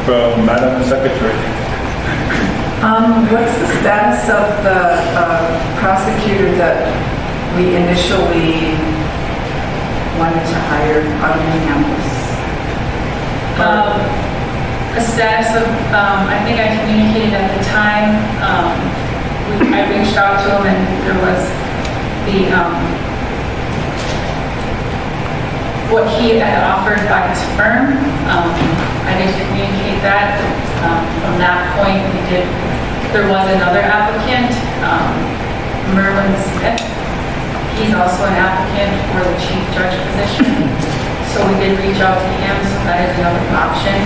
from Madam Secretary. What's the status of the prosecutor that we initially wanted to hire out of Minneapolis? The status of, I think I communicated at the time, I reached out to him and there was the, what he had offered by his firm. I did communicate that. From that point, there was another applicant, Merwin Smith. He's also an applicant for the chief judge position. So we did reach out to him, so that is another option.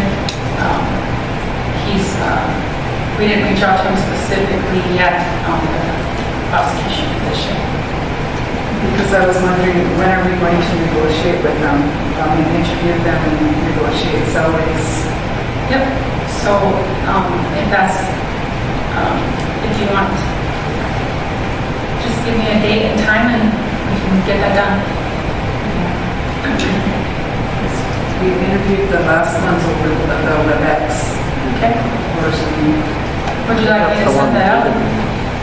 We didn't reach out to him specifically yet on the prosecution position. Because I was wondering, when are we going to negotiate with them? Interview them and negotiate salaries? Yep, so if that's, if you want, just give me a date and time and we can get that done. We interviewed the last ones over the WebEx. Okay. Would you like me to send that out?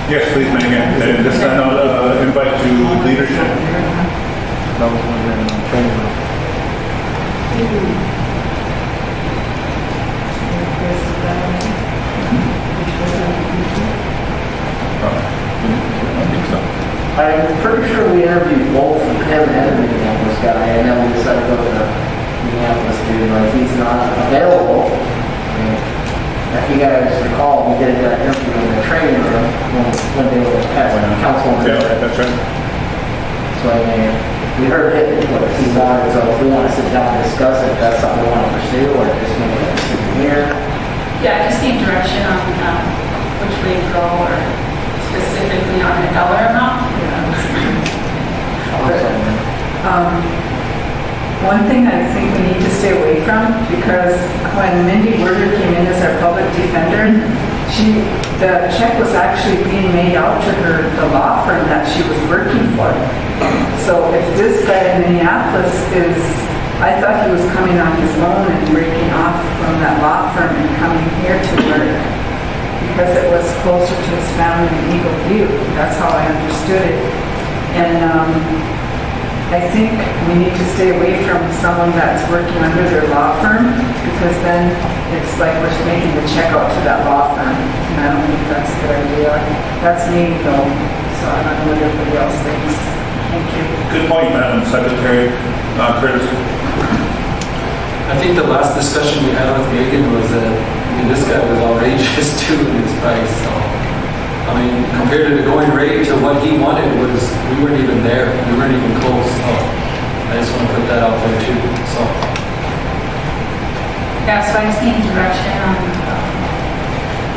Yes, please, Megan. And this time I'll invite to leadership. That was one in training room. I think so. I'm pretty sure we interviewed both him and the Minneapolis guy, and then we decided to go to the Minneapolis dude, like he's not available. If you guys recall, we did that interview in the training room when they were at council. Yeah, that's right. So I mean, we heard it, what he wanted, so if we want to sit down and discuss it, that's something we want to pursue, or just make a decision here. Yeah, I just need direction on which way to go or specifically on the dollar amount. One thing I think we need to stay away from, because when Mindy Werder came in as our public defender, the check was actually being made out to her, the law firm that she was working for. So if this guy in Minneapolis I thought he was coming on his own and breaking off from that law firm and coming here to work because it was closer to his family in Eagle View. That's how I understood it. And I think we need to stay away from someone that's working under their law firm, because then it's like we're making the check out to that law firm. And I don't think that's a good idea. That's me though, so I don't know what everybody else thinks. Thank you. Good point, Madam Secretary. Curtis. I think the last discussion we had with Megan was that, I mean, this guy was outrageous too in his price, so. I mean, compared to the going rate to what he wanted was, we weren't even there, we weren't even close, so. I just want to put that out there too, so. Yeah, so I just need direction on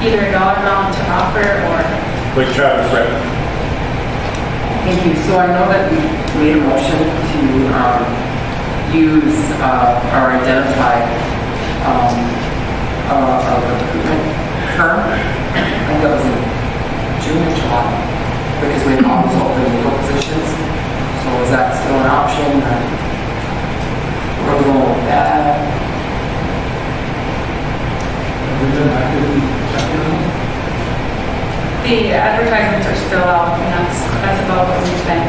either a dollar amount to offer or... Wait, Travis, right? Thank you. So I know that we made a motion to use or identify a recruitment firm. I think that was in June or July, because we had all those open legal positions. So is that still an option? Where are we going with that? We've been actively checking on it. The advertisements are still out, and that's about what we've been.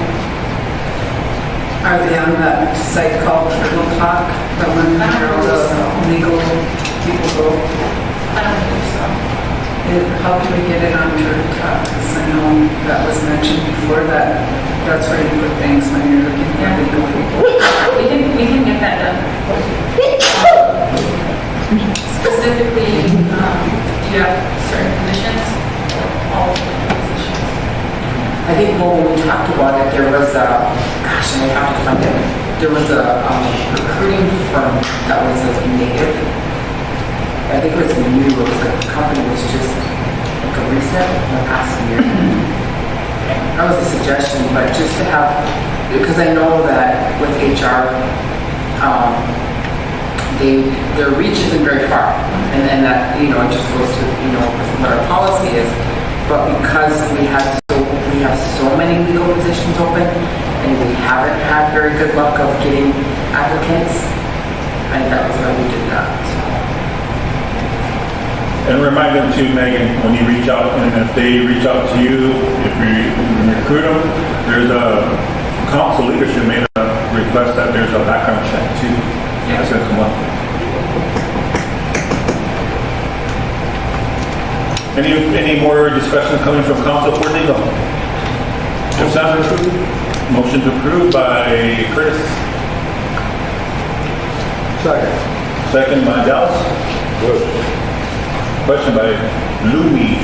Are they on that site called Turtle Talk, the one where all the legal people go? I don't think so. How can we get it on Turtle Talk? Because I know that was mentioned before that that's where you put things when you're looking for legal people. We can get that done. Specifically, do you have certain conditions? All positions. I think when we talked about it, there was a, gosh, I have to find it. There was a recruiting firm that was a native. I think it was new, it was a company was just like a recent in the past year. That was a suggestion, but just to have, because I know that with HR, their reach isn't very far. And that, it just goes to, what our policy is. But because we have so many legal positions open, and we haven't had very good luck of getting applicants, I think that was why we did that. And remind them too, Megan, when you reach out, and if they reach out to you, if you recruit them, there's a council leadership made a request that there's a background check too. That's going to come up. Any more discussion coming from council for legal? Motion to approve by Curtis. Second by Dallas. Question by Louis.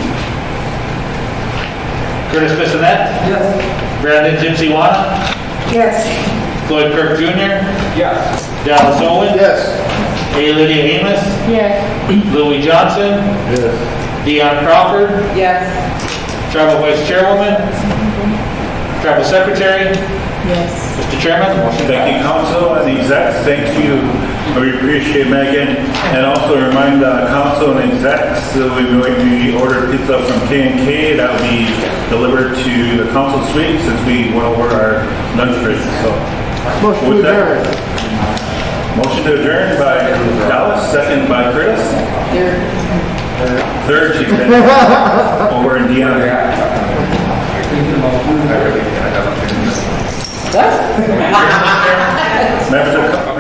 Curtis Bissonette? Yes. Brandon Gypsy-Wana? Yes. Floyd Kirk Jr.? Yes. Dallas Owen? Yes. A. Lydia Amos? Yes. Louis Johnson? Yes. Dion Crawford? Yes. Tribal Vice Chairwoman? Tribal Secretary? Yes. Mr. Chairman, motion Thank you, council and execs. Thank you. We appreciate Megan. And also remind council and execs that we ordered pizza from K&K. That will be delivered to the council suite since we went over our lunch break. So, motion to adjourn. Motion to adjourn by Dallas, second by Curtis. Third, she said. Over in Dion. What? Members of